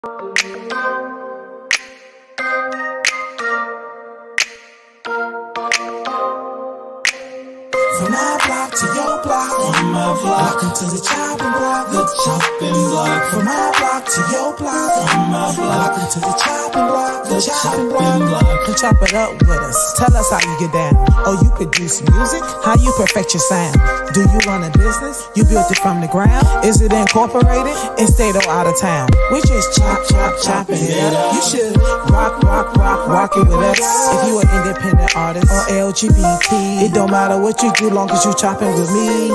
From my block to your block, from my block to the chopping block, the chopping block. From my block to your block, from my block to the chopping block, the chopping block. To chop it up with us. Tell us how you get down. Oh, you produce music? How you perfect your sound? Do you run a business? You built it from the ground? Is it incorporated? In state or out of town? We just chopping it up. You should rock it with us. If you an independent artist or LGBT, it don't matter what you do, long as you chopping with me.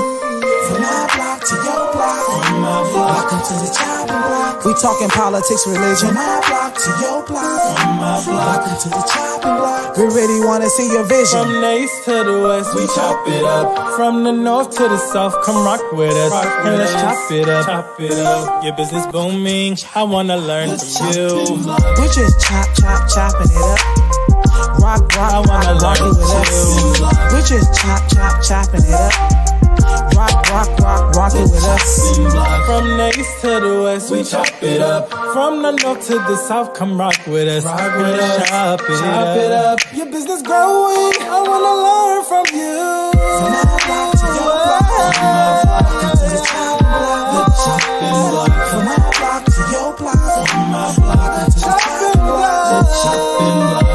From my block to your block, from my block to the chopping block. We talking politics, religion. From my block to your block, from my block to the chopping block. We really wanna see your vision. From the east to the west, we chop it up. From the north to the south, come rock with us. And let's chop it up. Chop it up. Your business booming, I wanna learn from you. We just chopping it up. Rock, I wanna learn with us. We just chopping it up. Rock it with us. From the east to the west, we chop it up. From the north to the south, come rock with us. Chop it up. Your business growing, I wanna learn from you. From my block to your block, from my block to the chopping block, the chopping block. From my block to your block, from my block to the chopping block, the chopping block.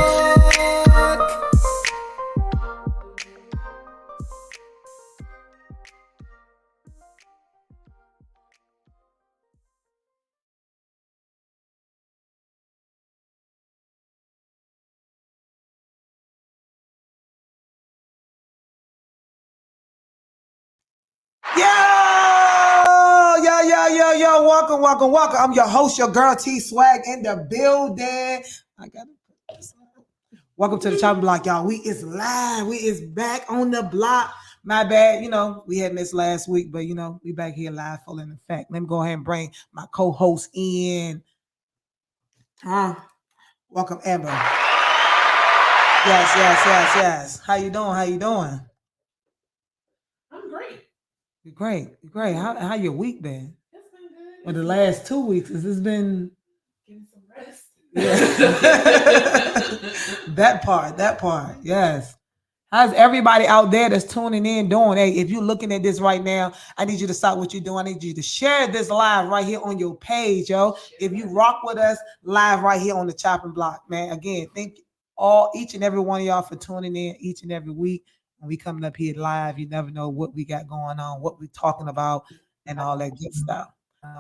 Yo, welcome. I'm your host, your girl T Swag in the building. I got it. Welcome to the Choppin Block, y'all. We is live. We is back on the block. My bad, we had missed last week, but we back here live full in effect. Let me go ahead and bring my co-host in. Welcome, Amber. Yes. How you doing? I'm great. You're great. How your week been? It's been good. Well, the last 2 weeks, has this been Getting some rest. Yeah. that part, yes. How's everybody out there that's tuning in doing? Hey, if you're looking at this right now, I need you to stop what you're doing. I need you to share this live right here on your page, yo. If you rock with us live right here on the Choppin Block, man. Again, thank each and every one of y'all for tuning in each and every week. When we coming up here live, you never know what we got going on, what we talking about, and all that good stuff.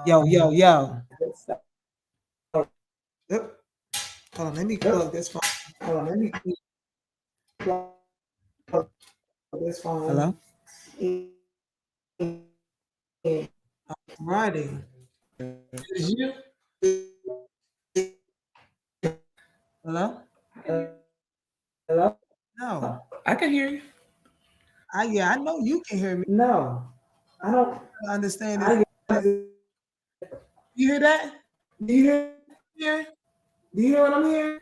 Yo. Yep. Hold on, let me plug this phone. Plug this phone. Hello? Friday. Is you? Hello? Hello? No. I can hear you. I know you can hear me. No. I don't understand it. You hear that? Do you hear? Do you hear what I'm hearing?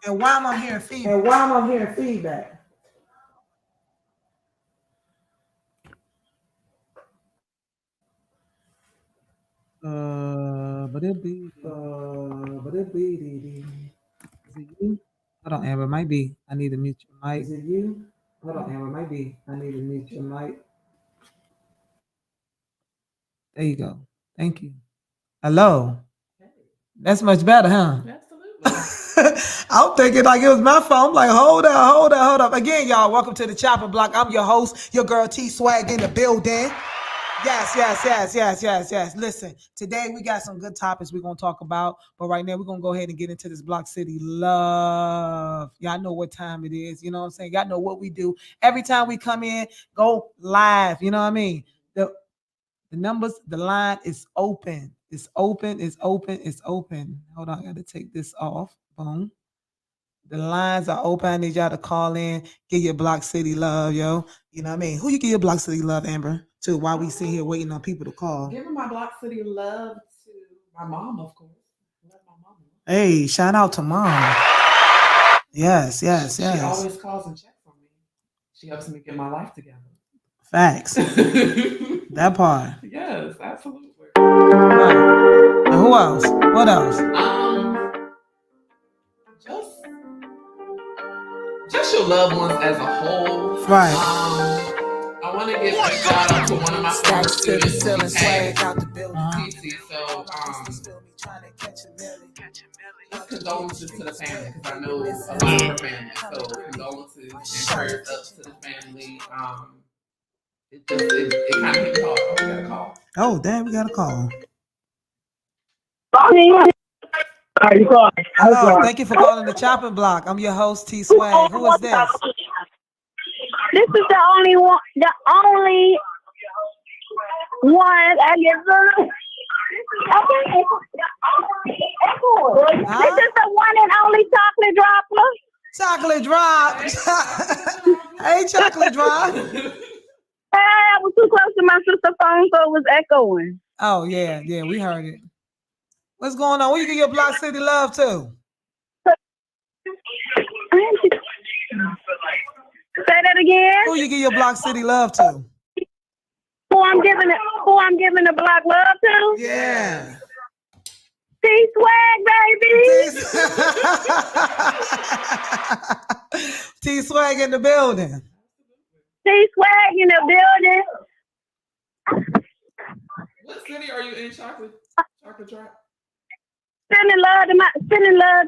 And why am I hearing feedback? But it be. Is it you? Hold on, Amber. Might be. I need to mute your mic. Is it you? Hold on, Amber. Might be. I need to mute your mic. There you go. Thank you. Hello. That's much better, huh? Absolutely. I'm thinking like it was my phone. I'm like, hold up. Again, y'all, welcome to the Choppin Block. I'm your host, your girl T Swag in the building. Yes. Listen, today we got some good topics we're going to talk about. But right now, we're going to go ahead and get into this Block City love. Y'all know what time it is. You know what I'm saying? Y'all know what we do. Every time we come in, go live. You know what I mean? The numbers, the line is open. It's open. Hold on, I got to take this off. Boom. The lines are open. I need y'all to call in, give your Block City love, yo. You know what I mean? Who you give your Block City love, Amber, to while we sit here waiting on people to call? Giving my Block City love to my mom, of course. Love my mom. Hey, shout out to mom. Yes. She always calls and checks on me. She helps me get my life together. Facts. That part. Yes, absolutely. Right. And Who else? What else? Just your loved ones as a whole. Right. I want to give a shout out to one of my former students. TT. So, just condolences to the family because I know a lot of her family. So condolences and prayers up to the family. It kind of hit me hard. Oh, we got a call. Oh, damn, we got a call. Hello, thank you for calling the Choppin Block. I'm your host, T Swag. Who is this? This is the only one. The only one. I guess. Okay. This is the one and only chocolate dropper. Chocolate drop. Hey, chocolate drop. I was too close to my sister's phone, so it was echoing. Oh, yeah, we heard it. What's going on? Who you give your Block City love to? Say that again. Who you give your Block City love to? Who I'm giving the block love to? Yeah. T Swag, baby. T Swag in the building. T Swag in the building. What city are you in, Chocolate Drop? Sending love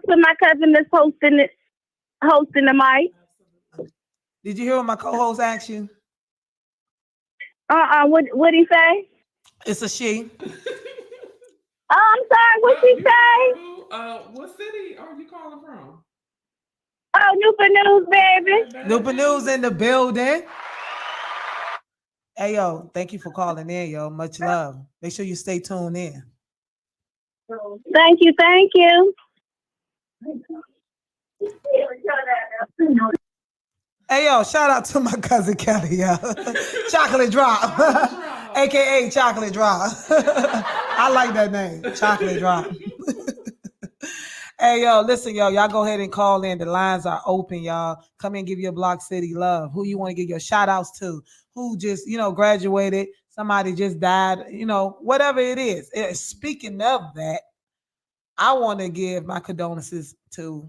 to my cousin that's hosting the mic. Did you hear what my co-host asked you? What'd he say? It's a she. Oh, I'm sorry. What'd he say? What city are you calling from? Oh, Newport News, baby. Newport News in the building. Hey, yo, thank you for calling in, yo. Much love. Make sure you stay tuned in. Thank you. Hey, yo, shout out to my cousin Kelly, yo. Chocolate Drop, a.k.a. Chocolate Drop. I like that name, Chocolate Drop. Hey, yo, listen, y'all go ahead and call in. The lines are open, y'all. Come in and give your Block City love. Who you want to give your shout-outs to? Who just, graduated? Somebody just died, whatever it is. Speaking of that, I want to give my condolences to,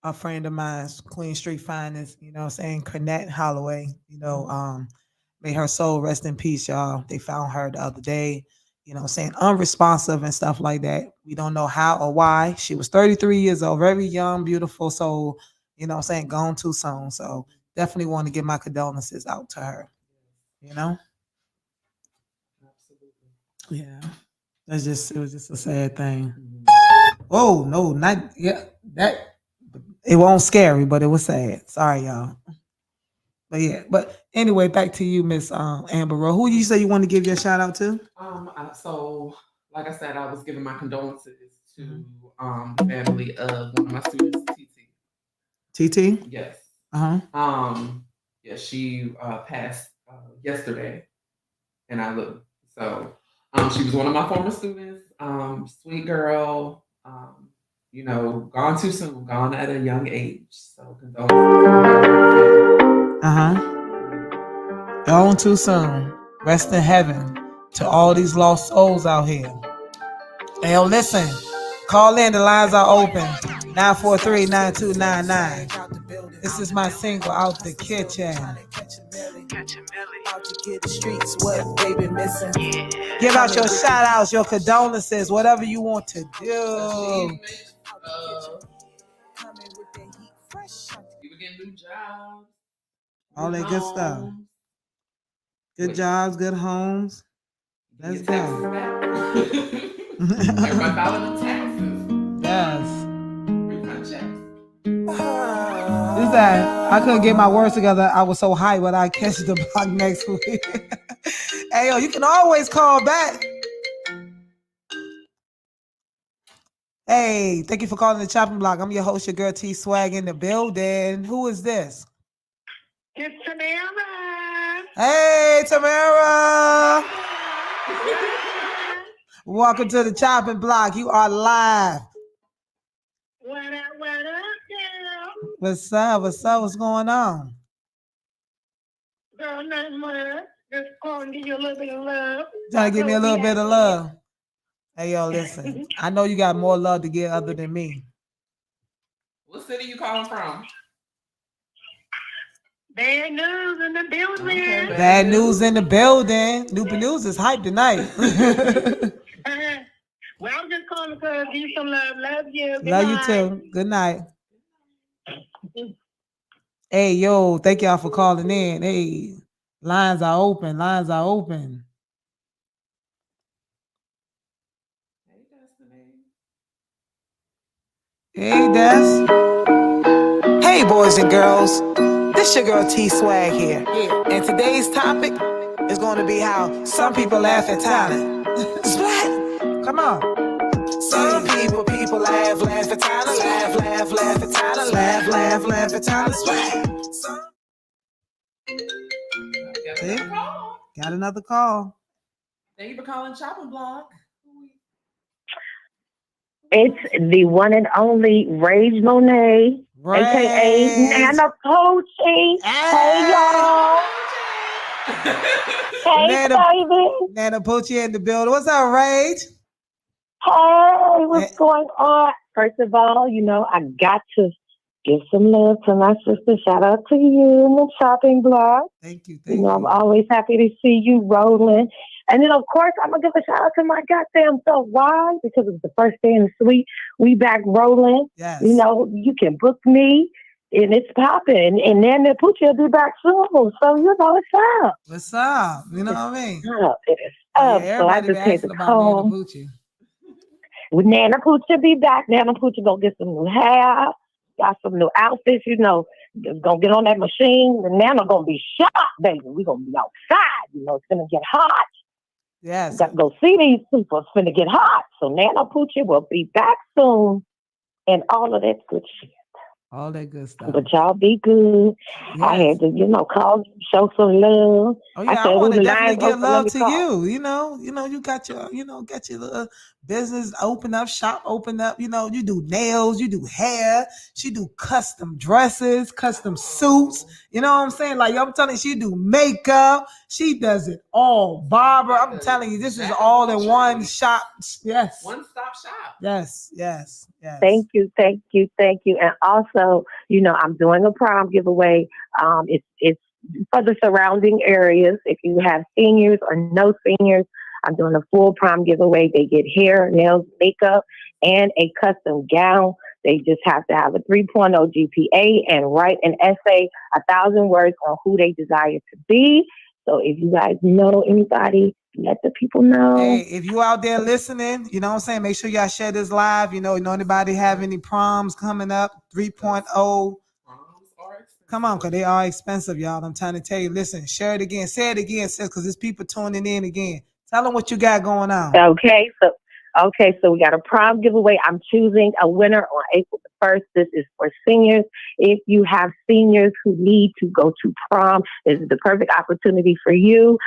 a friend of mine, Queen Street Finest, Cornette Holloway, may her soul rest in peace, y'all. They found her the other day, unresponsive and stuff like that. We don't know how or why. She was 33 years old, very young, beautiful soul, gone too soon. So definitely want to give my condolences out to her, Yeah. It was just a sad thing. Oh, no, not yet. It wasn't scary, but it was sad. Sorry, y'all. But anyway, back to you, Miss Amber Rowe. Who you say you want to give your shout out to? So like I said, I was giving my condolences to the family of one of my students, TT. Yes. Yeah, she passed yesterday, and I looked. So she was one of my former students. Sweet girl. Gone too soon, gone at a young age. So condolences. Gone too soon. Rest in heaven to all these lost souls out here. Hey, yo, listen. Call in. The lines are open. 943-9299. This is my single, Out the Kitchen. Give out your shout outs, your condolences, whatever you want to do. People getting new jobs. All that good stuff. Good jobs, good homes. Let's go. Everybody filing the taxes. Yes. Refund checks. Is that I couldn't get my words together. I was so hyped, but I catch the block next week. Hey, yo, you can always call back. Hey, thank you for calling the Choppin Block. I'm your host, your girl T Swag in the building. Who is this? It's Tamara. Hey, Tamara. Welcome to the Choppin Block. You are live. What up, girl? What's up? What's going on? Girl, nothing much. Just calling to give you a little bit of love. Trying to give me a little bit of love. Hey, yo, listen. I know you got more love to give other than me. What city you calling from? Bad news in the building. Okay, Bad news in the building. Loopy News is hype tonight. Well, I'm just calling because give you some love. Love you. Good Love you night. too. Good night. Hey, yo, thank y'all for calling in. Hey, lines are open. Lines are open. Hey, Destiny. Hey, Des. Hey, boys and girls, this your girl T Swag here. And today's topic is going to be how some people laugh at talent. Splat! Come on. Some people laugh at talent, laugh at talent, laugh at talent. Splat! See? Got another call. Thank you for calling Choppin Block. It's the one and only Rage Monet, aka Nana Poochie. Hey, y'all. Hey, baby. Nana Poochie in the building. What's up, Rage? Hey, what's going on? First of all, I got to give some love to my sister. Shout out to you in the Choppin Block. Thank you. I'm always happy to see you rolling. And then, of course, I'm going to give a shout out to my goddamn self. Why? Because it's the first day in the suite. We back rolling. Yes. You can book me, and it's popping. And then the Poochie will be back soon. So, what's up? What's up? You know what I mean? It is up. Yeah, So I everybody just be had asking to about call. Nana Poochie. With Nana Poochie be back. Nana Poochie gonna get some new hair, got some new outfits, just gonna get on that machine. And Nana gonna be shot, baby. We gonna be outside, it's gonna get hot. Yes. Got to go see these people. It's gonna get hot. So Nana Poochie will be back soon and all of that good shit. All that good stuff. But y'all be good. Yes. I had to, call you, show some love. Oh yeah, I want to definitely give love to you. You got your, got your little business open up, shop open up. You do nails, you do hair, she do custom dresses, custom suits. You know what I'm saying? Like I'm telling you, she do makeup, she does it all. Barbara, I'm telling you, this is all in one shop. Yes, one-stop shop. Yes. Thank you. And also, I'm doing a prom giveaway. It's for the surrounding areas. If you have seniors or no seniors, I'm doing a full prom giveaway. They get hair, nails, makeup, and a custom gown. They just have to have a 3.0 GPA and write an essay, 1,000 words on who they desire to be. So if you guys know anybody, let the people know. Hey, if you out there listening, you know what I'm saying? Make sure y'all share this live. You know anybody have any proms coming up? 3.0. Come on, because they are expensive, y'all. I'm trying to tell you. Listen, share it again. Say it again, sis, because there's people tuning in again. Tell them what you got going on. Okay, so we got a prom giveaway. I'm choosing a winner on April the 1st. This is for seniors. If you have seniors who need to go to prom, this is the perfect opportunity for you.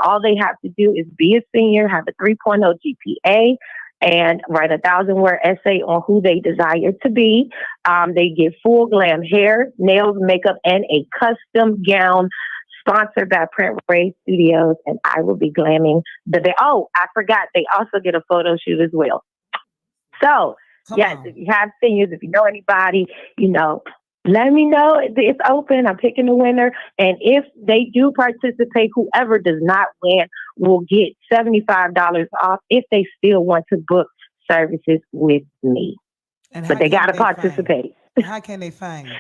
All they have to do is be a senior, have a 3.0 GPA, and write a 1,000-word essay on who they desire to be. They get full glam hair, nails, makeup, and a custom gown sponsored by Print Ray Studios, and I will be glamming the day. Oh, I forgot. They also get a photo shoot as well. So, yes, if you have seniors, if you know anybody, let me know. It's open. I'm picking the winner. And if they do participate, whoever does not win will get $75 off if they still want to book services with me. But they got to participate. How can they find you?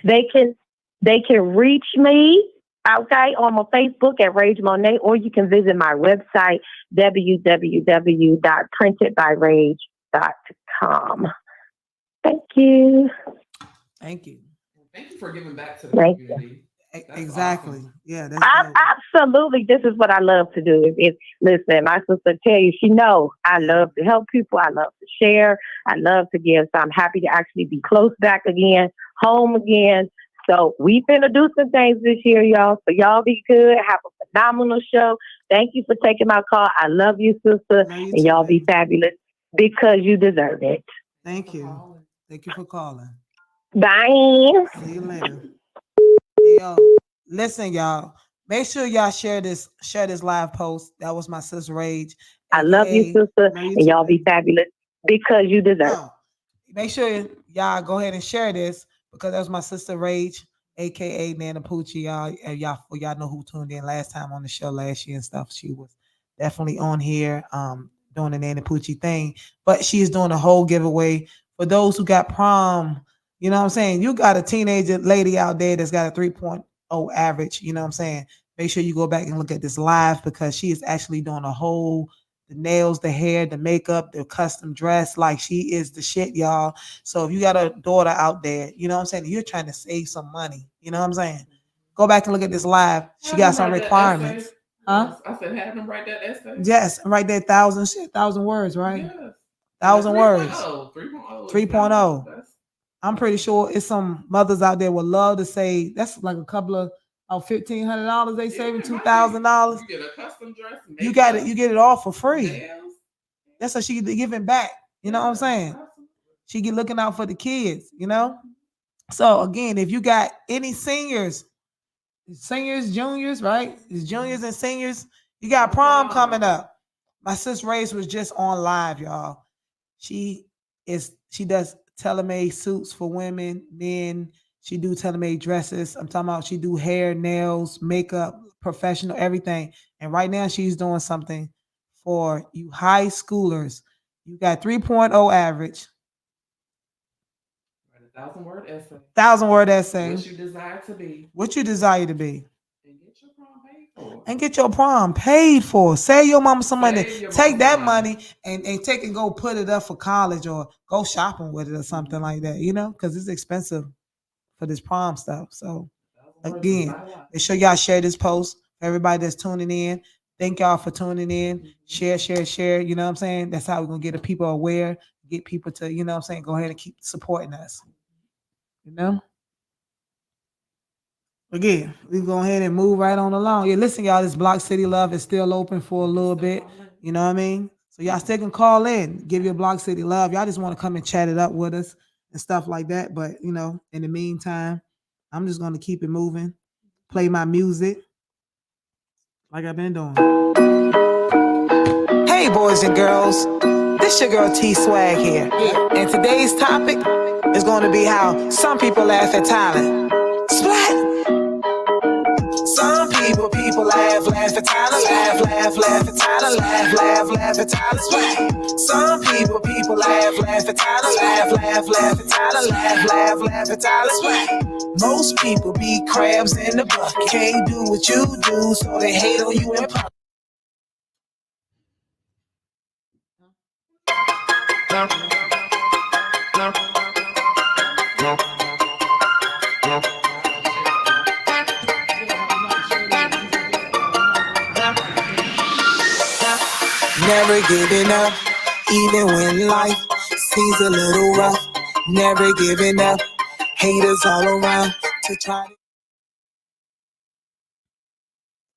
They can reach me. Okay, on my Facebook at Rage Monet, or you can visit my website, www.printedbyrage.com. Thank you. Thank you for giving back to the community. Exactly. Awesome. Yeah, absolutely. This is what I love to do. Listen, my sister tell you, she know I love to help people. I love to share. I love to give. So I'm happy to actually be close back again, home again. So we've been doing some things this year, y'all. So y'all be good. Have a phenomenal show. Thank you for taking my call. I love you, sister. And y'all be fabulous because you deserve it. Thank you. Thank you for calling. Bye. See you later. Hey, yo, listen, y'all. Make sure y'all share this live post. That was my sis Rage. I love you, sister, love you and too, y'all be baby. fabulous because you deserve. Oh, make sure y'all go ahead and share this because that was my sister Rage, aka Nana Poochie. Y'all know who tuned in last time on the show last year and stuff. She was definitely on here doing the Nana Poochie thing. But she is doing a whole giveaway for those who got prom. You know what I'm saying? You got a teenager lady out there that's got a 3.0 average. You know what I'm saying? Make sure you go back and look at this live because she is actually doing a whole the nails, the hair, the makeup, the custom dress. Like she is the shit, y'all. So if you got a daughter out there, you know what I'm saying, you're trying to save some money. You know what I'm saying? Go back and look at this live. She got some requirements. Huh? Yes. I said, have them write that essay. Yes, right there, 1,000 words, right? Yes. 1,000 words. 3.0. 3.0. I'm pretty sure it's some mothers out there would love to say that's like a couple of $1,500. They saving $2,000. You get a custom dress. You got it. You get it all for free. Nails. That's what she giving back. You know what I'm saying? Absolutely. She get looking out for the kids. You know. So again, if you got any seniors, juniors, right? It's juniors and seniors. You got prom coming up. My sis Race was just on live, y'all. She does tailor-made suits for women, men. She do tailor-made dresses. I'm talking about she do hair, nails, makeup, professional, everything. And right now she's doing something for you high schoolers. You got 3.0 average. Write a 1,000-word essay. 1,000-word essay. What you desire to be. What you desire to be. And get your prom paid for. And get your prom paid for. Save your mama some money. Take that money and take and go put it up for college or go shopping with it or something like that, you know, because it's expensive for this prom stuff. So again, make sure y'all share this post. Everybody that's tuning in, thank y'all for tuning in. Share. You know what I'm saying? That's how we're going to get the people aware, get people to, you know what I'm saying, go ahead and keep supporting us. You know? Again, we go ahead and move right on along. Yeah, listen, y'all, this Block City Love is still open for a little bit. You know what I mean? So y'all still can call in, give your Block City Love. Y'all just want to come and chat it up with us and stuff like that. But, you know, in the meantime, I'm just going to keep it moving, play my music like I've been doing. Hey, boys and girls, this your girl T-Swag here. And today's topic is going to be how some people laugh at talent. Splat! Some people laugh at talent, laugh at talent, laugh at talent, splat! Some people laugh at talent, laugh at talent, laugh at talent, splat! Most people be crabs in the bucket. Can't do what you do, so they hate on you in public. Never giving up, even when life seems a little rough. Never giving up, haters all around to try to.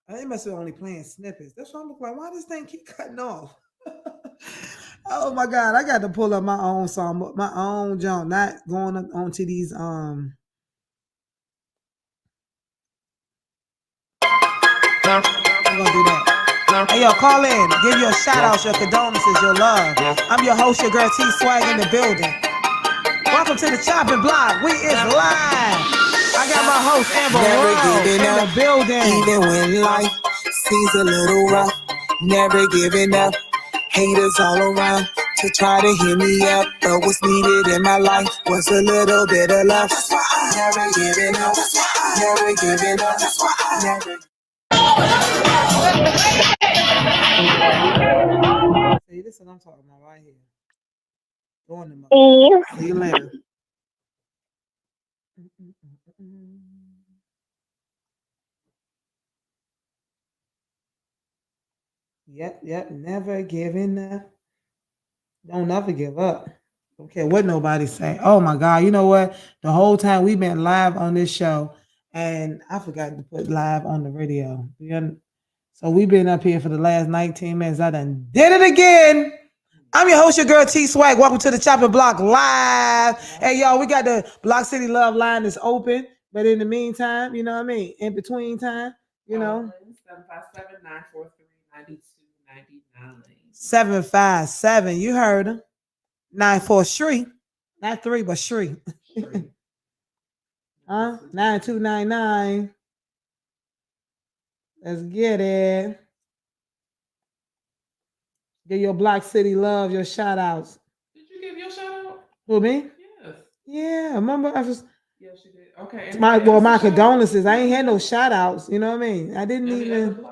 They must be only playing snippets. That's what I'm like. Why this thing keep cutting off? Oh my God, I got to pull up my own song, my own jump, not going on to these We're gonna do that. Hey, yo, call in. Give you a shout out, your condolences, your love. I'm your host, your girl T-Swag in the building. Welcome to the Choppin Block. We is live. I got my host, Amber Rose, in the building. Even when life seems a little rough, never giving up. Haters all around to try to hear me up. But what's needed in my life was a little bit of love. That's why I'm never giving up. Never giving up. That's why I'm never. See, this is what I'm talking about right here. Going to see you later. Yep. Never giving up. Don't never give up. Don't care what nobody say. Oh my God. You know what? The whole time we've been live on this show, and I forgot to put live on the radio. So we've been up here for the last 19 minutes. I done did it again. I'm your host, your girl T-Swag. Welcome to the Choppin Block Live. Hey, y'all, we got the Block City Love line is open. But in the meantime, you know what I mean? In between time, you know. 757. You heard him. 94 Shri. Not 3, but Shri. 9299. Let's get it. Give your Block City love, your shout outs. Did you give your shout out? Who, me? Yes. Yeah, remember I was. Yeah, she did. Okay. My condolences. I ain't had no shout outs. You know what I mean? I didn't even.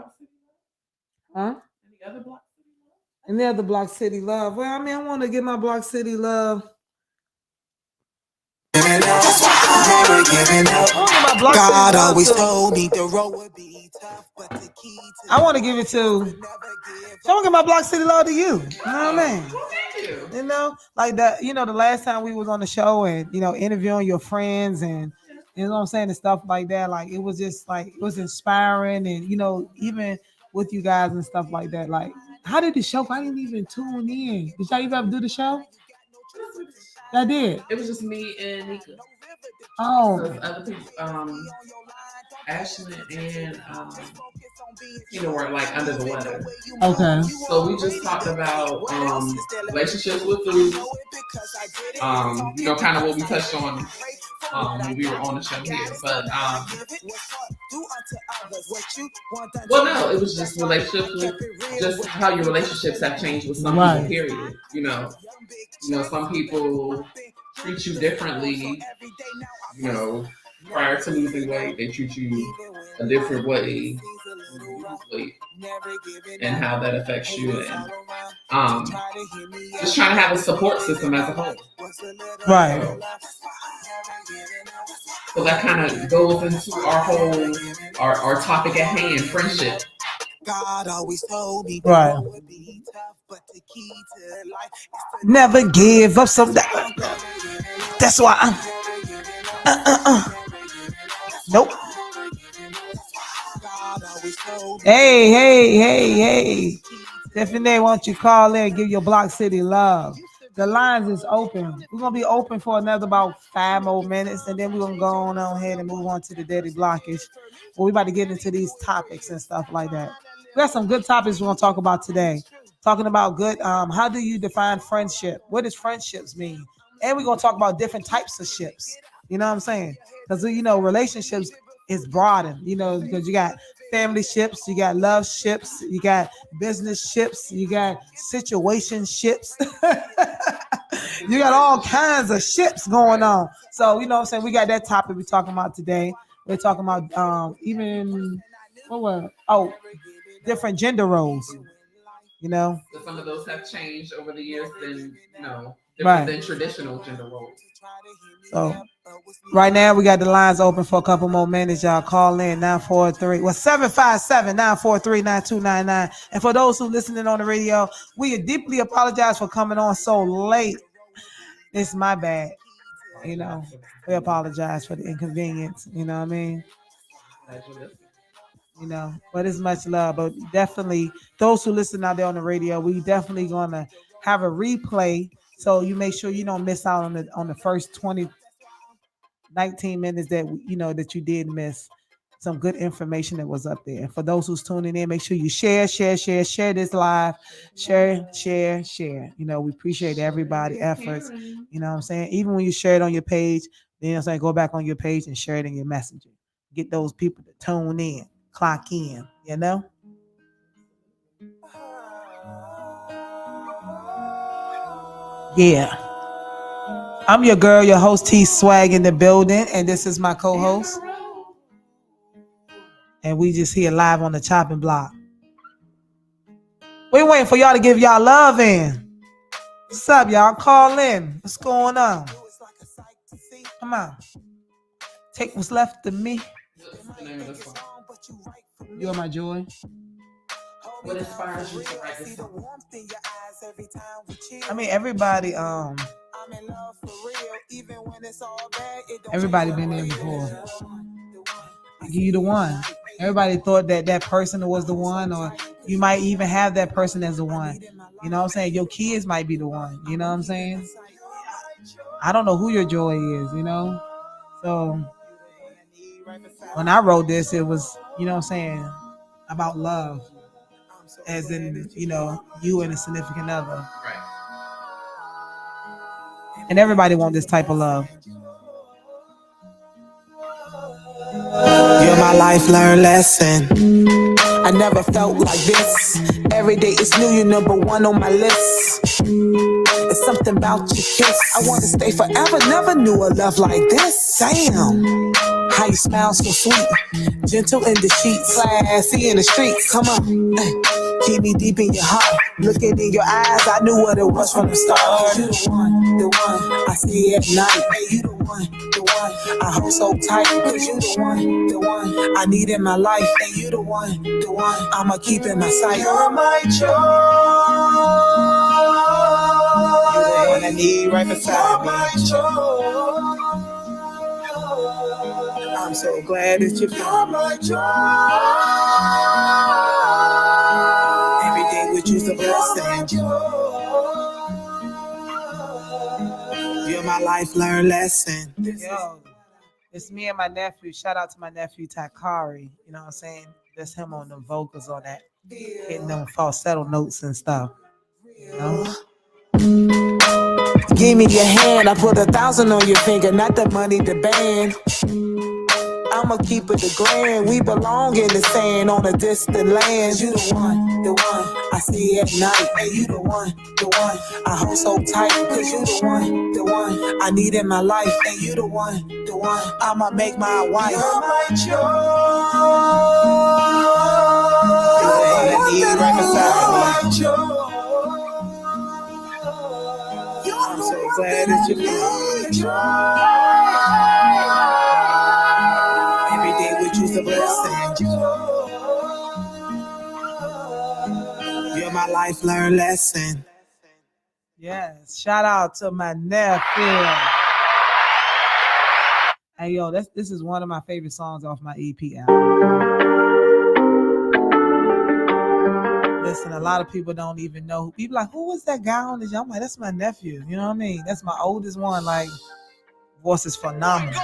Huh? Any other Block City love? Any other Block City love? Well, I mean, I want to give my Block City love. God always told me the road would be tough, but the key to I want to give it to. So I'm gonna give my Block City love to you. You know what I mean? You know, like that. You know, the last time we was on the show and interviewing your friends and you know what I'm saying and stuff like that. Like it was just like it was inspiring and even with you guys and stuff like that. Like, how did the show? I didn't even tune in. Did y'all even ever do the show? I did. It was just me and Nika. Oh. So other people, Ashley and were like under the weather. Okay. So we just talked about relationships with food. Kind of what we touched on when we were on the show here. But well, no, it was just relationships with just how your relationships have changed with some people. Period. Some people treat you differently. Prior to losing weight, they treat you a different way when you lose weight, and how that affects you, and just trying to have a support system as a whole. Right. So that kind of goes into our topic at hand, friendship. God always told me right. Would be tough, but the key to life is to never give up. That's why I'm. Nope. Hey. Stephanie, why don't you call in and give your Block City love? The lines is open. We're going to be open for another about 5 more minutes, and then we're going to go on ahead and move on to the Daily Blockage. Well, we're about to get into these topics and stuff like that. We got some good topics we're going to talk about today. Talking about good, how do you define friendship? What does friendships mean? And we're going to talk about different types of ships. You know what I'm saying? Because, relationships is broadened, because you got family ships, you got love ships, you got business ships, you got situation ships. You got all kinds of ships going on. So, what I'm saying? We got that topic we're talking about today. We're talking about different gender roles. So some of those have changed over the years than, different than traditional gender roles. So right now we got the lines open for a couple more minutes. Y'all call in 757-943-9299. And for those who listening on the radio, we deeply apologize for coming on so late. It's my bad. We apologize for the inconvenience. You know what I mean? But it's much love. But definitely, those who listen out there on the radio, we definitely gonna have a replay, so you make sure you don't miss out on the first 19 minutes that that you did miss. Some good information that was up there. And for those who's tuning in, make sure you share this live, share. We appreciate everybody's efforts. You know what I'm saying? Even when you share it on your page, then go back on your page and share it in your messenger. Get those people to tune in. Clock in, Yeah. I'm your girl, your host, T Swag in the building, and this is my co-host. And we just here live on the Choppin Block. We waiting for y'all to give y'all love in. What's up, y'all? Call in. What's going on? Come on. Take what's left of me. What's the name of this song? You're my joy. What inspires you to write this song? I mean, everybody been there before. I give you the one. Everybody thought that person was the one, or you might even have that person as the one. You know what I'm saying? Your kids might be the one. You know what I'm saying? I don't know who your joy is, So when I wrote this, it was, about love. as in, you know, you and a significant other. Right. And everybody want this type of love. You're my life learned lesson. I never felt like this. Every day it's new, you're number one on my list. It's something about your kiss. I wanna stay forever, never knew a love like this. Damn, how you smile so sweet. Gentle in the sheets, classy in the streets. Come on, keep me deep in your heart. Looking in your eyes, I knew what it was from the start. You the one I see at night. Hey, you the one I hold so tight. Cause you the one I need in my life. And you the one I'ma keep in my sight. You're my joy. You're the one I need right beside me. I'm so glad that you found my joy. Every day with you's a blessing. You're my life learned lesson. Yo, it's me and my nephew. Shout out to my nephew Takari. You know what I'm saying? That's him on the vocals on that, hitting them falsetto notes and stuff. You know? Give me your hand, I put 1,000 on your finger, not the money, the band. I'ma keep it $1,000. We belong in the sand on a distant land. You the one I see at night. Hey, you the one I hold so tight. Cause you the one I need in my life. And you the one I'ma make my wife. You're my joy. You're the one I need right beside me. I'm so glad that you're every day with you's a blessing. You're my life learned lesson. Yes, shout out to my nephew. Hey yo, this is one of my favorite songs off my EP album. Listen, a lot of people don't even know. People like, who was that guy on the show? I'm like, that's my nephew. You know what I mean? That's my oldest one. Like, voice is phenomenal.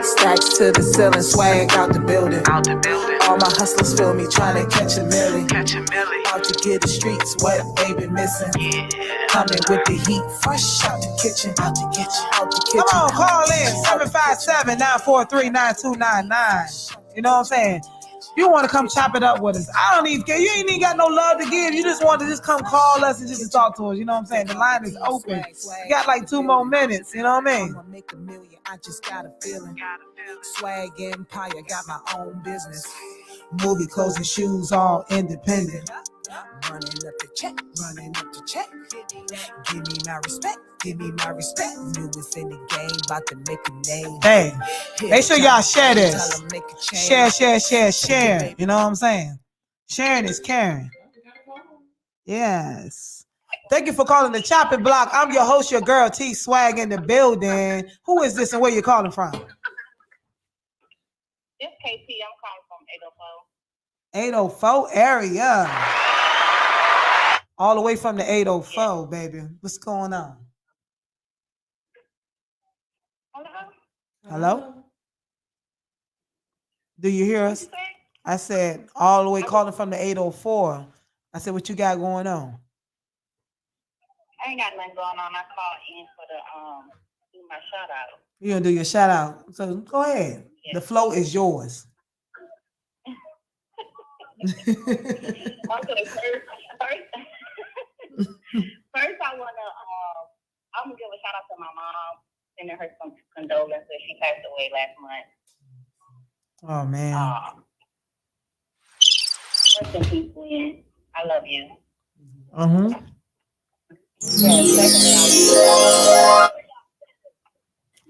Stacks to the ceiling, swag out the building. All my hustlers feel me trying to catch a milli. Out to get the streets wet, baby missing. Coming with the heat, fresh out the kitchen. Out the kitchen. Come on, call in 757-943-9299. You know what I'm saying? You want to come chop it up with us. I don't even care. You ain't even got no love to give. You just want to just come call us and just talk to us. You know what I'm saying? The line is open. You got like 2 more minutes. You know what I mean? I'ma make $1 million. I just got a feeling. Swag empire, got my own business. Movie, clothes, and shoes, all independent. Running up the check. Give me my respect. Newest in the game, about to make a name. Hey, make sure y'all share this. Share. You know what I'm saying? Sharing is caring. Yes. Thank you for calling the Choppin Block. I'm your host, your girl, T Swag in the building. Who is this and where you calling from? It's KP. I'm calling from 804 area. All the way from the 804, baby. What's going on? Hello? Do you hear us? I said all the way calling from the 804. I said, what you got going on? I ain't got nothing going on. I called in for the do my shout out. You're gonna do your shout out. So go ahead. Yeah. The flow is yours. Okay, first I wanna I'm gonna give a shout out to my mom, sending her some condolences. She passed away last month. Oh man. Rest in peace, Lynn. I love you.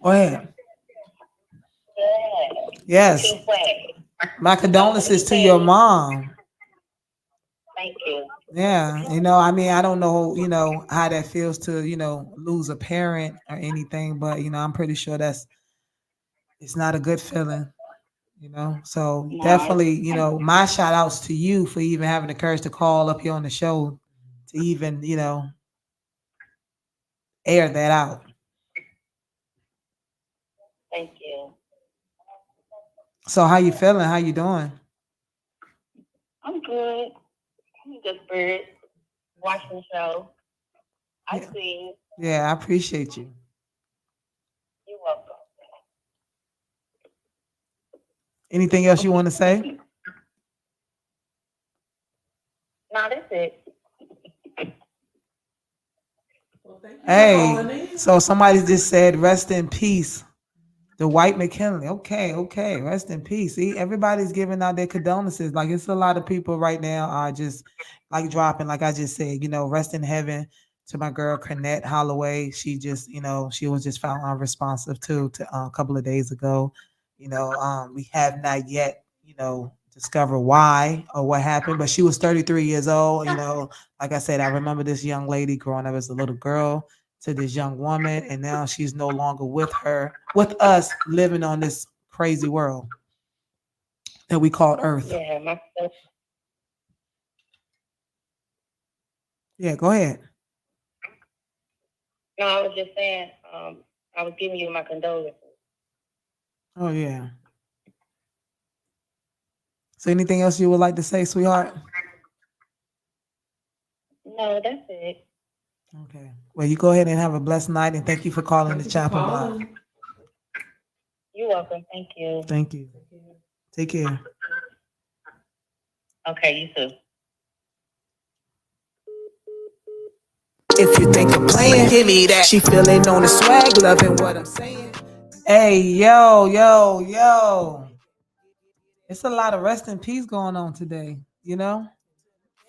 Go ahead. Yes. My condolences to your mom. Thank you. Yeah, you know, I mean, I don't know, you know, how that feels to, you know, lose a parent or anything, but you know, I'm pretty sure it's not a good feeling, you know. So definitely, you know, my shout outs to you for even having the courage to call up here on the show to even, you know, air that out. Thank you. So how you feeling? How you doing? I'm good. I'm good spirit. Watching the show. I see. Yeah, I appreciate you. You're welcome. Anything else you want to say? No, that's it. Well, thank you for calling Hey, in. so somebody just said, "Rest in peace." The White McKinley. Okay. Rest in peace. See, everybody's giving out their condolences. Like it's a lot of people right now are just like dropping, like I just said, rest in heaven to my girl Cornette Holloway. She just, she was just found unresponsive too to a couple of days ago. We have not yet, discovered why or what happened, but she was 33 years old. Like I said, I remember this young lady growing up as a little girl to this young woman, and now she's no longer with us, living on this crazy world that we call Earth. Yeah, go ahead. No, I was just saying, I was giving you my condolences. Oh yeah. So anything else you would like to say, sweetheart? No, that's it. Okay. Well, you go ahead and have a blessed night, and thank you for calling the Choppin Block. You're welcome. Thank you. Thank you. Take care. Okay, you too. If you think I'm playing, give me that. She feeling on the swag, loving what I'm saying. Hey, yo. It's a lot of rest in peace going on today,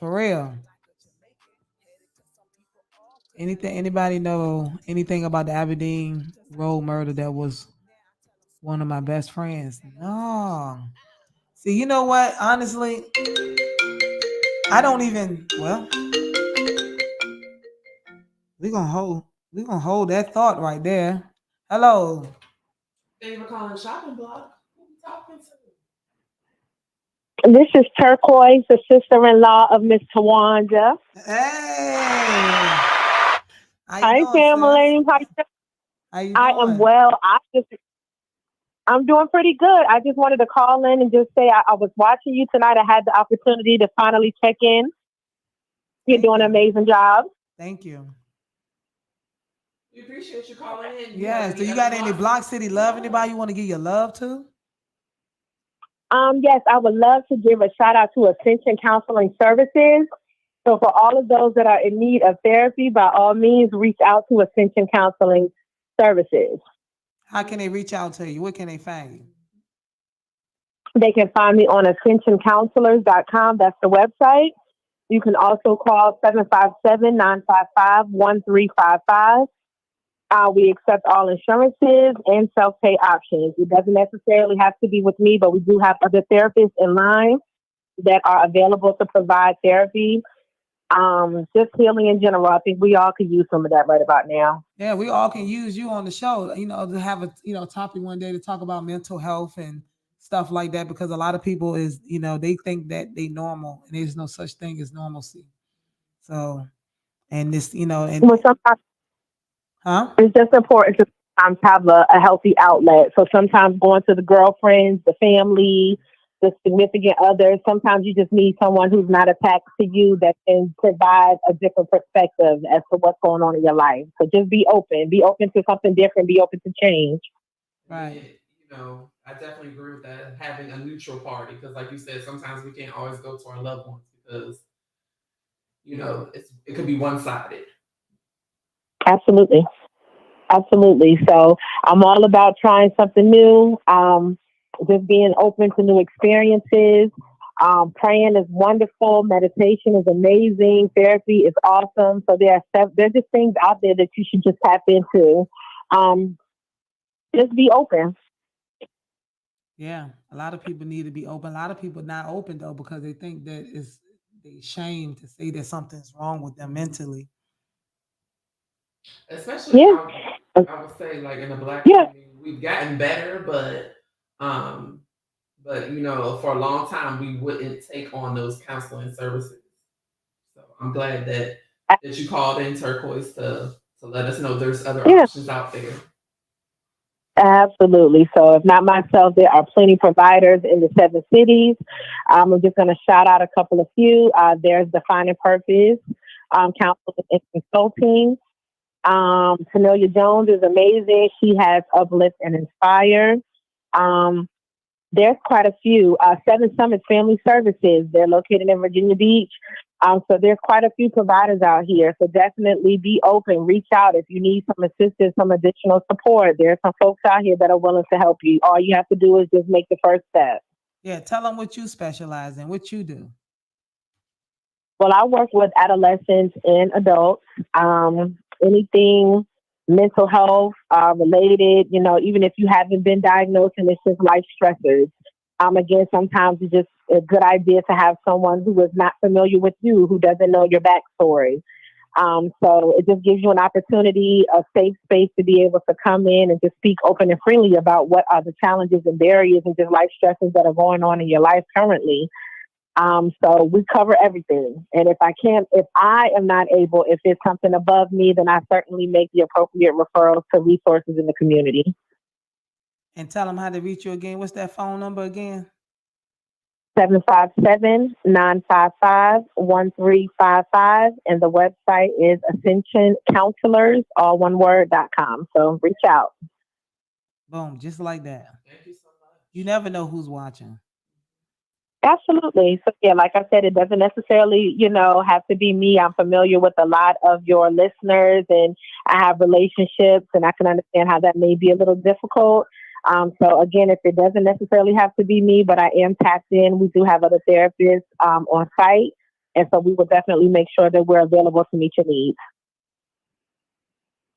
For real. Anybody know anything about the Aberdeen Road murder that was one of my best friends? No. See, you know what? Honestly, I don't even, well, we're gonna hold that thought right there. Hello. Thank you for calling Choppin Block. Who you talking to? This is Turquoise, the sister-in-law of Miss Tawanda. Hey. Hi, family. How you I doing? am well. I'm doing pretty good. I just wanted to call in and just say I was watching you tonight. I had the opportunity to finally check in. You're doing an amazing job. Thank you. We appreciate you calling in. Yes. Do you got any Block City love? Anybody you want to give your love to? Yes, I would love to give a shout out to Ascension Counseling Services. So for all of those that are in need of therapy, by all means, reach out to Ascension Counseling Services. How can they reach out to you? Where can they find you? They can find me on ascensioncounselors.com. That's the website. You can also call 757-955-1355. We accept all insurances and self-pay options. It doesn't necessarily have to be with me, but we do have other therapists in line that are available to provide therapy. Just healing in general. I think we all could use some of that right about now. Yeah, we all can use you on the show, to have a topic one day to talk about mental health and stuff like that, because a lot of people they think that they normal and there's no such thing as normalcy. So, and this, sometimes huh? It's just important to sometimes have a healthy outlet. So sometimes going to the girlfriends, the family, the significant others, sometimes you just need someone who's not attached to you that can provide a different perspective as to what's going on in your life. So just be open to something different, be open to change. Right. I definitely agree with that. Having a neutral party, because like you said, sometimes we can't always go to our loved ones because it could be one sided. Absolutely. Absolutely. So I'm all about trying something new. Just being open to new experiences. Praying is wonderful. Meditation is amazing. Therapy is awesome. So there's just things out there that you should just tap into. Just be open. Yeah, a lot of people need to be open. A lot of people not open though because they think that they shame to say that something's wrong with them mentally. Especially, I would say, like in the Black community, we've gotten better, but for a long time we wouldn't take on those counseling services. So I'm glad that you called in, Turquoise, to let us know there's other options out there. Absolutely. So if not myself, there are plenty providers in the 7 cities. I'm just going to shout out a couple of few. There's Defining Purpose, Counseling and Consulting. Cornelia Jones is amazing. She has Uplift and Inspire. Um, there's quite a few. Seven Summits Family Services. They're located in Virginia Beach. So there's quite a few providers out here. So definitely be open. Reach out if you need some assistance, some additional support. There's some folks out here that are willing to help you. All you have to do is just make the first step. Yeah, tell them what you specialize in, what you do. Well, I work with adolescents and adults. Anything mental health related, even if you haven't been diagnosed and it's just life stressors. Again, sometimes it's just a good idea to have someone who is not familiar with you, who doesn't know your backstory. So it just gives you an opportunity, a safe space to be able to come in and just speak open and freely about what are the challenges and barriers and just life stresses that are going on in your life currently. So we cover everything. And if I am not able, if it's something above me, then I certainly make the appropriate referrals to resources in the community. And tell them how to reach you again. What's that phone number again? 757-955-1355. And the website is ascensioncounselors, all one word.com. So reach out. Boom, just like that. Thank you so much. You never know who's watching. Absolutely. So yeah, like I said, it doesn't necessarily, have to be me. I'm familiar with a lot of your listeners and I have relationships and I can understand how that may be a little difficult. So again, if it doesn't necessarily have to be me, but I am tapped in, we do have other therapists on site. And so we will definitely make sure that we're available to meet your needs.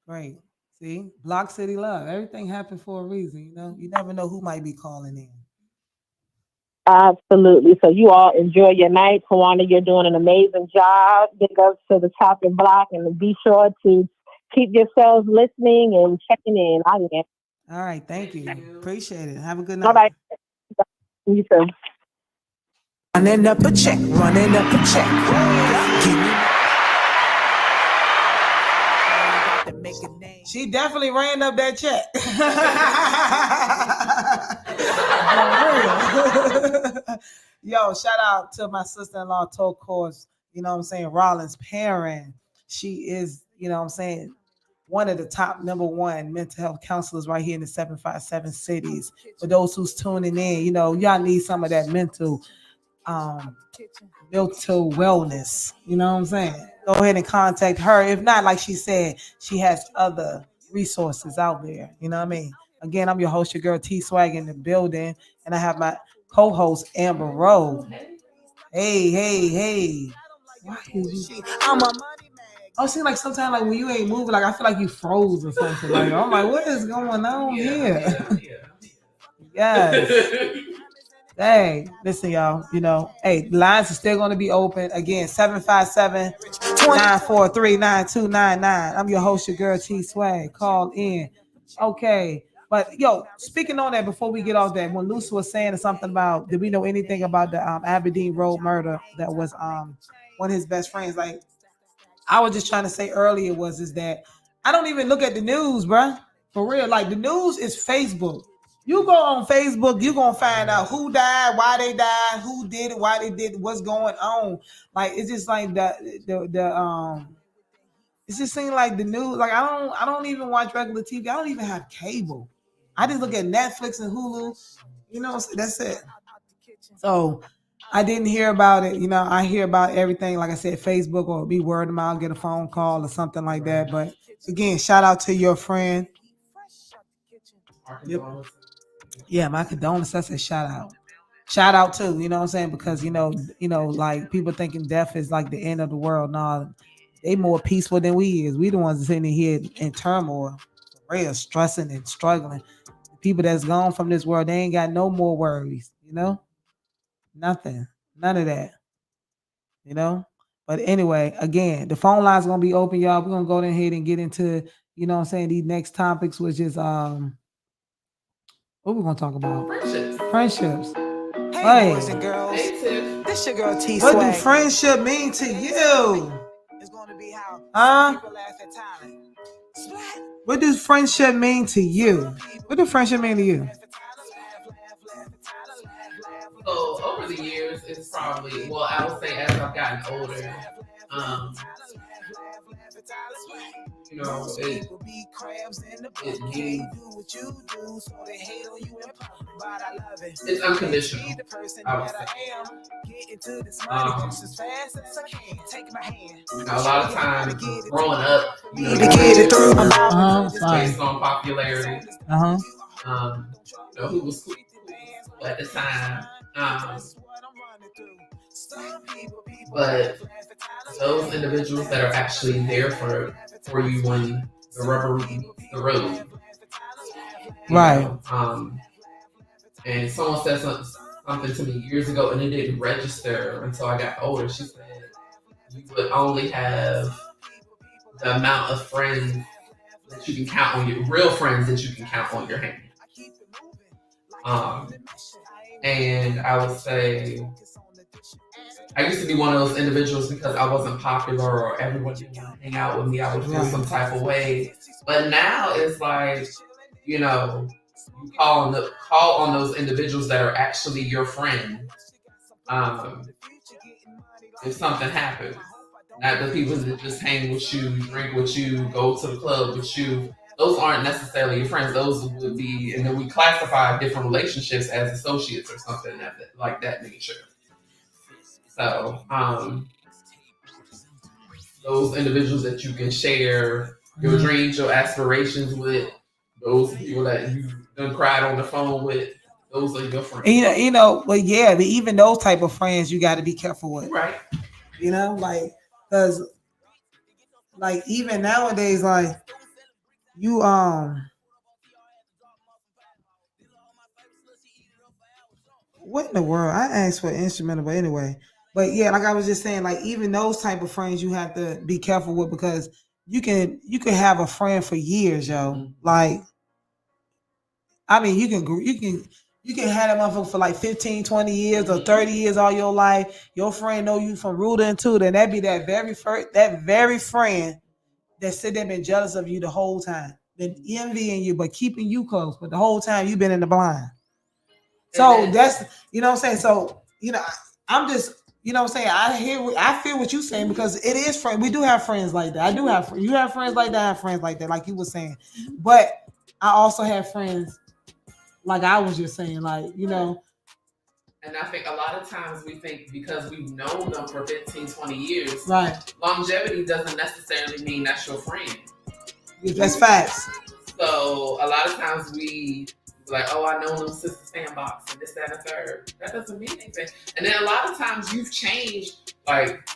Great. See, Block City Love. Everything happened for a reason, You never know who might be calling in. Absolutely. So you all enjoy your night. Tawana, you're doing an amazing job. Big ups to the Choppin Block and be sure to keep yourselves listening and checking in. All right. Thank you. Appreciate it. Have a good night. All right. You too. Running up a check. She definitely ran up that check. Yo, shout out to my sister-in-law, Toe Course, Rollins Perrin. She is, one of the top #1 mental health counselors right here in the 757 cities. For those who's tuning in, y'all need some of that mental wellness. You know what I'm saying? Go ahead and contact her. If not, like she said, she has other resources out there. You know what I mean? Again, I'm your host, your girl T Swag in the building, and I have my co-host Amber Rowe. Hey. Why is you? I seem like sometimes like when you ain't moving, like I feel like you froze or something. Like I'm like, what is going on here? Yes. Hey, listen, y'all. The lines are still going to be open. Again, 757-943-9299. I'm your host, your girl T Swag. Call in. Okay. But speaking on that, before we get off that, when Lucy was saying something about, did we know anything about the Aberdeen Road murder that was one of his best friends? Like I was just trying to say earlier is that I don't even look at the news, bruh. For real. Like the news is Facebook. You go on Facebook, you're going to find out who died, why they died, who did it, why they did it, what's going on. Like, it's just like it just seems like the news. Like, I don't even watch regular TV. I don't even have cable. I just look at Netflix and Hulu. That's it. So I didn't hear about it. I hear about everything, like I said, Facebook or be word of mouth, get a phone call or something like that. But again, shout out to your friend. Yep. Yeah, my condolences. That's a shout out. Shout out too, you know what I'm saying? Because like people thinking death is like the end of the world. No, they more peaceful than we is. We the ones sitting here in turmoil, real stressing and struggling. The people that's gone from this world, they ain't got no more worries, Nothing. None of that. But anyway, again, the phone line's gonna be open, y'all. We're gonna go ahead and get into, these next topics, which is what we're gonna talk about? Friendships. Hey, boys and girls. Hey, this your girl T Swag. What do friendship mean to you? It's gonna be how Huh? people laugh at talent. What does friendship mean to you? What do friendship mean to you? So over the years, it's probably, well, I would say as I've gotten older, you know, it means it's unconditional. I would say. You know, a lot of times growing up, you know, based on popularity. You know, who was cool at the time. But those individuals that are actually there for you when the rubber meets the road. Right. And someone said something to me years ago, and it didn't register until I got older. She said you would only have the amount of friends that you can count on, your real friends that you can count on your hand. And I would say I used to be one of those individuals because I wasn't popular or everyone didn't want to hang out with me. I would feel some type of way. But now it's like, you know, you call on those individuals that are actually your friend. If something happens, not the people that just hang with you, drink with you, go to the club with you. Those aren't necessarily your friends. Those would be, and then we classify different relationships as associates or something like that nature. So, those individuals that you can share your dreams, your aspirations with, those people that you done cried on the phone with, those are your friends. And you know, but yeah, even those type of friends you got to be careful with, right? You know, like because, like even nowadays, like you what in the world? I asked for an instrumental, but anyway. But yeah, like I was just saying, like even those type of friends you have to be careful with because you can have a friend for years, yo. Mm-hmm. Like, I mean, you can have that motherfucker for like 15, 20 years or 30 years all your life. Your friend know you from rooter and tutor, and that be that very friend that sit there been jealous of you the whole time, been envying you, but keeping you close, but the whole time you've been in the blind. So that's, you know what I'm saying? So, you know, I'm just, you know what I'm saying? I feel what you're saying because it is friend. We do have friends like that. You have friends like that, I have friends like that, like you were saying. But I also have friends like I was just saying, like, you know. And I think a lot of times we think because we've known them for 15, 20 years, right? Longevity doesn't necessarily mean that's your friend. That's facts. So a lot of times we like, oh, I know them since the sandbox and this, that, and the third. That doesn't mean anything. And then a lot of times you've changed, like,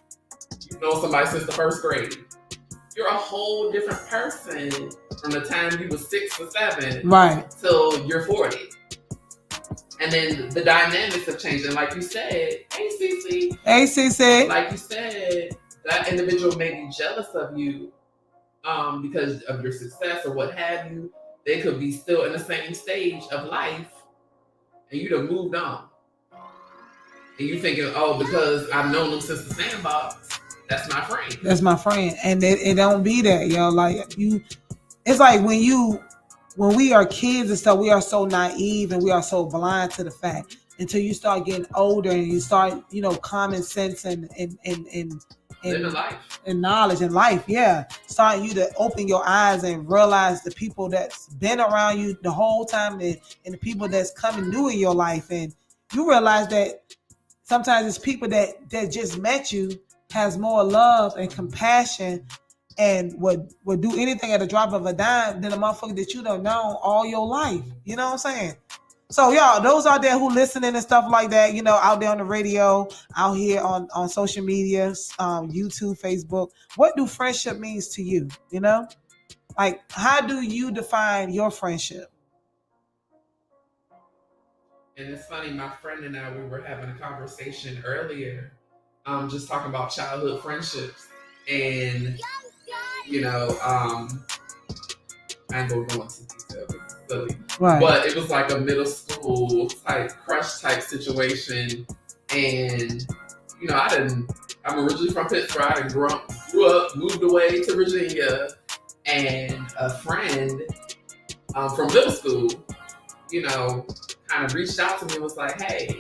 you know somebody since the first grade. You're a whole different person from the time you were 6 or 7 right till you're 40. And then the dynamics have changed. And like you said, hey, Cece. Like you said, that individual may be jealous of you because of your success or what have you. They could be still in the same stage of life and you'd have moved on. And you're thinking, oh, because I've known them since the sandbox, that's my friend. That's my friend. And it don't be that, yo. Like it's like when we are kids and stuff, we are so naive and we are so blind to the fact until you start getting older and you start, you know, common sense and living life and knowledge and life, yeah. Starting you to open your eyes and realize the people that's been around you the whole time and the people that's coming new in your life, and you realize that sometimes it's people that just met you has more love and compassion and would do anything at a drop of a dime than a motherfucker that you don't know all your life. You know what I'm saying? So y'all, those out there who listening and stuff like that, you know, out there on the radio, out here on social media, YouTube, Facebook, what do friendship means to you? You know, like how do you define your friendship? And it's funny, my friend and I, we were having a conversation earlier, just talking about childhood friendships, and you know, I ain't gonna go into detail. Right. But it was like a middle school type crush type situation, and you know, I'm originally from Pittsburgh. I grew up, moved away to Virginia, and a friend from middle school, kind of reached out to me and was like, hey,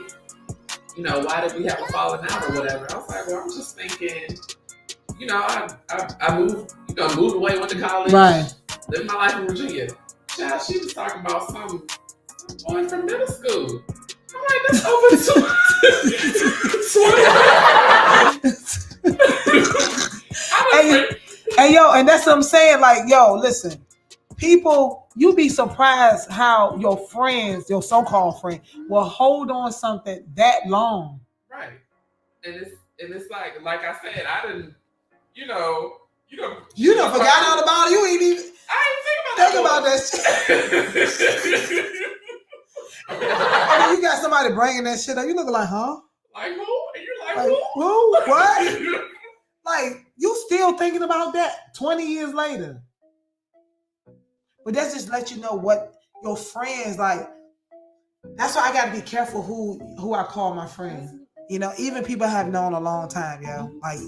why did we have a falling out or whatever? I was like, well, I'm just thinking, I moved, moved away, went to college, right, lived my life in Virginia. Child, she was talking about some boy from middle school. I'm like, that's over 20. Hey, yo, and that's what I'm saying. Like, yo, listen, people, you be surprised how your friends, your so-called friend, will hold on something that long. Right. And it's like I said, I didn't, you done forgot all about it. You ain't even I think about that shit. And then you got somebody bringing that shit up. You looking like, huh? Like who? And you're like who? Who? What? Like, you still thinking about that 20 years later. But that's just let you know what your friends like. That's why I got to be careful who I call my friends. Even people I have known a long time, like,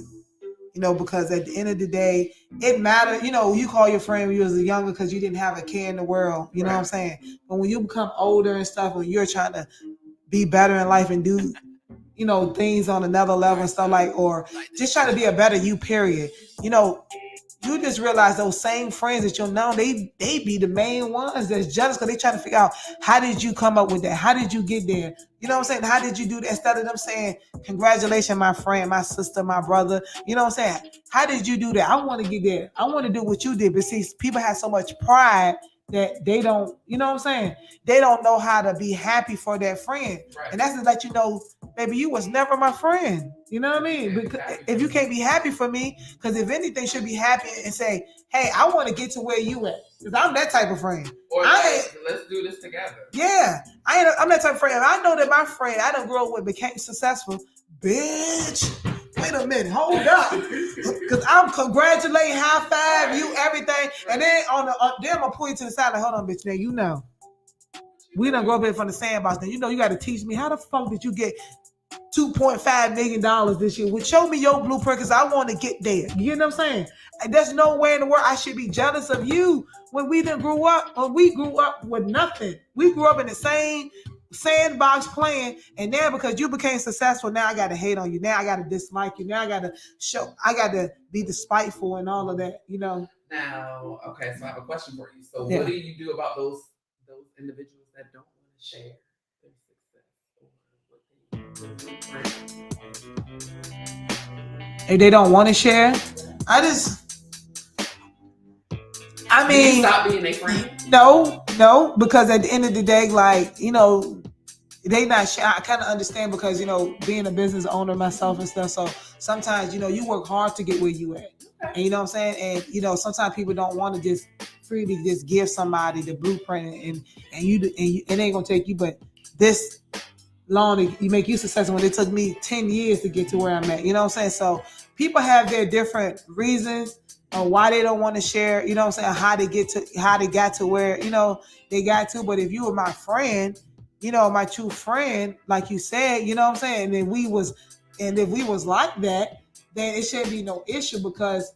because at the end of the day, it matters. You call your friend when you was younger because you didn't have a care in the world. You know what I'm saying? But when you become older and stuff, when you're trying to be better in life and do, things on another level and stuff like, or just trying to be a better you, period. You just realize those same friends that you'll know, they be the main ones that's jealous because they trying to figure out, how did you come up with that? How did you get there? You know what I'm saying? How did you do that? Instead of them saying, congratulations, my friend, my sister, my brother. You know what I'm saying? How did you do that? I want to get there. I want to do what you did. But see, people have so much pride that they don't, you know what I'm saying? They don't know how to be happy for their friend. Right. And that's to let you know, baby, you was never my friend. You know what I mean? Because if you can't be happy for me, because if anything, should be happy and say, hey, I want to get to where you at. Because I'm that type of friend. Or let's do this together. Yeah. I'm that type of friend. If I know that my friend I done grew up with became successful, bitch, wait a minute, hold up. Because I'm congratulating, high five, you, everything. And then then I'm going to pull you to the side like, hold on, bitch, now we done grow up here from the sandbox. Now, you got to teach me, how the fuck did you get $2.5 million this year? Well, show me your blueprint because I want to get there. You get what I'm saying? And there's no way in the world I should be jealous of you when we grew up with nothing. We grew up in the same sandbox playing, and now because you became successful, now I got to hate on you. Now I got to dislike you. Now I got to be despiteful and all of that, Now, okay, so I have a question for you. So what do you do about those individuals that don't want to share their success? If they don't want to share, Do you stop being a friend? No, because at the end of the day, like, they not sure. I kind of understand because, being a business owner myself and stuff. So sometimes, you work hard to get where you at. Okay. And you know what I'm saying? And, sometimes people don't want to just freely just give somebody the blueprint and it ain't going to take you, but this long to make you successful when it took me 10 years to get to where I'm at. You know what I'm saying? So people have their different reasons on why they don't want to share, you know what I'm saying, how they got to where, they got to. But if you were my friend, my true friend, like you said, you know what I'm saying, and if we was like that, then it shouldn't be no issue because,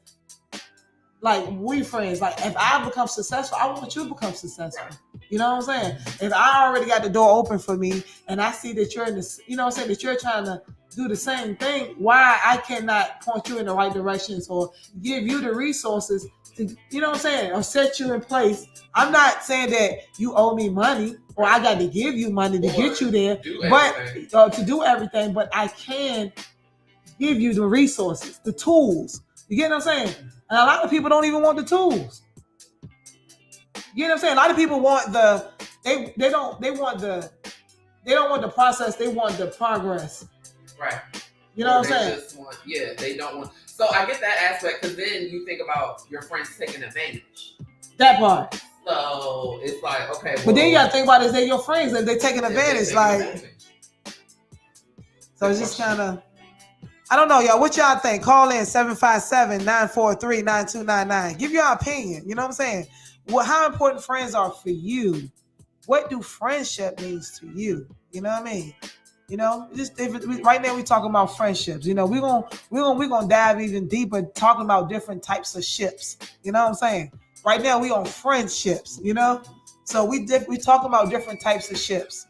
like, we friends. Like, if I become successful, I want you to become successful. You know what I'm saying? If I already got the door open for me and I see that you're in this, you know what I'm saying, that you're trying to do the same thing, why I cannot point you in the right directions or give you the resources to, you know what I'm saying, or set you in place. I'm not saying that you owe me money or I got to give you money to get you there, but to do everything, but I can give you the resources, the tools. You get what I'm saying? And a lot of people don't even want the tools. You know what I'm saying? A lot of people want they don't want the process, they want the progress. Right. You know what I'm saying? They don't want. So I get that aspect because then you think about your friends taking advantage. That part. So it's like, okay. But then you got to think about it, they're your friends and they're taking advantage. So it's just kind of, I don't know, y'all. What y'all think? Call in 757-943-9299. Give your opinion. You know what I'm saying? How important friends are for you. What do friendship means to you? You know what I mean? Right now we're talking about friendships. We're gonna dive even deeper, talking about different types of ships. You know what I'm saying? right now we on friendships, you know. So we talking about different types of ships,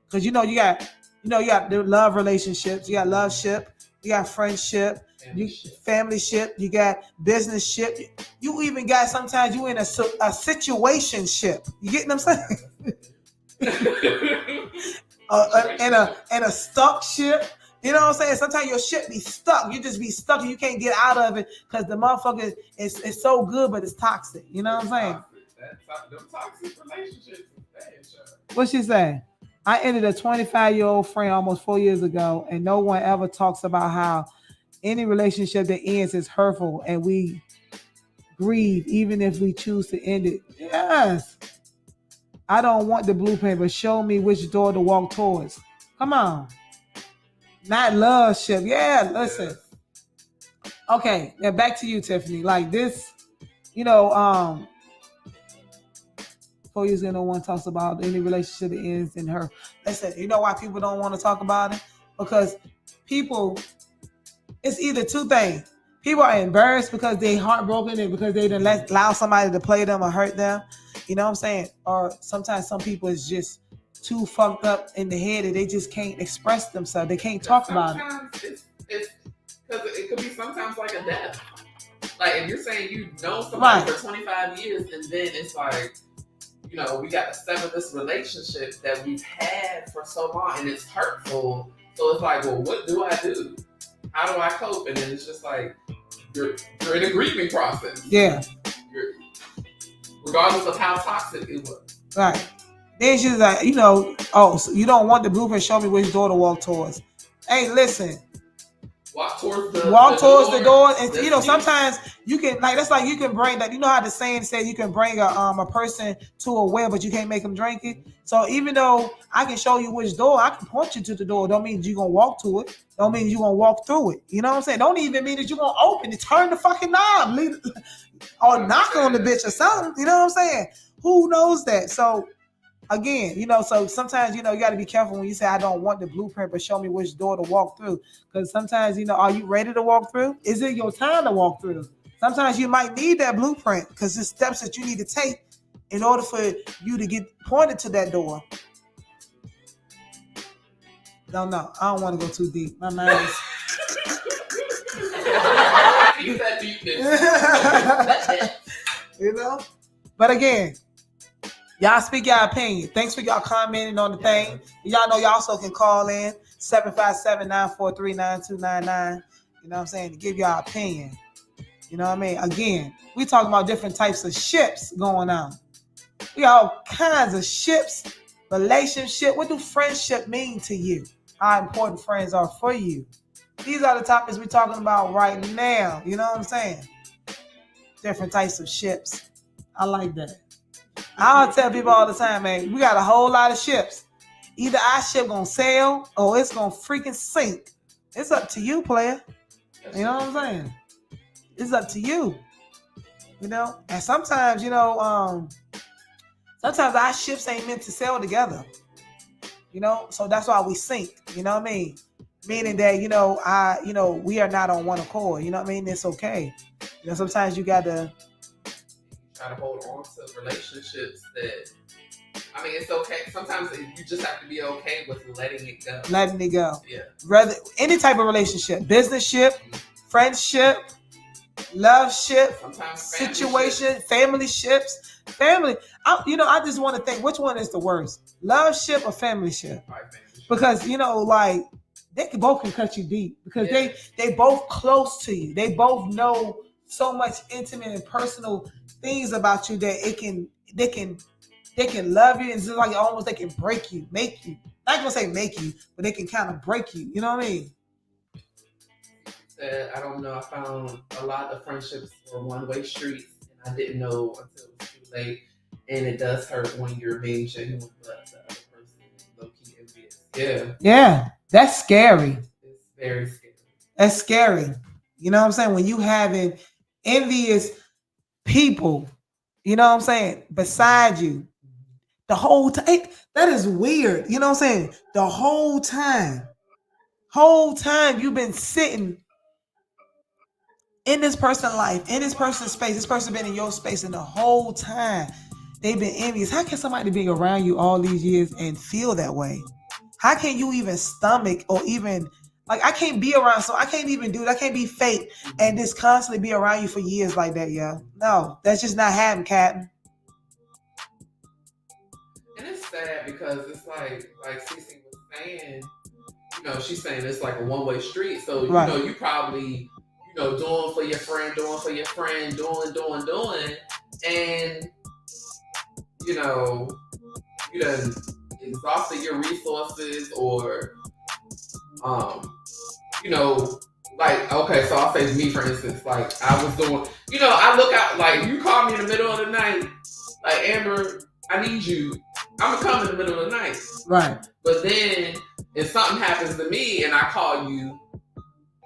because you got the love relationships, you got love ship, you got friendship, family ship, you got business ship. You even got sometimes you in a situation ship. You get what I'm saying? And a stuck ship. You know what I'm saying? Sometimes your ship be stuck. You just be stuck and you can't get out of it because the motherfucker is so good, but it's toxic. You know what I'm saying? Them toxic relationships is bad, sure. What she say? I ended a 25-year-old friend almost 4 years ago, and no one ever talks about how any relationship that ends is hurtful, and we grieve even if we choose to end it. Yes. I don't want the blueprint, but show me which door to walk towards. Come on. Not love ship. Yeah, listen. Okay, now back to you, Tiffany. Like this, 4 years ago, no one talks about any relationship that ends in her. Listen, you know why people don't want to talk about it? Because people, it's either two things. People are embarrassed because they heartbroken and because they didn't allow somebody to play them or hurt them. You know what I'm saying? Or sometimes some people is just too fucked up in the head that they just can't express themselves. They can't talk about it. Sometimes it's because it could be sometimes like a death. Like if you're saying you've known somebody for 25 years and then it's like, we got to sever this relationship that we've had for so long and it's hurtful. So it's like, well, what do I do? How do I cope? And then it's just like, you're in a grieving process. Yeah. Regardless of how toxic it was. Right. Then she's like, so you don't want the blueprint, show me which door to walk towards. Hey, listen. Walk towards the door. And sometimes you can that's like you can bring that. You know how the saying says you can bring a person to a well, but you can't make them drink it. So even though I can show you which door, I can point you to the door. Don't mean you're gonna walk to it. Don't mean you're gonna walk through it. You know what I'm saying? Don't even mean that you're gonna open it, turn the fucking knob, or knock on the bitch or something. You know what I'm saying? Who knows that? So again, so sometimes, you got to be careful when you say, I don't want the blueprint, but show me which door to walk through. Because sometimes, are you ready to walk through? Is it your time to walk through? Sometimes you might need that blueprint because there's steps that you need to take in order for you to get pointed to that door. No, I don't want to go too deep. My mind is... Keep that deepness. But again, y'all speak your opinion. Thanks for y'all commenting on the thing. Y'all know y'all also can call in 757-943-9299. You know what I'm saying? To give y'all opinion. You know what I mean? Again, we talking about different types of ships going on. We got all kinds of ships, relationship. What do friendship mean to you? How important friends are for you? These are the topics we're talking about right now. You know what I'm saying? Different types of ships. I like that. I'll tell people all the time, man, we got a whole lot of ships. Either our ship gonna sail or it's gonna freaking sink. It's up to you, player. You know what I'm saying? It's up to you. And sometimes, sometimes our ships ain't meant to sail together. So that's why we sink. You know what I mean? Meaning that, we are not on one accord. You know what I mean? It's okay. Sometimes you gotta try to hold on to relationships that, it's okay. Sometimes you just have to be okay with letting it go. Letting it go. Yeah. Rather, any type of relationship, business ship, friendship, love ship, situation, family ships, family. I just want to think, which one is the worst? Love ship or family ship? Because, they both can cut you deep because they both close to you. They both know so much intimate and personal things about you that they can love you, and it's like almost they can break you, make you. Not gonna say make you, but they can kind of break you. You know what I mean? I don't know. I found a lot of friendships were one-way streets, and I didn't know until it was too late. And it does hurt when you're being genuine, but the other person is low-key envious. Yeah, that's scary. It's very scary. That's scary. You know what I'm saying? When you having envious people, you know what I'm saying, beside you the whole time. That is weird. You know what I'm saying? The whole time you've been sitting in this person's life, in this person's space. This person been in your space and the whole time they've been envious. How can somebody be around you all these years and feel that way? How can you even stomach or even like I can't be around, so I can't even do it. I can't be fake and just constantly be around you for years like that, yo. No, that's just not happening, Captain. And it's sad because it's like Cece was saying, you know, she's saying it's like a one-way street. So, you know, you probably, you know, doing for your friend, doing. And, you know, you done exhausted your resources or, you know, like, okay, so I'll say me, for instance, like I was doing, you know, I look out, like you call me in the middle of the night, like Amber, I need you. I'm gonna come in the middle of the night. Right. But then if something happens to me and I call you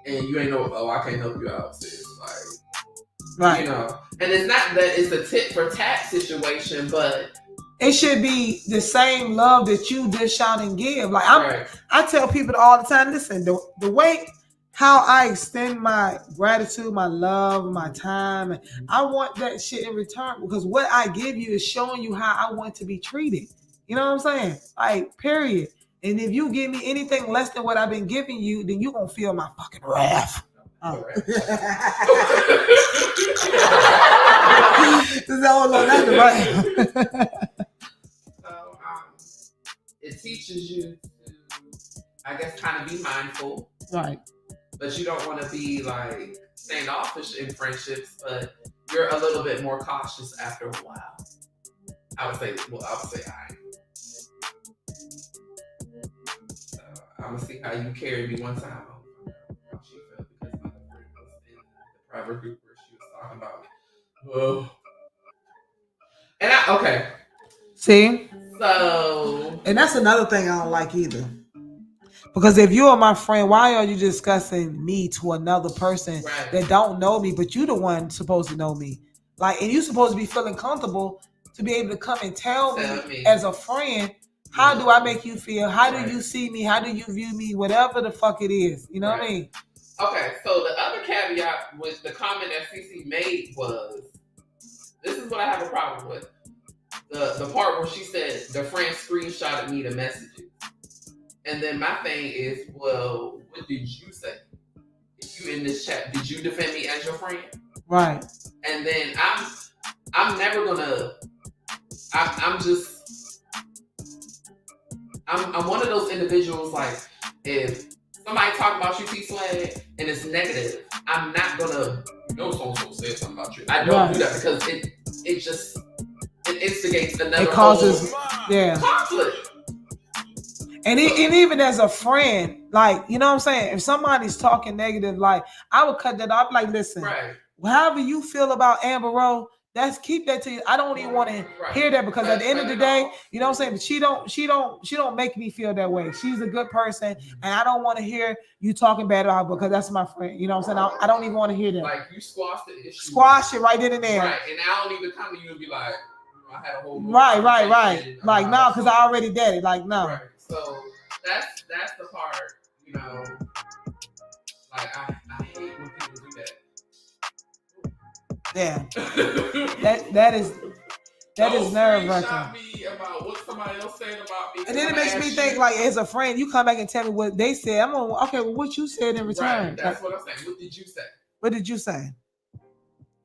and you ain't know, oh, I can't help you out, sis. Like, you know, and it's not that it's a tit for tat situation, but it should be the same love that you dish out and give. Like I tell people all the time, listen, the way how I extend my gratitude, my love, my time, I want that shit in return because what I give you is showing you how I want to be treated. You know what I'm saying? Like, period. And if you give me anything less than what I've been giving you, then you're going to feel my fucking wrath. Oh. So, it teaches you to, I guess, kind of be mindful. Right. But you don't want to be like standoffish in friendships, but you're a little bit more cautious after a while. I would say I. So I'm gonna see how you carried me one time. How she felt because my friend was in the private group where she was talking about, oh, and okay. See? So, and that's another thing I don't like either. Because if you are my friend, why are you discussing me to another person that don't know me, but you the one supposed to know me? Like, and you supposed to be feeling comfortable to be able to come and tell me as a friend, how do I make you feel? How do you see me? How do you view me? Whatever the fuck it is. You know what I mean? Okay, so the other caveat with the comment that Cece made was, this is what I have a problem with. The part where she said the friend screenshotted me the messages. And then my thing is, well, what did you say? If you in this chat, did you defend me as your friend? Right. And then I'm never gonna. I'm one of those individuals. Like, if somebody talk about you, T-Swag, and it's negative, I'm not gonna. You know, so said something about you. I don't do that because it instigates another. It causes conflict. And even as a friend, like, you know what I'm saying? If somebody's talking negative, like, I would cut that off. Like, listen, however you feel about Amber Rose, keep that to you. I don't even want to hear that because at the end of the day, you know what I'm saying? But she don't make me feel that way. She's a good person, and I don't want to hear you talking bad about her because that's my friend. You know what I'm saying? I don't even want to hear that. Like, you squash the issue. Squash it right then and there. Right, and I don't even come to you and be like, I had a whole right. Like, no, because I already did it. Like, no. Right. So that's the part, you know. Like, I hate when people do that. Yeah. that is nerve wracking. Me about what somebody else said about me. And then it makes me think, like, as a friend, you come back and tell me what they said. I'm going, okay, well, what you said in return? Right. That's what I'm saying. What did you say? What did you say?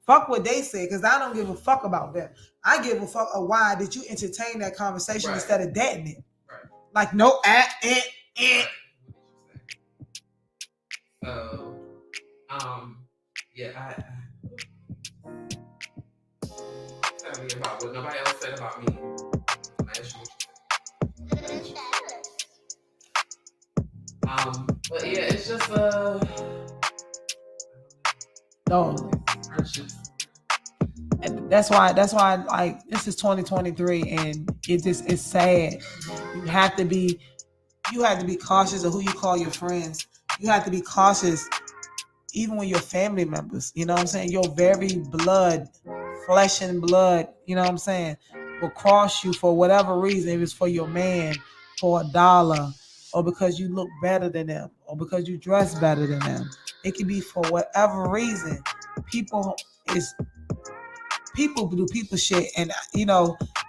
Fuck what they said, because I don't give a fuck about that. I give a fuck of why did you entertain that conversation instead of dating it. Right. Like, no, So, yeah, tell me about what nobody else said about me. But yeah, it's just and that's why like this is 2023 and it's sad. You have to be cautious of who you call your friends. You have to be cautious even when your family members, you know what I'm saying, your very blood, flesh and blood, you know what I'm saying, will cross you for whatever reason. If it's for your man, for $1, or because you look better than them, or because you dress better than them. It could be for whatever reason. people do people shit, and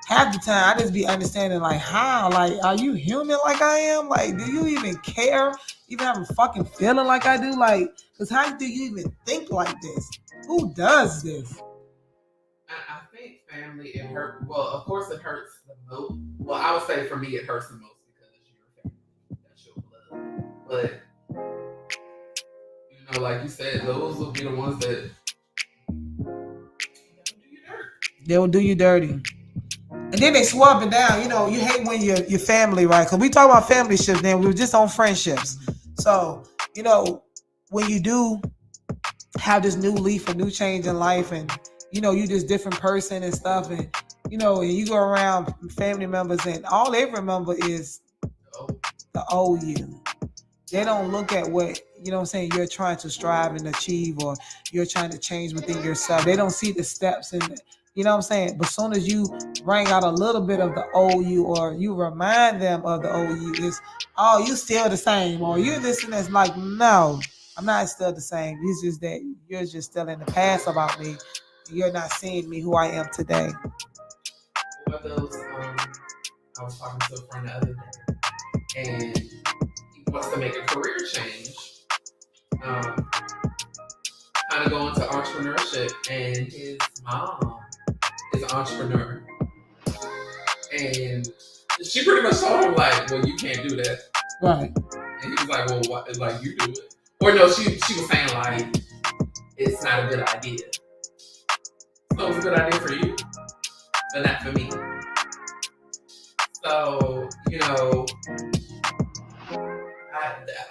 half the time I just be understanding like how, like, are you human like I am? Like, do you even care? Even have a fucking feeling like I do? Like, because how do you even think like this? Who does this? I think family, it hurt. Well, of course, it hurts the most. Well, I would say for me, it hurts the most because you're family. That's your blood. But like you said, those will be the ones that they will do you dirty. And then they swab it down. You hate when your family, right? Because we talk about family ships, then we were just on friendships. So, when you do have this new leaf, a new change in life, and you this different person and stuff, and and you go around family members, and all they remember is the old you. They don't look at what you're trying to strive and achieve, or you're trying to change within yourself. They don't see the steps and but as soon as you bring out a little bit of the old you, or you remind them of the old you, is, oh, you still the same, or you this and that's. Like, no, I'm not still the same. It's just that you're just still in the past about me. You're not seeing me who I am today. One of those, I was talking to a friend the other day, and he wants to make a career change, kind of go into entrepreneurship, and his mom is an entrepreneur, and she pretty much told him like, well, you can't do that, right? And he was like, well, what? Like, you do it, or no? She was saying like, it's not a good idea. So it's a good idea for you, but not for me. So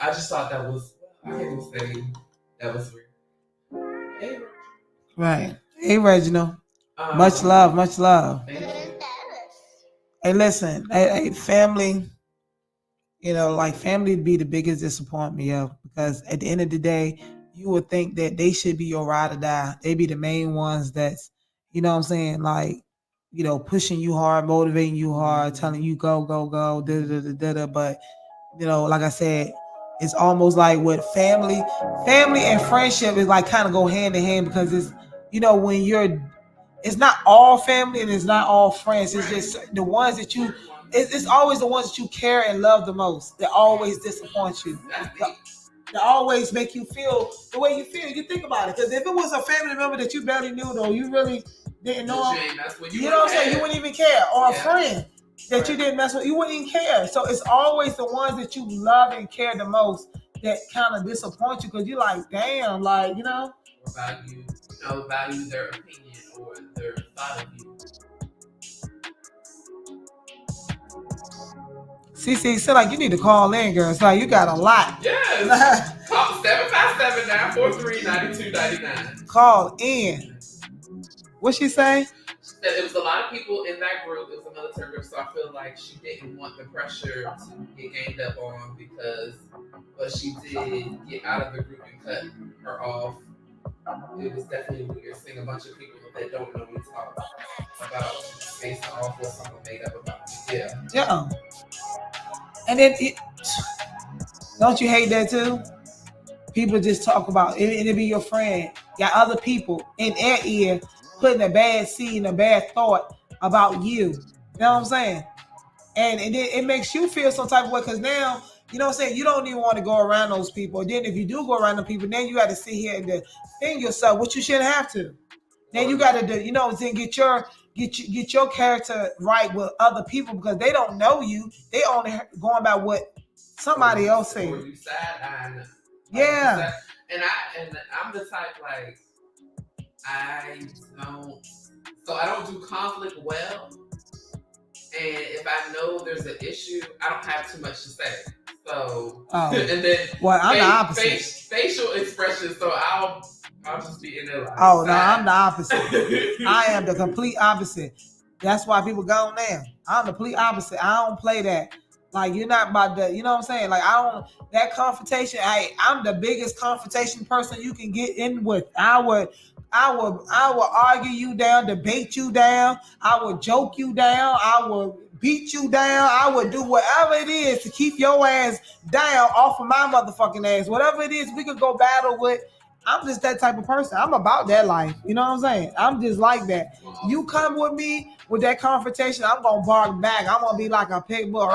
I just thought that was, I can't even say that was weird. Hey, right. Hey, Reginald. Much love. Thank you. Hey, listen. Hey, family. Like, family be the biggest disappointment, because at the end of the day, you would think that they should be your ride or die. They be the main ones that's, like, pushing you hard, motivating you hard, telling you go, but like I said, it's almost like with family and friendship is like kind of go hand in hand, because it's when it's not all family and it's not all friends. It's just the ones that it's always the ones that you care and love the most that always disappoint you. They always make you feel the way you feel. You think about it, because if it was a family member that you barely knew, though, you really didn't know him, you know what I'm saying, you wouldn't even care. Or a friend that you didn't mess with, you wouldn't even care. So it's always the ones that you love and care the most that kind of disappoint you, because you're like, damn, like, or value their opinion or their thought of you. CC, so like, you need to call in, girl. It's like you got a lot. Yes. Call 757-943-9299. Call in. What she say? It was a lot of people in that group. It was a military group, so I feel like she didn't want the pressure to get ganged up on, because what she did get out of the group and cut her off. It was definitely weird seeing a bunch of people that don't know we talk about based off what someone made up about me. Yeah. And then don't you hate that too? People just talk about it, and it be your friend. Got other people in their ear putting a bad seed and a bad thought about you. You know what I'm saying? And then it makes you feel some type of way, because now, you know what I'm saying, you don't even want to go around those people. Then if you do go around the people, then you got to sit here and defend yourself, which you shouldn't have to. Then you got to then get your character right with other people, because they don't know you. They only going by what somebody else said. Or you side-eyeing them. Yeah. And I'm the type, like, I don't do conflict well. And if I know there's an issue, I don't have too much to say. So, and then I'm the opposite. Facial expressions, so I'll just be in there like, no, I'm the opposite. I am the complete opposite. That's why people go now. I'm the complete opposite. I don't play that. Like, you're not about that, you know what I'm saying? Like, that confrontation, I'm the biggest confrontation person you can get in with. I would argue you down, debate you down. I would joke you down. I would beat you down. I would do whatever it is to keep your ass down off of my motherfucking ass. Whatever it is, we could go battle with I'm just that type of person. I'm about that life. You know what I'm saying? I'm just like that. You come with me with that confrontation, I'm gonna bark back. I'm gonna be like a pit bull.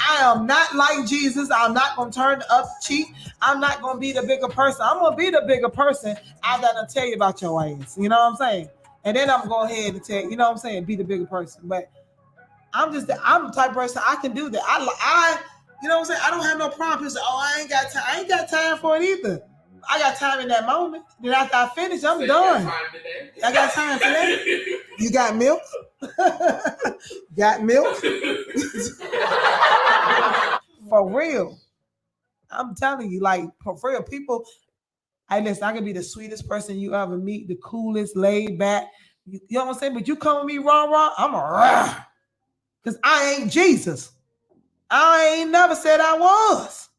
I am not like Jesus. I'm not gonna turn the up cheek. I'm not gonna be the bigger person. I'm gonna be the bigger person. I gotta tell you about your ass. You know what I'm saying? And then I'm going ahead and tell you know what I'm saying, be the bigger person. But I'm the type of person I can do that. I you know what I'm saying? I don't have no problem. Say, oh, I ain't got time. I ain't got time for it either. I got time in that moment. Then after I finish, I'm done. I got time for that. You got milk? Got milk? For real. I'm telling you, like, for real, people, listen, I can be the sweetest person you ever meet, the coolest, laid back. You know what I'm saying? But you come with me raw, I'm a rah. Because I ain't Jesus. I ain't never said I was.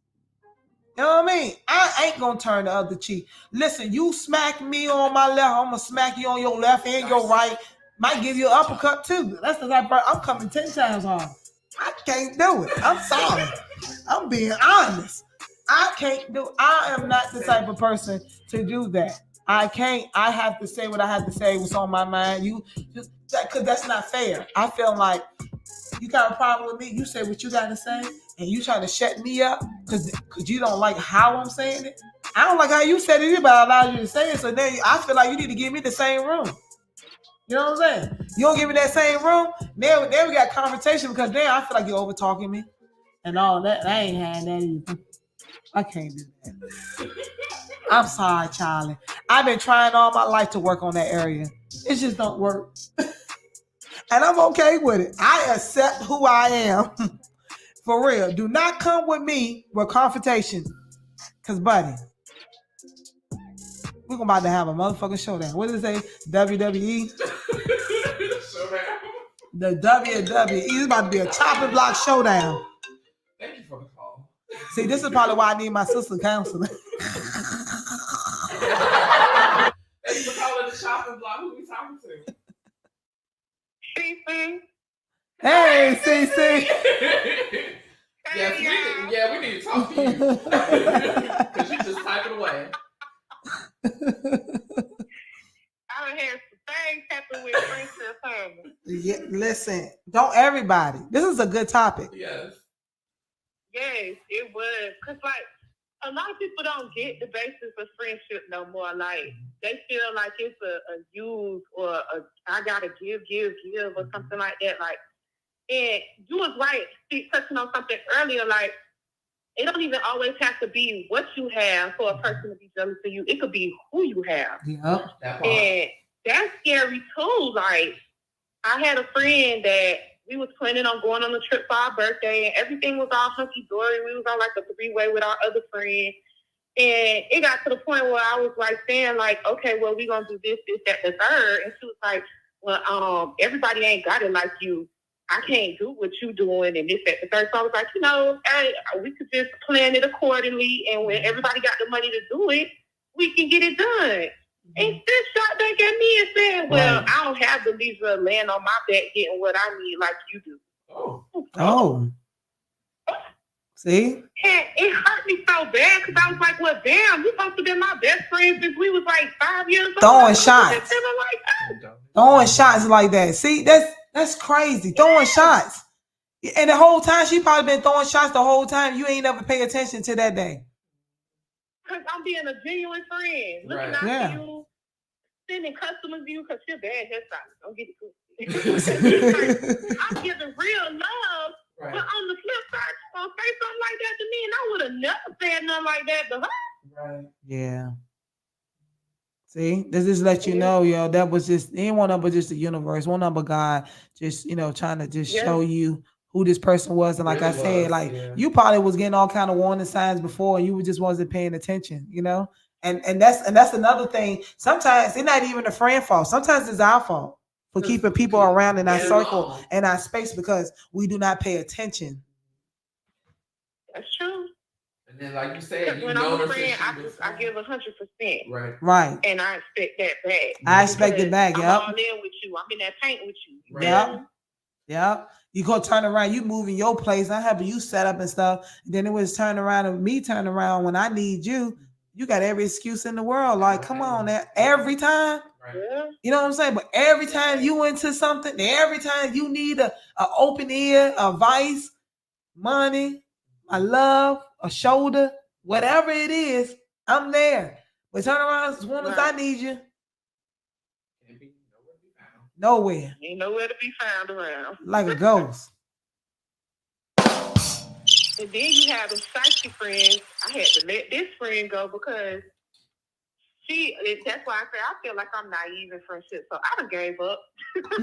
You know what I mean? I ain't gonna turn the other cheek. Listen, you smack me on my left, I'm gonna smack you on your left and your right. Might give you an uppercut too. That's the type of I'm coming 10 times hard. I can't do it. I'm sorry. I'm being honest. I am not the type of person to do that. I can't. I have to say what I have to say, what's on my mind. You just because that's not fair. I feel like you got a problem with me, you say what you got to say, and you trying to shut me up because you don't like how I'm saying it. I don't like how you said it, but I allowed you to say it. So then I feel like you need to give me the same room. You know what I'm saying? You don't give me that same room, then we got confrontation because then I feel like you're over talking me and all that. I ain't had that either. I can't do that. I'm sorry, Charlie. I've been trying all my life to work on that area. It just don't work. And I'm okay with it. I accept who I am. For real. Do not come with me with confrontation. Because, buddy, we're about to have a motherfucking showdown. What did it say? WWE? Showdown. The WWE is about to be a chopping block showdown. Thank you for the call. See, this is probably why I need my sister counseling. Thank you for calling the chopping block. Who we talking to? CC. Hey, CC. Yes, we need to talk to you. Because you just typing away. I done had some things happen with Princess Herman. Yeah, listen, don't everybody. This is a good topic. Yes. Yes, it was. Because, like, a lot of people don't get the basis of friendship no more. Like, they feel like it's a use or I gotta give or something like that. Like, and you was right, touching on something earlier, like, it don't even always have to be what you have for a person to be jealous of you. It could be who you have. Yep. And that's scary too. Like, I had a friend that we was planning on going on a trip for our birthday, and everything was all hunky-dory. We was on like a three-way with our other friend. And it got to the point where I was like saying, like, okay, well, we gonna do this, that, the third. And she was like, well, everybody ain't got it like you. I can't do what you doing and this, that, the third. So I was like, we could just plan it accordingly. And when everybody got the money to do it, we can get it done. And this shot back at me and said, well, right. I don't have the leisure of laying on my back getting what I need like you do. Oh. See? And it hurt me so bad because I was like, well, damn, you supposed to be my best friend since we was like 5 years old. Throwing shots. Throwing shots like that. See, that's crazy. Throwing shots. And the whole time, she probably been throwing shots the whole time. You ain't never pay attention to that day. Because I'm being a genuine friend. Looking out for you. Sending customers to you because you're bad hairstylist. Don't get it twisted. I'm giving real love. Right. But on the flip side, you gonna say something like that to me, and I would have never said nothing like that to her. Right. Yeah. See, this just let you know, yo, that was just ain't one number, just the universe, one number God, just trying to just show you who this person was. And like really I said, you probably was getting all kind of warning signs before, and you just wasn't paying attention, And that's another thing. Sometimes it's not even a friend fault. Sometimes it's our fault for keeping people around in our circle and our space because we do not pay attention. That's true. And then, like you said, when I'm a friend, I give 100%. Right. And I expect that back. I expect it back. Yep. I'm all in with you. I'm in that paint with you. Yep. Yep. You go turn around, you move in your place. I have you set up and stuff. Then it was turn around and me turn around when I need you. you got every excuse in the world. Like, come on now. Every time. Right. You know what I'm saying? But every time you into something, every time you need a open ear, advice, money, a love, a shoulder, whatever it is, I'm there. But turn around as soon as I need you. Can't be nowhere to be found. Nowhere. Ain't nowhere to be found around. Like a ghost. And then you have them spicy friends. I had to let this friend go because that's why I say I feel like I'm naive in friendship. So I done gave up.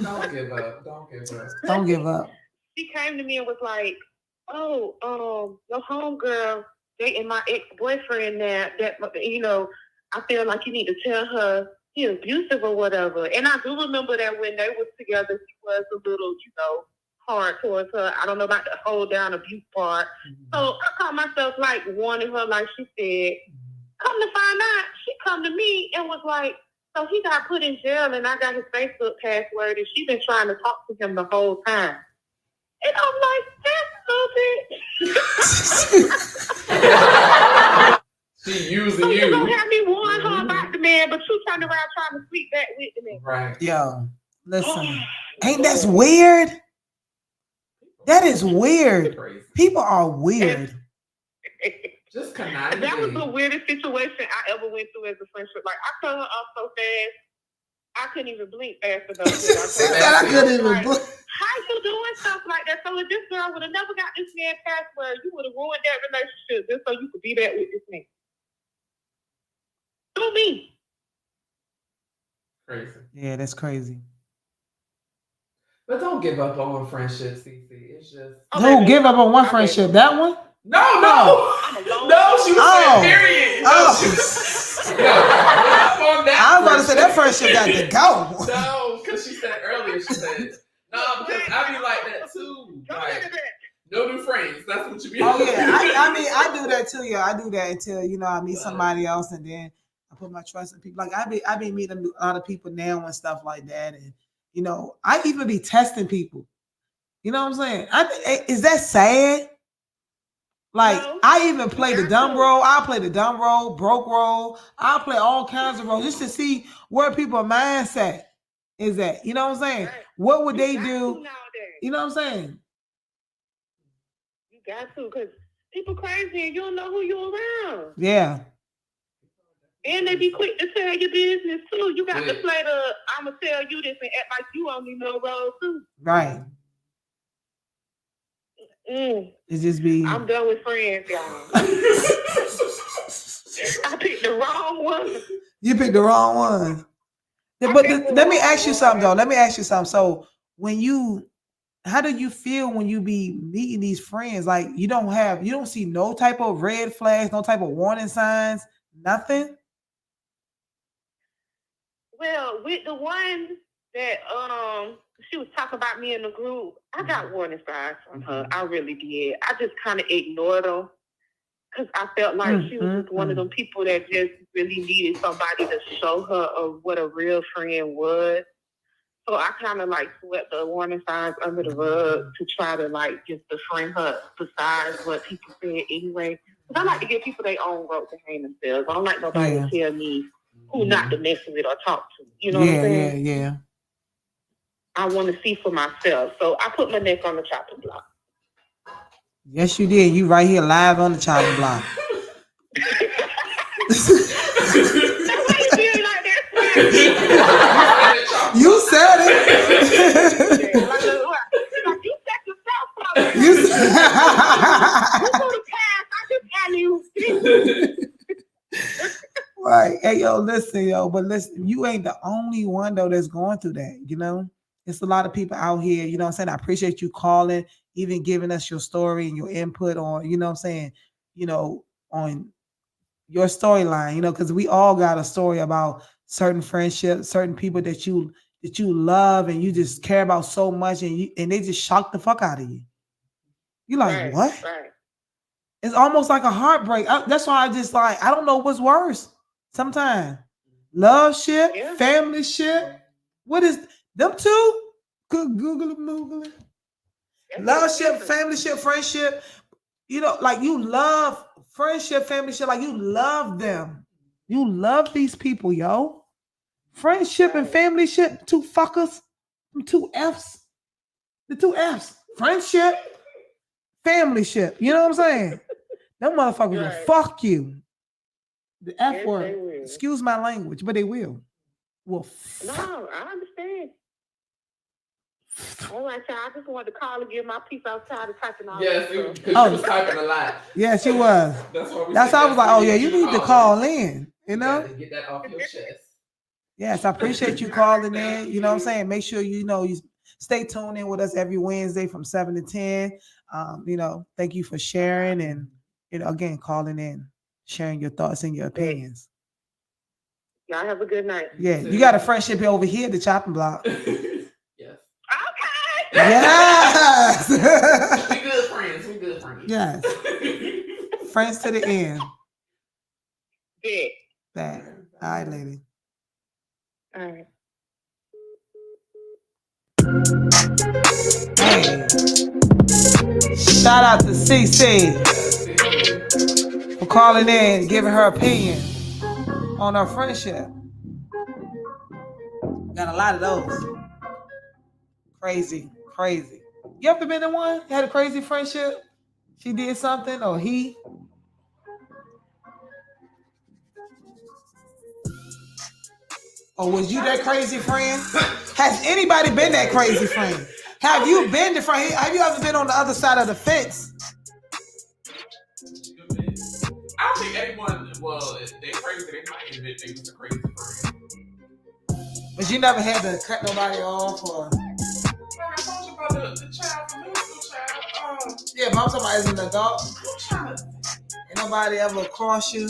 Don't give up. Don't give up. Don't give up. She came to me and was like, "Oh, your homegirl dating my ex-boyfriend now. That, you know, I feel like you need to tell her he's abusive or whatever." And I do remember that when they was together, he was a little, you know, hard towards her. I don't know about the hold down abuse part. So I caught myself like warning her, like she said. Come to find out, she come to me and was like, so he got put in jail and I got his Facebook password and she been trying to talk to him the whole time. And I'm like, that's stupid. She using so you. You don't have me warn her about the man, but you turned around trying to sleep back with the man. Right. Yo, listen. Ain't that weird? That is weird. People are weird. Just conniving. That was the weirdest situation I ever went through as a friendship. Like, I cut her off so fast, I couldn't even blink fast enough. I couldn't even blink. How you doing stuff like that? So if this girl would have never got this man password, you would have ruined that relationship just so you could be back with this man. Do me. Crazy. Yeah, that's crazy. But don't give up on friendship, Cece. It's just Don't give up on one friendship. That one? No, she was saying period. I was about to say that friendship got to go. No, because she said earlier, she said, no, because I be like that too. Like, no new friends. That's what you be. Oh yeah, I mean, I do that too. Yeah, I do that until I meet somebody else, and then I put my trust in people. Like I be meeting a lot of people now and stuff like that, and I even be testing people. You know what I'm saying? Is that sad? Like, no, I even play the dumb role. I play the dumb role, broke role. I play all kinds of roles just to see where people's mindset is at. You know what I'm saying? Right. What would they do? You know what I'm saying? You got to, because people crazy and you don't know who you're around. Yeah. And they be quick to tell your business too. You got to play the I'ma tell you this and act like you only know role too. Right. It just be. I'm done with friends, y'all. I picked the wrong one. You picked the wrong one. But let me ask you something though. Let me ask you something. So how do you feel when you be meeting these friends? Like you don't see no type of red flags, no type of warning signs, nothing? Well, with the one that she was talking about me in the group, I got warning signs from her. I really did. I just kind of ignored them because I felt like she was just one of them people that just really needed somebody to show her what a real friend was. So I kind of like swept the warning signs under the rug to try to like just befriend her besides what people said anyway. Because I like to give people their own rope to hang themselves. I don't like nobody to tell me who not to mess with or talk to. You know what I'm saying? Yeah. I want to see for myself. So I put my neck on the chopping block. Yes, you did. You right here live on the chopping block. You said it. You set yourself up. You go to pass. I just got you. Right. Hey, listen, you ain't the only one though that's going through that, It's a lot of people out here, you know what I'm saying? I appreciate you calling, even giving us your story and your input on, you know what I'm saying, on your storyline, because we all got a story about certain friendships, certain people that you love and you just care about so much and they just shock the fuck out of you. You're like, what? Right. It's almost like a heartbreak. That's why I don't know what's worse. Sometimes love ship, family ship. What is them two? Good Google it. Love ship, family ship, friendship. Like you love friendship, family ship, like you love them. You love these people, yo. Friendship and family ship, two fuckers. Them two F's. The two F's. Friendship, family ship. You know what I'm saying? Them motherfuckers will fuck you. The F word. Excuse my language, but they will. No, I understand. All right, I just wanted to call and give my piece outside of typing all yes, because you was typing a lot. Yes, you was. That's why I was like, oh yeah, you need to call in. You know? To get that off your chest. Yes, I appreciate you calling in. You know what I'm saying? Make sure you stay tuned in with us every Wednesday from 7 to 10. Thank you for sharing and again calling in, sharing your thoughts and your opinions. Y'all have a good night. Yeah, you got a friendship over here at the Choppin Block. Yes. Okay. Yes. We good friends. Yes. Friends to the end. Yeah. Bad. All right, lady. All right. Hey. Shout out to CC for calling in, giving her opinion on our friendship. Got a lot of those. Crazy. You ever been in one? You had a crazy friendship? She did something or he? Or was you that crazy friend? Has anybody been that crazy friend? Have you been the friend? Have you ever been on the other side of the fence? I don't think anyone, if they're crazy, they might admit they was a crazy friend. But you never had to cut nobody off or... I told you about the child, the middle school child. Yeah, but I'm talking about as an adult. I'm trying to... Ain't nobody ever cross you?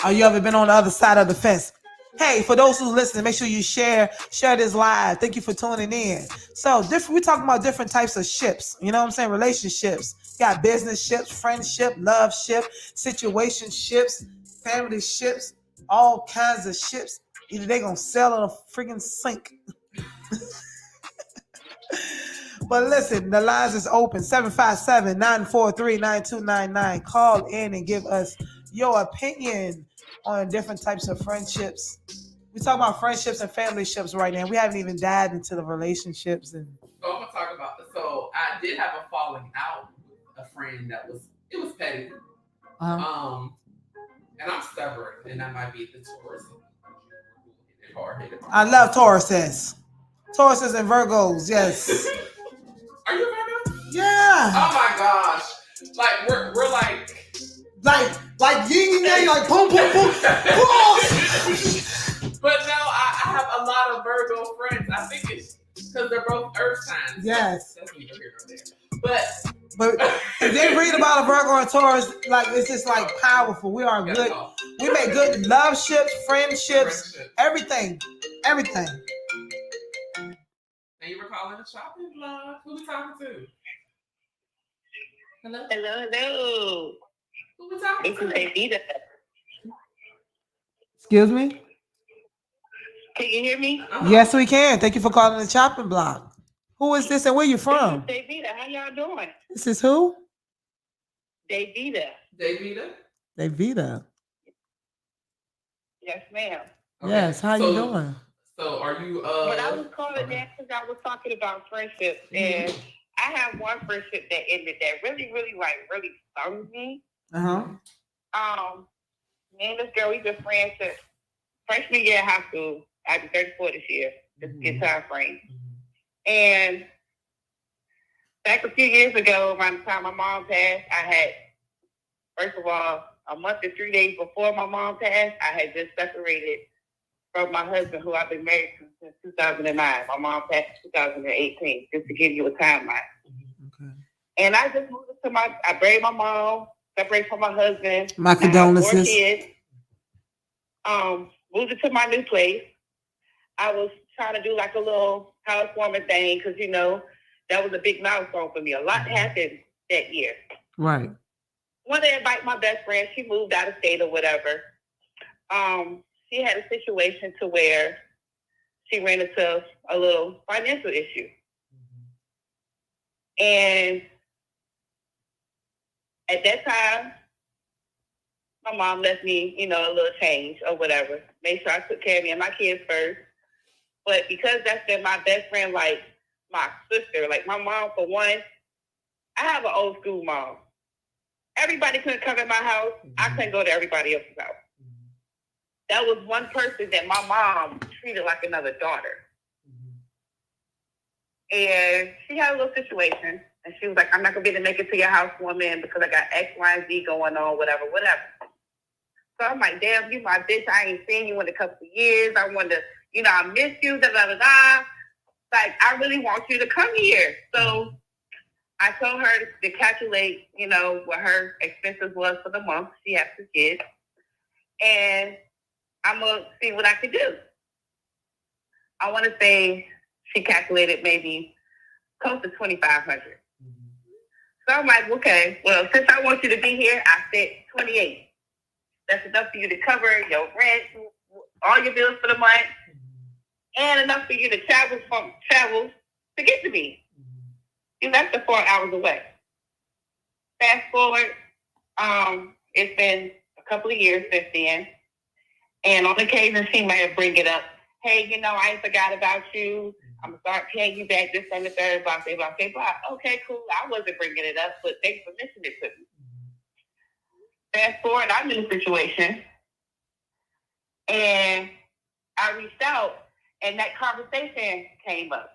Or you ever been on the other side of the fence? Hey, for those who listen, make sure you share this live. Thank you for tuning in. So we're talking about different types of ships. You know what I'm saying? Relationships. You got business ships, friendship, love ship, situation ships, family ships, all kinds of ships. Either they gonna sell or freaking sink. But listen, the lines is open. 757-943-9299. Call in and give us your opinion on different types of friendships. We're talking about friendships and family ships right now. We haven't even dived into the relationships. So I'm gonna talk about this. So I did have a falling out with a friend that was petty. And I'm stubborn, and that might be the Taurus. I love Tauruses. Tauruses and Virgos, yes. Are you a Virgo? Yeah. Oh my gosh! Like we're like yin and yang, like boom, boom, boom. But no, I have a lot of Virgo friends. I think it's because they're both Earth signs. Yes. That's neither here nor there. But if they read about a Virgo and Taurus, like it's just like powerful. We are good. We make good love ships, friendships, everything. And you were calling the Choppin Block. Who we talking to? Hello. Who we talking to? Davida. Excuse me? Can you hear me? Yes, we can. Thank you for calling the Choppin Block. Who is this and where you from? This is Davida. How y'all doing? This is who? Davida. Yes, ma'am. Okay. Yes, how you doing? So are you But I was calling that because I was talking about friendships, and I have one friendship that ended that really stung me. Me and this girl, we've been friends since freshman year of high school. I'll be 34 this year. This is time frame. And back a few years ago, around the time my mom passed, I had, first of all, a month and 3 days before my mom passed, I had just separated from my husband, who I've been married to since 2009. My mom passed in 2018, just to give you a timeline. Okay. And I just moved to I buried my mom, separated from my husband. My condolences. 4 kids. Moved into my new place. I was trying to do like a little housewarming thing because, that was a big milestone for me. A lot happened that year. Right. Wanted to invite my best friend. She moved out of state or whatever. She had a situation to where she ran into a little financial issue. And at that time, my mom left me, a little change or whatever. Made sure I took care of me and my kids first. But because that's been my best friend, like my sister, like my mom for one, I have an old school mom. Everybody couldn't come in my house. I couldn't go to everybody else's house. That was one person that my mom treated like another daughter. And she had a little situation. And she was like, I'm not going to be able to make it to your house, woman, because I got X, Y, and Z going on, whatever. So I'm like, damn, you my bitch. I ain't seen you in a couple of years. I want to, I miss you, da-da-da-da. Like, I really want you to come here. So I told her to calculate, what her expenses was for the month. She has 2 kids. And I'm going to see what I can do. I want to say she calculated maybe close to $2,500. So I'm like, okay, well, since I want you to be here, I said $28. That's enough for you to cover your rent, all your bills for the month, and enough for you to travel to get to me. You left the 4 hours away. Fast forward, it's been a couple of years since then, and on occasion she might bring it up. Hey, I ain't forgot about you. I'm going to start paying you back this and the third, blah, blah, blah, blah. Okay, cool. I wasn't bringing it up, but thanks for mentioning it to me. Fast forward, I'm in a situation, and I reached out, and that conversation came up.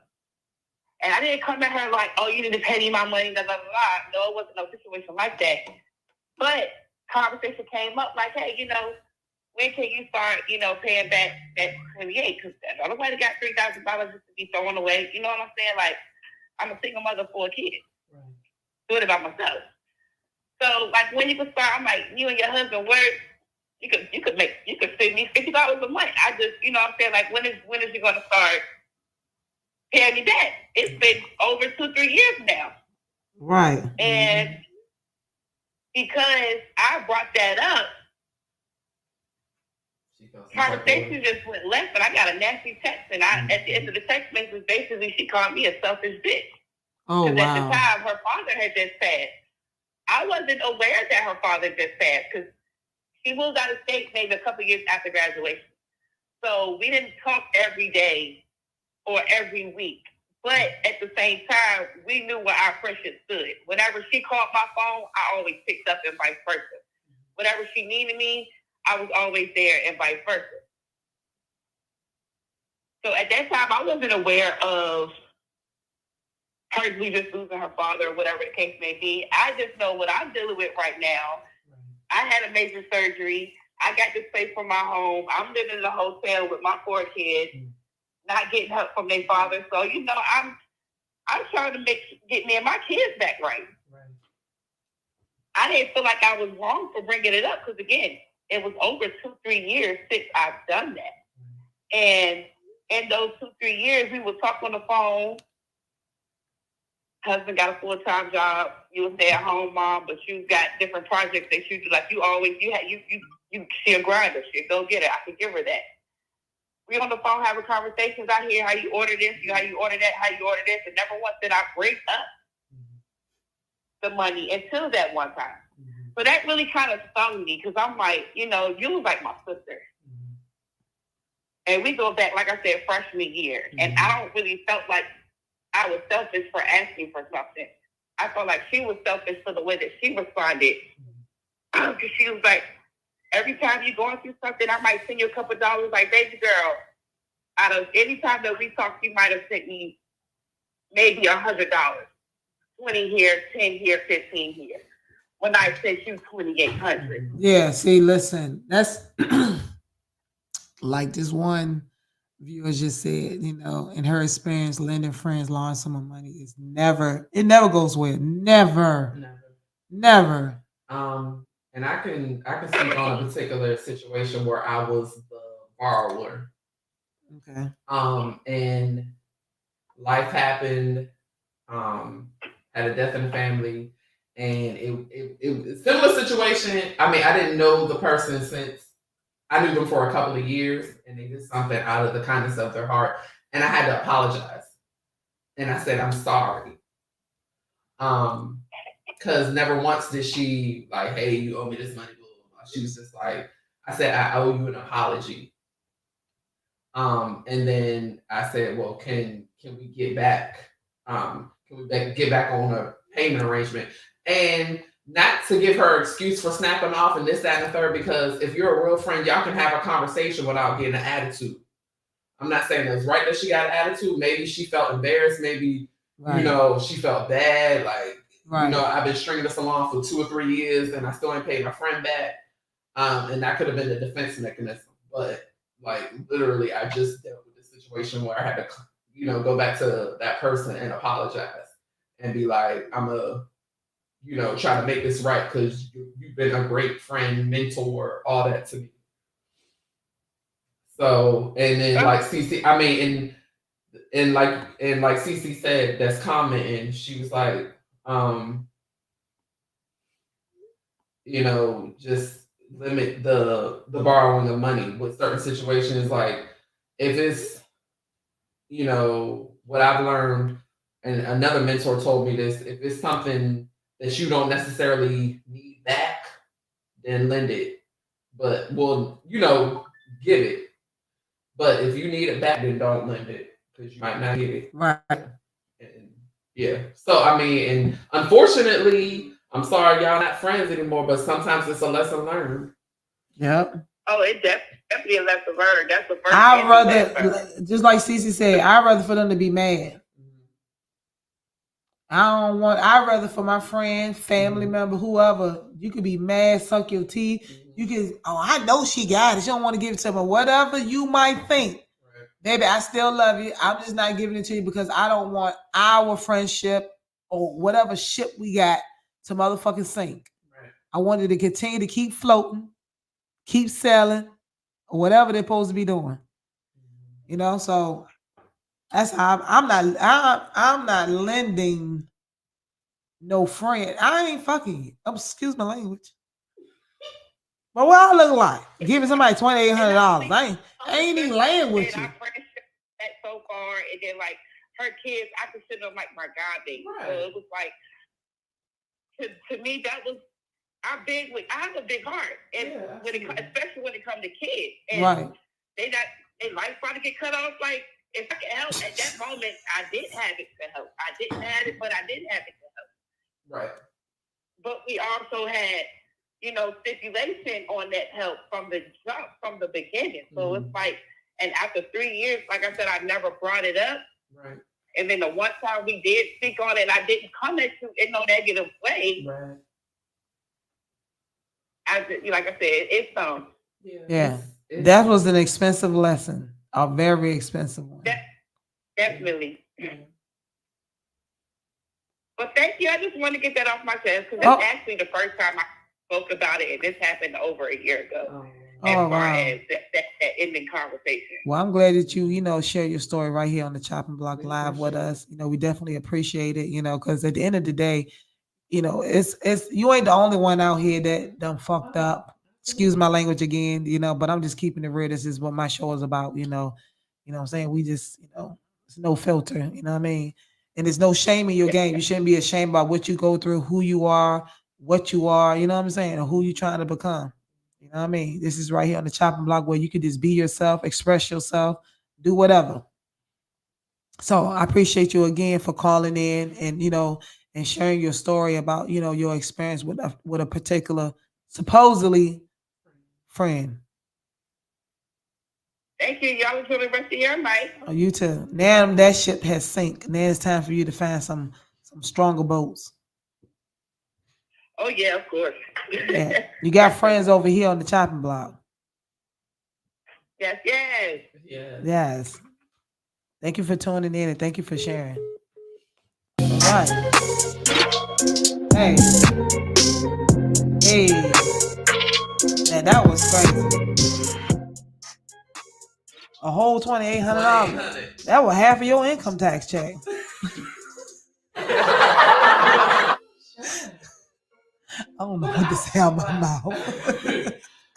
And I didn't come at her like, oh, you need to pay me my money, blah, blah, blah. No, it wasn't no situation like that. But conversation came up like, hey, when can you start, paying back that 28? Because nobody got $3,000 just to be thrown away. You know what I'm saying? Like, I'm a single mother for 4 kids. Right. Do it by myself. So, like, when you can start, I'm like, you and your husband work. You could send me $50 a month. I just, what I'm saying? Like, when is you going to start paying me back? It's been over 2-3 years now. Right. And because I brought that up, conversation just went left, and I got a nasty text, and at the end of the text message, basically, she called me a selfish bitch. Oh, wow. Because at the time, her father had just passed. I wasn't aware that her father just passed, because she moved out of state maybe a couple years after graduation. So we didn't talk every day or every week. But at the same time, we knew where our friendship stood. Whenever she called my phone, I always picked up, and vice versa. Whenever she needed me, I was always there, and vice versa. So at that time, I wasn't aware of her just losing her father or whatever the case may be. I just know what I'm dealing with right now. I had a major surgery. I got this place for my home. I'm living in a hotel with my 4 kids, not getting help from their father. So, I'm trying to get me and my kids back right. I didn't feel like I was wrong for bringing it up because, again, it was over 2-3 years since I've done that. And in those 2-3 years, we would talk on the phone. Husband got a full-time job. You a stay-at-home mom, but you got different projects that you do. Like she a grinder. She go get it. I can give her that. We on the phone having conversations. I hear how you order this, how you order that, how you order this, and never once did I break up the money until that one time. So that really kind of stung me because I'm like, you was like my sister. And we go back, like I said, freshman year. And I don't really felt like I was selfish for asking for something. I felt like she was selfish for the way that she responded. Because she was like, every time you're going through something, I might send you a couple dollars. Like, baby girl, out of any time that we talked, you might have sent me maybe $100. 20 here, 10 here, 15 here. When I sent you 2,800. Yeah, see, listen, that's like this one viewer just said, in her experience, lending friends large sum of money is never goes well. Never. And I can speak on a particular situation where I was the borrower. Okay. And life happened, had a death in the family, and it was a similar situation. I mean, I didn't know the person since I knew them for a couple of years, and they did something out of the kindness of their heart, and I had to apologize. And I said, I'm sorry. Because never once did she like, hey, you owe me this money, She was just like, I said, I owe you an apology. And then I said, well, can we get back? Can we get back on a payment arrangement? And not to give her excuse for snapping off and this, that, and the third, because if you're a real friend, y'all can have a conversation without getting an attitude. I'm not saying it was right that she got an attitude. Maybe she felt embarrassed. Maybe, she felt bad. Like, I've been stringing this along for 2 or 3 years and I still ain't paid my friend back. And that could have been the defense mechanism. But, like, literally, I just dealt with this situation where I had to, go back to that person and apologize and be like, I'm try to make this right because you've been a great friend, mentor, all that to me. So, and then like CC, I mean, and like CC said, that's commenting. She was like, just limit the borrowing of money with certain situations. Like if it's, what I've learned, and another mentor told me this, if it's something that you don't necessarily need back, then lend it. But give it. But if you need it back, then don't lend it because you might not get it. Right. And, yeah. So I mean, and unfortunately, I'm sorry y'all not friends anymore, but sometimes it's a lesson learned. Yep. Oh, it's definitely a lesson learned. That's the first. I'd rather, just like Cece said, I'd rather for them to be mad. I'd rather for my friend, family member, whoever, you could be mad, suck your teeth. You can, I know she got it. She don't want to give it to me. Whatever you might think. Right. Baby, I still love you. I'm just not giving it to you because I don't want our friendship or whatever ship we got to motherfucking sink. Right. I wanted to continue to keep floating, keep selling, or whatever they're supposed to be doing. So that's how I'm not lending no friend. I ain't fucking you. Excuse my language. But what I look like? Giving somebody $2,800. I ain't even laying with you. That so far, and then like her kids, I consider them like my godbaby. Right. So it was like to me that was I have a big heart, and especially when it comes to kids, and they life about to get cut off. Like if I could help at that moment, I did have it to help. I didn't have it, but I did have it to help. Right. But we also had, stipulation on that help from the jump, from the beginning. So it's like, and after 3 years, like I said, I never brought it up. Right. And then the one time we did speak on it, I didn't come at you in no negative way. Right. Like I said, it's Yeah. That was an expensive lesson, a very expensive one. Definitely. Yeah. But thank you. I just want to get that off my chest because that's actually the first time I spoke about it, and this happened over a year ago. As far as that ending conversation. Well, I'm glad that you, share your story right here on the Choppin Block Live with us. We definitely appreciate it, because at the end of the day, it's you ain't the only one out here that done fucked up. Excuse my language again, but I'm just keeping it real. This is what my show is about, You know what I'm saying? We just, it's no filter, you know what I mean? And there's no shame in your game. You shouldn't be ashamed about what you go through, who you are, what you are, you know what I'm saying, or who you trying to become. You know what I mean? This is right here on the Choppin Block where you can just be yourself, express yourself, do whatever. So I appreciate you again for calling in and, and sharing your story about, your experience with a particular supposedly friend. Thank you. Y'all enjoy the rest of your night. Oh, you too. Now that ship has sunk. Now it's time for you to find some stronger boats. Oh yeah, of course. Yeah. You got friends over here on the Choppin Block. Yes. Thank you for tuning in and thank you for sharing. All right. Hey. Man, that was crazy. A whole $2,800. That was half of your income tax check. I don't know what to say out my mouth. But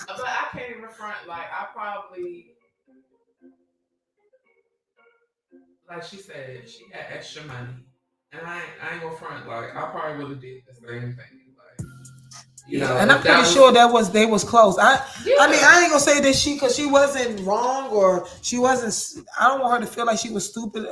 I can't even front. Like I probably, like she said, she had extra money, and I ain't gonna front. Like I probably would have did the same thing. Like You know, and I'm pretty sure they was close. I mean, I ain't gonna say that because she wasn't wrong or she wasn't. I don't want her to feel like she was stupid.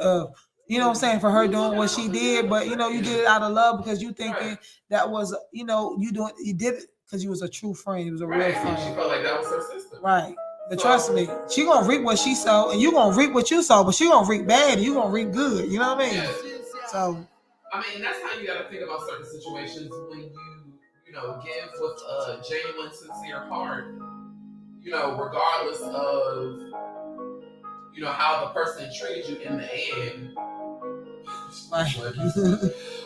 You know what I'm saying, for her doing what she did, but you know, you did it out of love because you thinking that was, you know, you did it because you was a true friend. It was a real friend. She felt like that was her sister. Right. But trust me, she gonna reap what she sowed, and you gonna reap what you sow, but she gonna reap bad, and you gonna reap good. You know what I mean? So, I mean, that's how you gotta think about certain situations when you know, give with a genuine, sincere heart. You know, regardless of, you know, how the person treated you in the end.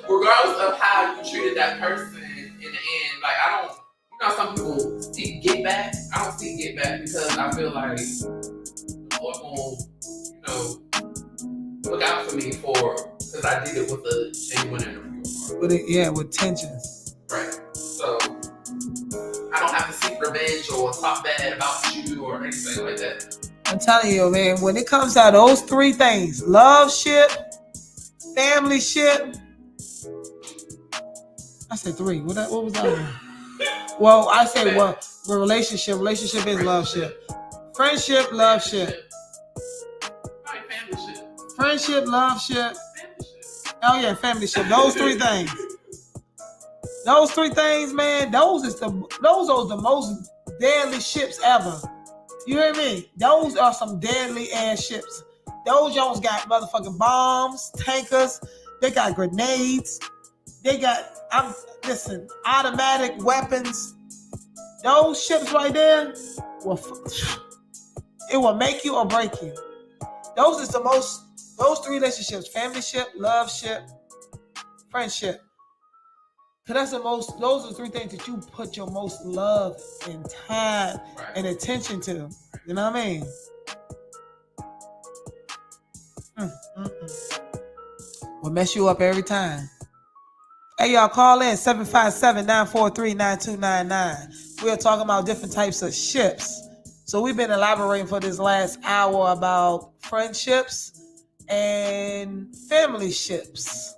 Regardless of how you treated that person in the end, like I don't. You know, some people seek get back. I don't seek get back because I feel like the Lord will, you know, look out for me because I did it with a genuine and a pure heart. With tensions. Right. So I don't have to seek revenge or talk bad about you or anything like that. I'm telling you, man, when it comes to those three things, love shit, family shit. I said three. What was that one? Well, I say relationship. Relationship is love shit. Friendship, love shit. Family shit. Friendship, love shit. Oh yeah, family shit. Those three things. Those three things, man. Those are the most deadly ships ever. You hear me? Those are some deadly ass ships. Those Jones got motherfucking bombs, tankers. They got grenades. They got automatic weapons. Those ships right there, it will make you or break you. Those three relationships: family ship, love ship, friendship. Cause those are three things that you put your most love and time and attention to. You know what I mean? Will mess you up every time. Hey, y'all, call in 757-943-9299. We're talking about different types of ships. So we've been elaborating for this last hour about friendships and family ships.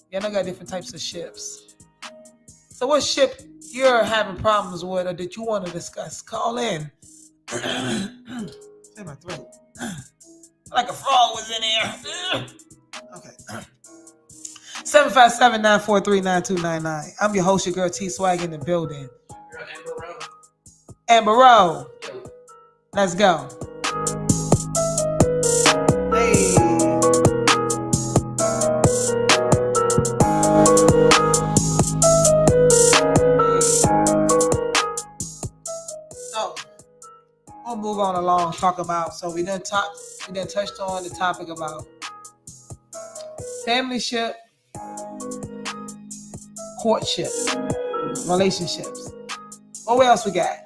Y'all got different types of ships. So what ship you're having problems with or that you want to discuss? Call in. In my throat. Like a frog was in here. Okay. 757-943-9299. I'm your host, your girl T Swag in the building. Amber Rowe. Let's go. Hey. So we'll move on along. Talk about. So we done touched on the topic about family ship, courtship, relationships. What else we got?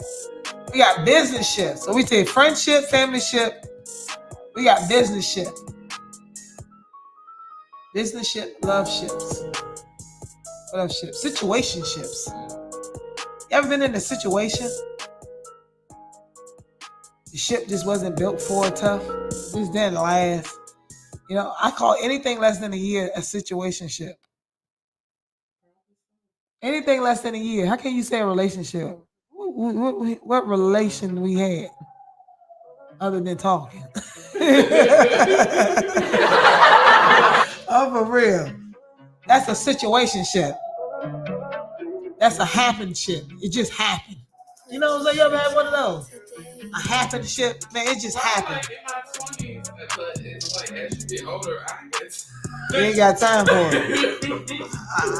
We got business ship. So we say friendship, family ship. We got business ship. Business ship, love ships. What else ships? Situation ships. You ever been in a situation? The ship just wasn't built for it tough. It just didn't last. You know, I call anything less than a year a situationship. Anything less than a year. How can you say a relationship? What relation we had other than talking? Oh, for real. That's a situationship. That's a happened ship. It just happened. You know what I'm saying? You ever had one of those? A happened ship? Man, it just happened. Like in my 20s, but it's like as you get older, I guess. You ain't got time for it.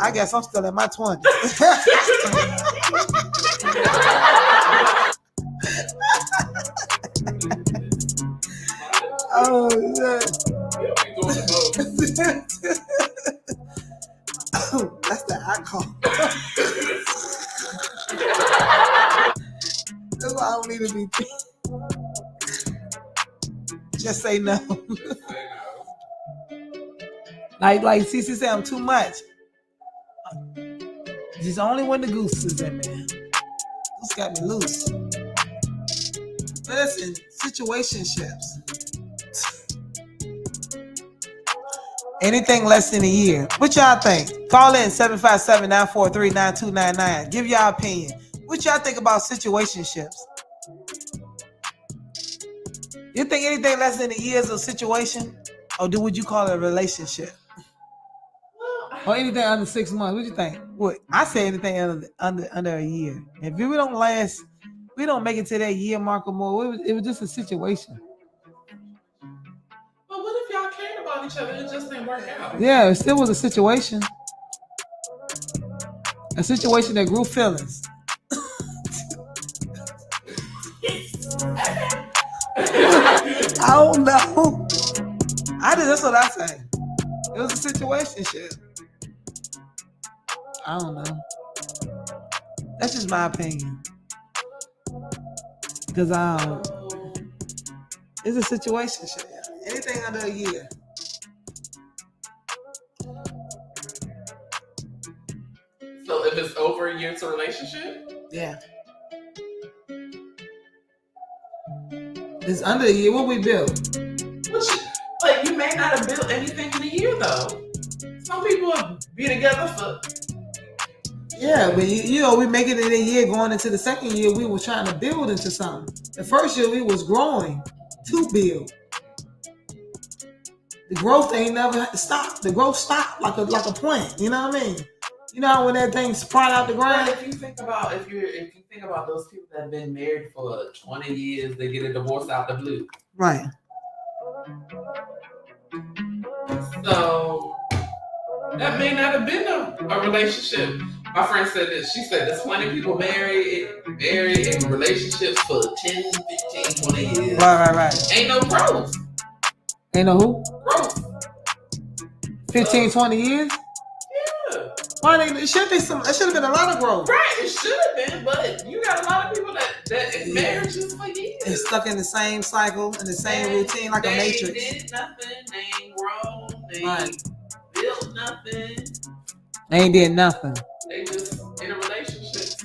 I guess I'm still in my 20s. Oh, shit. That's the alcohol. That's why I don't need to be. Just say no. Like CC said, I'm too much. Just only when the goose is in there. Goose got me loose. Listen, situationships. Anything less than a year. What y'all think? Call in 757-943-9299. Give y'all opinion. What y'all think about situationships? You think anything less than a year is a situation? Or would you call it a relationship? Or anything under 6 months? What you think? What? I say anything under a year. If we don't last, we don't make it to that year mark or more. It was just a situation. But what if y'all cared about each other? It just didn't work out. Yeah, it still was a situation. A situation that grew feelings. I don't know. That's what I say. It was a situation shit. I don't know. That's just my opinion. Because it's a situation shit. Anything under a year. So if it's over a year, it's a relationship? Yeah. It's under a year. What we built? Like, you may not have built anything in a year, though. Some people be together for... Yeah, but we make it in a year. Going into the second year, we were trying to build into something. The first year, we was growing to build. The growth ain't never stopped. The growth stopped like a plant. You know what I mean? You know how when that thing sprout out the ground? If you think about those people that have been married for 20 years, they get a divorce out the blue. Right. So that may not have been a relationship. My friend said this. She said there's plenty of people married in relationships for 10, 15, 20 years. Right. Ain't no growth. Ain't no who? Growth. 15, 20 years? Yeah. Why it should have been a lot of growth. Right, it should have been, but you got a lot of people that in marriages for years. And stuck in the same cycle, in the same routine, like a matrix. They did nothing, they ain't grown, they ain't built nothing. They ain't did nothing. They just in a relationship.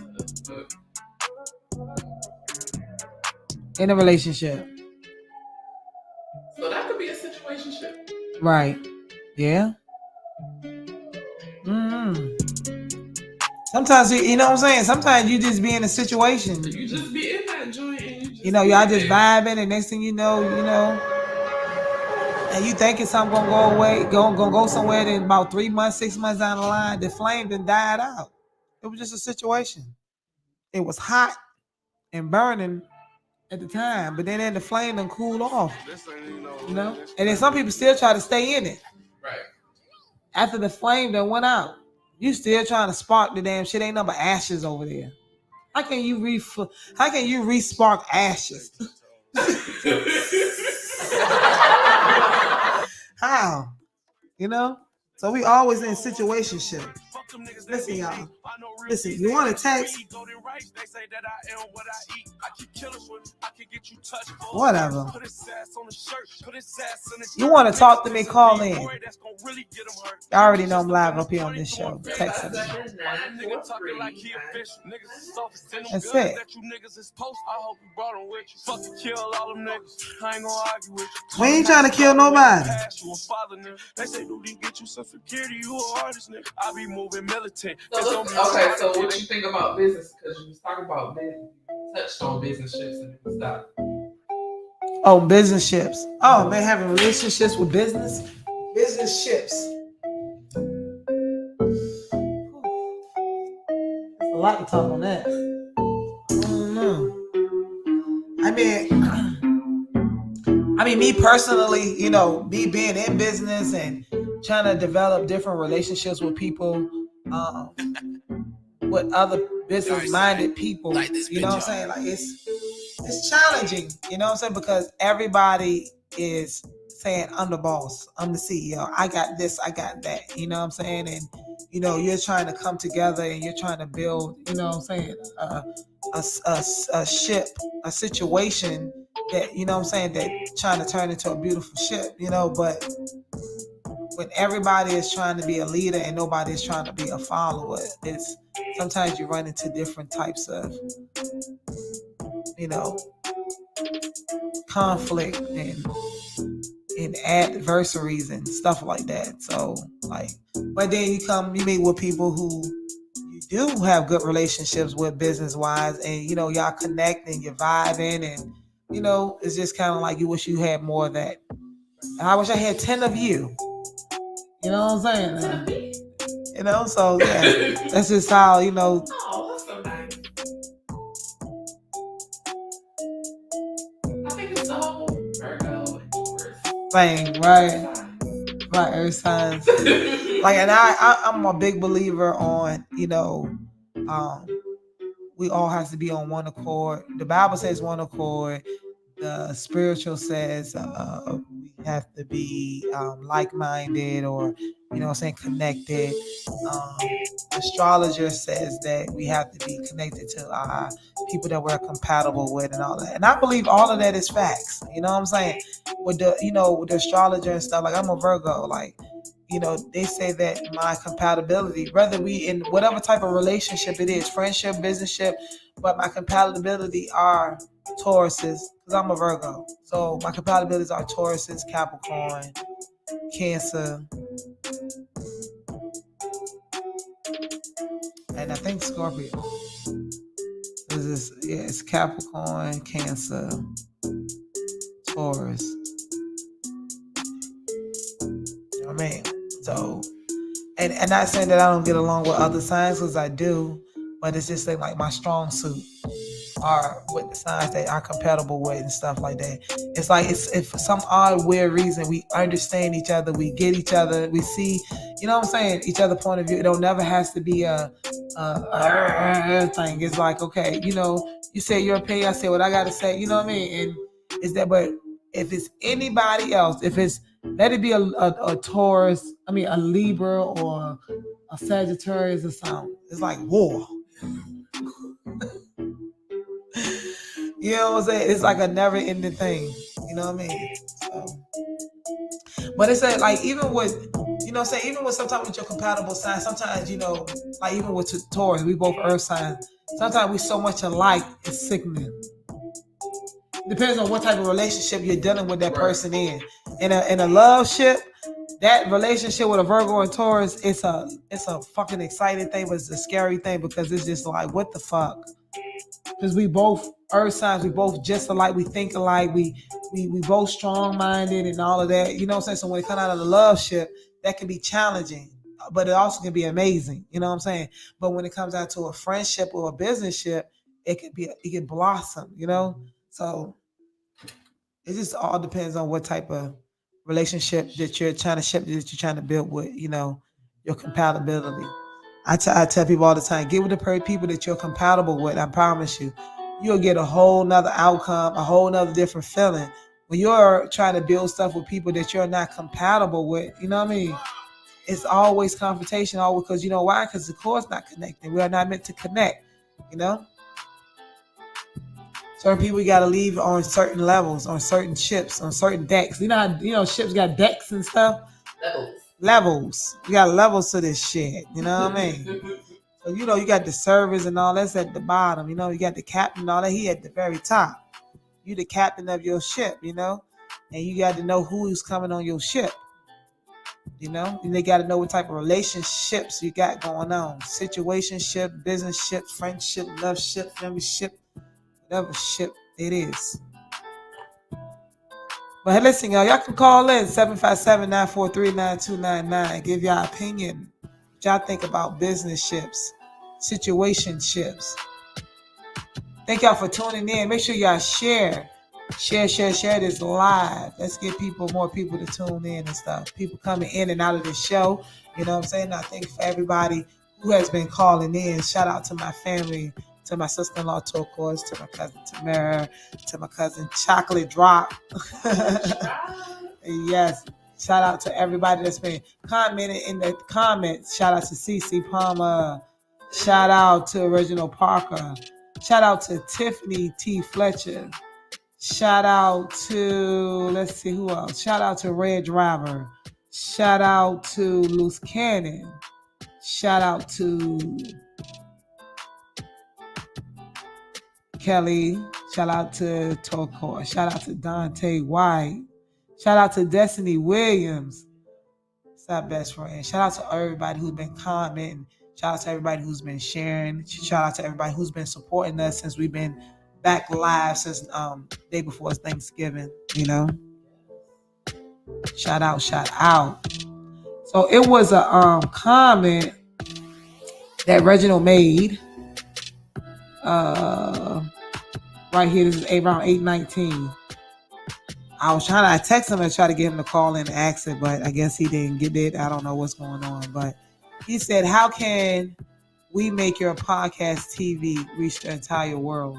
In a relationship. So that could be a situationship. Right. Yeah. Mm-hmm. Sometimes, you know what I'm saying? Sometimes you just be in a situation. You just be in that joint and y'all just vibing, and next thing you know, and you thinking something gonna go away, gonna go somewhere, then about 3 months, 6 months down the line, the flame then died out. It was just a situation. It was hot and burning at the time, but then the flame done cooled off. You know? And then some people still try to stay in it. Right. After the flame done went out, you still trying to spark the damn shit. Ain't nothing but ashes over there. How can you re-spark ashes? How? You know? So we always in situationship. Listen, y'all. Listen, you want to text? Whatever. You want to talk to me? Call in. I already know I'm live up here on this show. Text me. That's it. We ain't trying to kill nobody. Okay, so what you think about business? Because you was talking about business, touched on business ships and stuff. Oh, business ships. Oh, man, having relationships with business ships. There's a lot to talk on that. I don't know. I mean, me personally, me being in business and trying to develop different relationships with people, with other business-minded people, you know what I'm saying? Like, it's challenging, you know what I'm saying? Because everybody is saying, I'm the boss, I'm the CEO, I got this, I got that, you know what I'm saying? And, you're trying to come together and you're trying to build, you know what I'm saying, a ship, a situation that, you know what I'm saying, that trying to turn into a beautiful ship, but when everybody is trying to be a leader and nobody is trying to be a follower, it's sometimes you run into different types of, conflict and, in adversaries and stuff like that. So like, but then you meet with people who you do have good relationships with business wise, and y'all connect and you're vibing, and it's just kind of like you wish you had more of that. And I wish I had 10 of you. You know what I'm saying? So yeah, that's just how Oh, that's so nice. I think it's the whole Virgo and Taurus thing, right? Right, earth signs. Like, and I'm a big believer on, we all have to be on one accord. The Bible says one accord. The spiritual says we have to be like-minded, or connected. Astrologer says that we have to be connected to people that we're compatible with and all that. And I believe all of that is facts. You know what I'm saying? With with the astrologer and stuff, like I'm a Virgo, like they say that my compatibility, whether we in whatever type of relationship it is, friendship, businessship, but my compatibility are Tauruses, because I'm a Virgo. So my compatibilities are Tauruses, Capricorn, Cancer, and I think Scorpio. It's Capricorn, Cancer, Taurus. You know what I mean? So, and not saying that I don't get along with other signs, because I do, but it's just like my strong suit are with the signs that I'm compatible with and stuff like that. It's like if for some odd weird reason we understand each other, we get each other, we see, each other point of view. It don't never has to be a thing. It's like, okay, you say your opinion, I say what I gotta say, you know what I mean? And it's that, but if it's anybody else, if it's, let it be a Taurus, a Libra or a Sagittarius or something, it's like war. You know what I'm saying? It's like a never ending thing. You know what I mean? So, but it's like, even with, even with sometimes with your compatible signs, sometimes, like even with Taurus, we both earth signs, sometimes we so much alike, it's sickening. Depends on what type of relationship you're dealing with that person in. In a love ship, that relationship with a Virgo and Taurus, it's a fucking exciting thing, but it's a scary thing, because it's just like, what the fuck? Because we both earth signs, we both just alike, we think alike, we both strong-minded and all of that. You know what I'm saying? So when it comes out of the love ship, that can be challenging, but it also can be amazing. You know what I'm saying? But when it comes out to a friendship or a business ship, it can blossom, So it just all depends on what type of relationship that you're trying to build with, your compatibility. I tell people all the time, get with the people that you're compatible with. I promise you, you'll get a whole nother outcome, a whole nother different feeling. When you're trying to build stuff with people that you're not compatible with, you know what I mean? It's always confrontation, always, because you know why? Because the core's not connected. We are not meant to connect, Certain people you got to leave on certain levels, on certain ships, on certain decks. You know how, ships got decks and stuff? Levels. You got levels to this shit. You know what I mean? So, you got the servers and all that's at the bottom. You got the captain and all that. He at the very top. You the captain of your ship, and you got to know who's coming on your ship. And they got to know what type of relationships you got going on. Situationship, business ship, friendship, love ship, family ship, whatever ship it is. But hey, listen, y'all can call in 757-943-9299. Give y'all opinion. What y'all think about business ships, situationships. Thank y'all for tuning in. Make sure y'all share this live. Let's get more people to tune in and stuff. People coming in and out of the show. You know what I'm saying? I think for everybody who has been calling in, shout out to my family, to my sister-in-law Turquoise, to my cousin Tamara, to my cousin Chocolate Drop. Yes. Shout out to everybody that's been commenting in the comments. Shout out to CC Palmer. Shout out to Reginald Parker. Shout out to Tiffany T. Fletcher. Shout out to, let's see who else. Shout out to Red Driver. Shout out to Loose Cannon. Shout out to Kelly. Shout out to Turquoise. Shout out to Dante White. Shout out to Destiny Williams. It's our best friend. Shout out to everybody who's been commenting. Shout out to everybody who's been sharing. Shout out to everybody who's been supporting us since we've been back live since day before Thanksgiving. You know, shout out. So it was a comment that Reginald made. Right here, this is around 8:19. I texted him and tried to get him to call in and ask it, but I guess he didn't get it. I don't know what's going on. But he said, how can we make your podcast TV reach the entire world?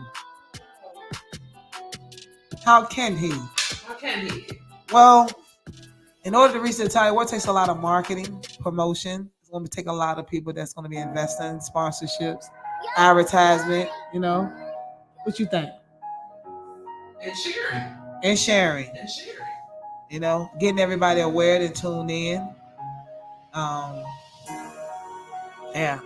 How can he? Well, in order to reach the entire world, it takes a lot of marketing, promotion. It's going to take a lot of people that's going to be investing, sponsorships, advertisement, you know. What you think? And sharing. You know, getting everybody aware to tune in. Yeah.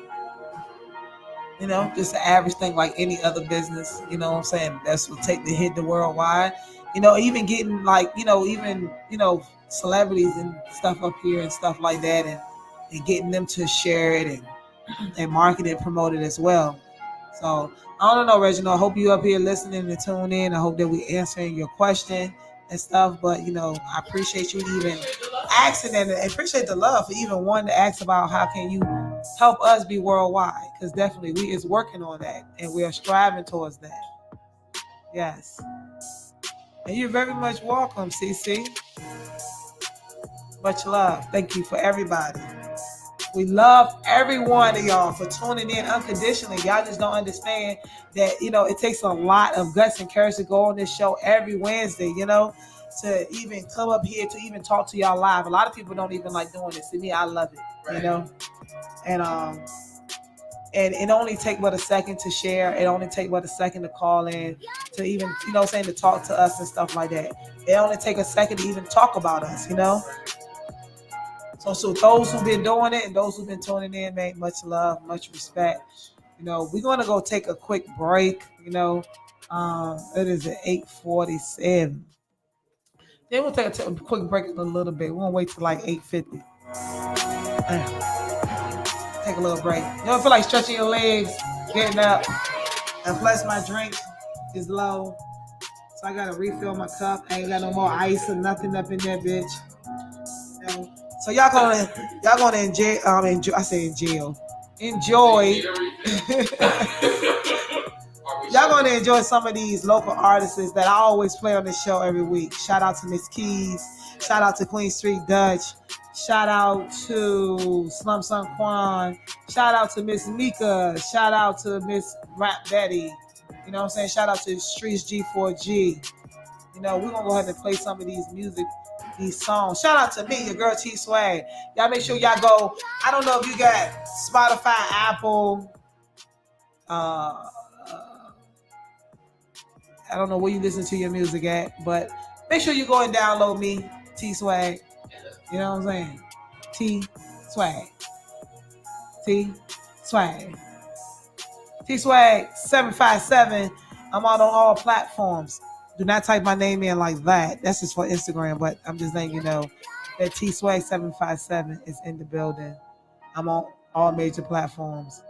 You know, just an average thing like any other business. You know what I'm saying? That's what take the hit the worldwide. You know, even getting like, celebrities and stuff up here and stuff like that, and getting them to share it and market it, promote it as well. So I don't know, Reginald. I hope you up here listening and tune in. I hope that we answering your question and stuff. But I appreciate you even asking and appreciate the love for even wanting to ask about how can you help us be worldwide, because definitely we is working on that and we are striving towards that. Yes. And you're very much welcome, CC. Much love. Thank you for everybody. We love every one of y'all for tuning in unconditionally. Y'all just don't understand that, it takes a lot of guts and courage to go on this show every Wednesday, to even come up here, to even talk to y'all live. A lot of people don't even like doing this. To me, I love it, right. And it only take but a second to share. It only take but a second to call in, to even, to talk to us and stuff like that. It only take a second to even talk about us, So those who've been doing it and those who've been tuning in, man, much love, much respect. We're going to go take a quick break. It is at 8:47. Then we'll take a quick break in a little bit. We're going to wait till like 8:50. Take a little break. You don't feel like stretching your legs, getting up. And plus my drink is low. So I got to refill my cup. I ain't got no more ice or nothing up in there, bitch. So y'all gonna enjoy. I say enjoy. Y'all gonna enjoy some of these local artists that I always play on this show every week. Shout out to Miss Keys. Shout out to Queen Street Dutch. Shout out to Slum Son Quan. Shout out to Miss Mika. Shout out to Miss Rap Betty. You know what I'm saying? Shout out to Streets G4G. We're gonna go ahead and play some of these songs. Shout out to me, your girl T Swag. Y'all make sure y'all go. I don't know if you got Spotify, Apple. I don't know where you listen to your music at, but make sure you go and download me, T Swag. You know what I'm saying? T Swag. T Swag. T Swag 757. I'm out on all platforms. Do not type my name in like that. That's just for Instagram, but I'm just letting you know that T Swag 757 is in the building. I'm on all major platforms.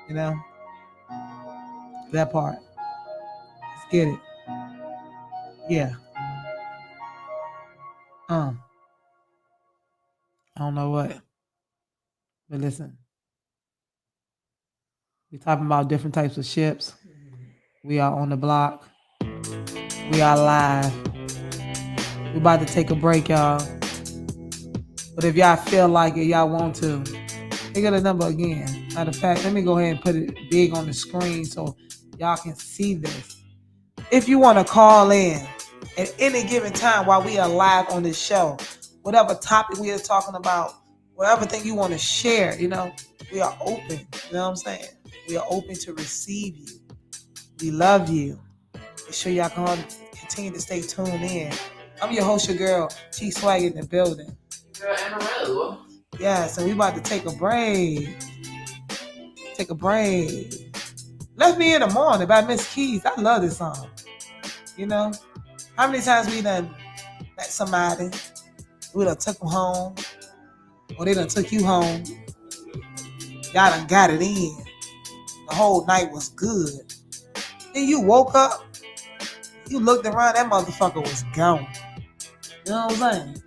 That part. Let's get it. Yeah. I don't know what. But listen. We're talking about different types of ships. We are on the block. We are live. We're about to take a break, y'all. But if y'all feel like it, y'all want to, they got a number again. Matter of fact, let me go ahead and put it big on the screen so y'all can see this. If you want to call in at any given time while we are live on this show, whatever topic we are talking about, whatever thing you want to share, we are open. You know what I'm saying? We are open to receive you. We love you. Make sure y'all can continue to stay tuned in. I'm your host, your girl, T Swag in the building. Girl Amarillo. Yeah, so we about to take a break. Left Me in the Morning by Miss Keys. I love this song. How many times we done met somebody, we done took them home, or they done took you home. Y'all done got it in. The whole night was good. Then you woke up, you looked around, that motherfucker was gone. You know what I'm saying?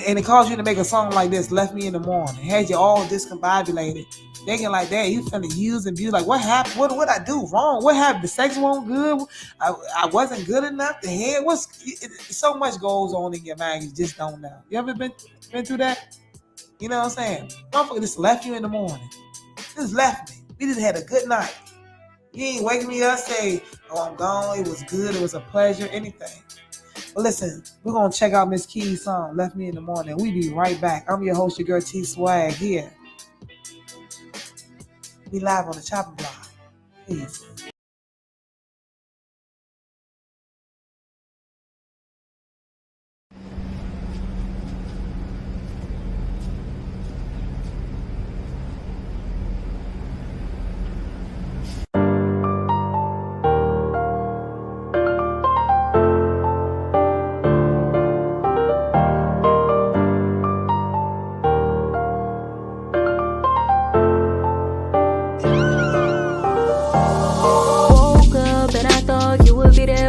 And it caused you to make a song like this, Left Me in the Morning. It had you all discombobulated, thinking like that. You finna use and abuse. Like, what happened? What I do wrong? What happened? The sex wasn't good. I wasn't good enough. The head was. So much goes on in your mind. You just don't know. You ever been through that? You know what I'm saying? Motherfucker just left you in the morning. Just left me. We just had a good night. You ain't waking me up, say, "Oh, I'm gone. It was good. It was a pleasure." Anything. But listen, we're going to check out Miss Key's song, Left Me in the Morning. We be right back. I'm your host, your girl T Swag here. We live on the Choppin Block. Peace.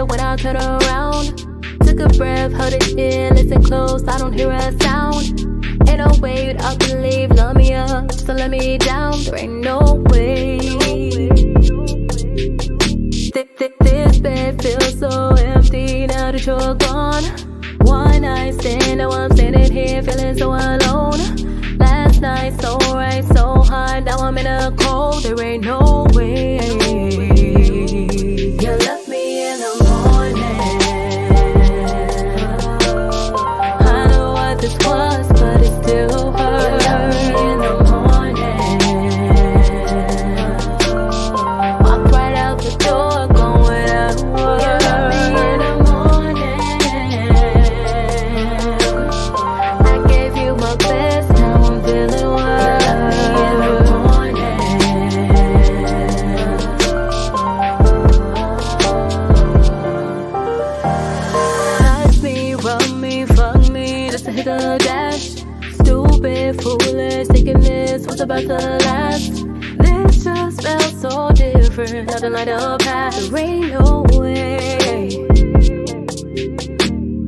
When I turn around, took a breath, held it in, listen close, I don't hear a sound. Ain't no way you'd up and leave, love me up, just to let me down. There ain't no way. This bed feels so empty now that you're gone. One night stand, now I'm standing here feeling so alone. Last night so right, so hot, now I'm in a cold. There ain't no way. You left me in the morning. I know what this was, but it still hurt. You left me in the morning. Walked right out the door, going out. You left me in the morning. I gave you my best, now I'm feeling worse. You left me in the morning. Hit the dash, stupid, foolish, thinking this was about to last. This just felt so different, nothing like the past. There ain't no way.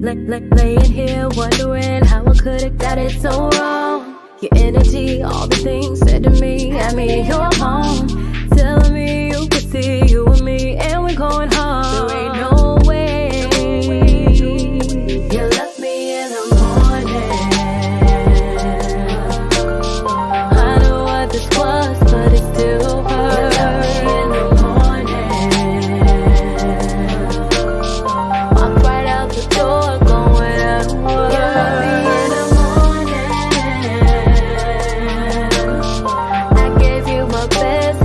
Laying here wondering how I could've got it so wrong. Your energy, all the things said to me, I mean you're home, telling me you could see you and me, and we're going home. There ain't no way. You left me in the this was, but it still hurt. You left me in the morning. Walked right out the door, going out. You left me in the morning. I gave you my best.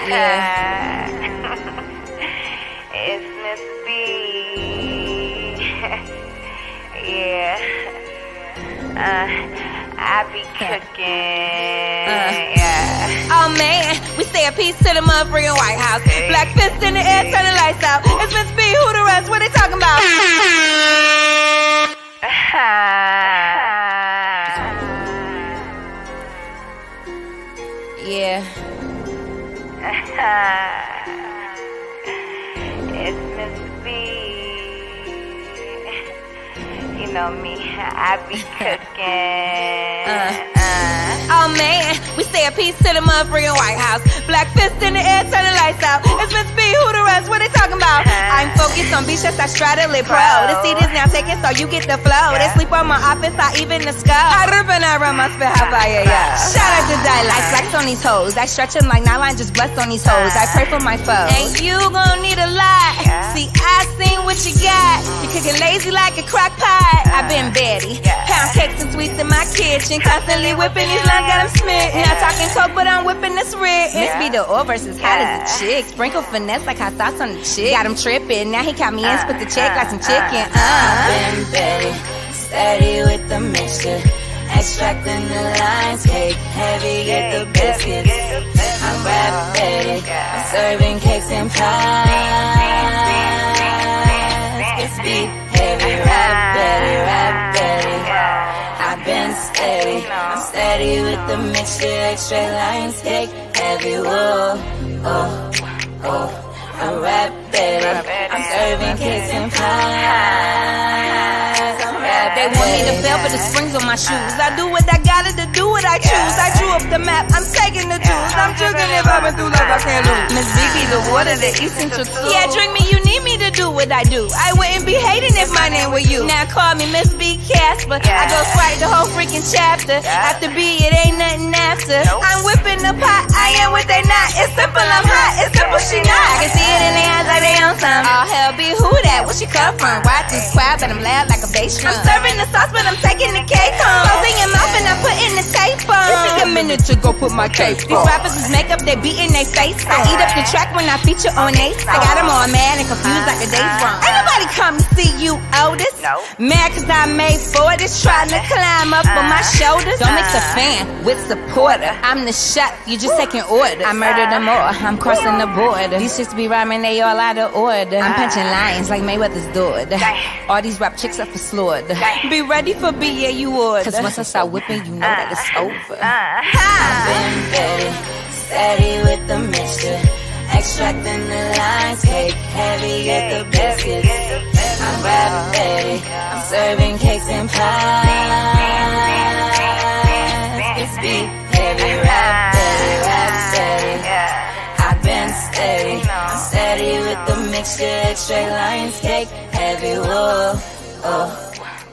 Yeah. It's Miss B. Yeah. I be cooking. Yeah. Oh man, we say a piece to the motherfucking White House. Black fist in the air, turn the lights out. It's Miss B, who the rest? What they talking about? Yeah. It's Miss B. You know me, I be cooking. Oh man, we say a piece to the motherfucking White House. Black fist in the air, turn the lights out. It's Miss B, who the rest? What they talking about? I'm focused on beats, just I straddle it, bro. The seat is now taken, so you get the flow. They sleep on my office, I even the skull. I rip and I run my spit hot fire, yeah. Shout out to Die Life, flex on these hoes. I stretch them like nylon, just blessed on these hoes. I pray for my foes. And you gon' need a lot. See, I seen what you got. You cooking lazy like a crock pot. I been Betty. Pound cakes and sweets in my kitchen. Constantly whipping these lines, got them smitten. Not talking talk, but I'm whipping this written. It's be the oil versus hot as a chick. Sprinkle finesse like hot sauce on the chick. Got him tripping. Now he caught me in, split the check like some chicken. I've been Betty. Steady with the mixture. Extracting the lines. Cake heavy, get the biscuits. I'm rap Betty. I'm serving cakes and pies. It's beat heavy, rap Betty, rap Betty. I've been steady, I'm steady with the mixture, extra lines, cake heavy, whoa, oh, oh. I'm rap Betty, I'm serving cakes and pies. I'm rap They want me to fail, but the springs on my shoes. I do what I gotta to do what I choose. I drew up the map, I'm taking the juice. I'm juggling if I've been through life, I can't lose. Miss B, the water, the essential too. Yeah, drink me, you need me to do what I do. I wouldn't be hating if my name were you. Now call me Miss B Casper. I go swipe the whole freaking chapter. After B, it ain't nothing after. I'm whipping the pot, I am what they not. It's simple, I'm hot. It's simple, she not. I can see it in their eyes like they on something. All hell be who that? Where she come from? Why this quiet, but I'm loud like a bass drum. I'm serving the sauce, but I'm taking the cake home. Closing your mouth and I'm putting the tape on. Give me a minute to go put my cape on. These rappers is makeup, they beating they face. I eat up the track when I feature on Ace. I got them all mad and confused like a day's wrong. Ain't nobody come to see you, Otis. Mad cause I made for this, trying to climb up on my shoulders. Don't mix a fan with supporter. I'm the chef, you just taking orders. I murdered them all, I'm crossing the border. These chicks be rhyming, they all out of order. I'm punching lions like Mayweather's daughter. All these rap chicks are for slaughter. Be ready for B, yeah, you order. Cause once I start whipping, you know that it's over. I've been Betty, steady with the mixture. Extracting the lines, cake heavy, get the biscuits. I'm rap Betty, I'm serving cakes and pies. It's beat heavy, rap Betty, rap steady. I've been steady, I'm steady with the mixture. Extra lines, cake heavy, whoa, oh,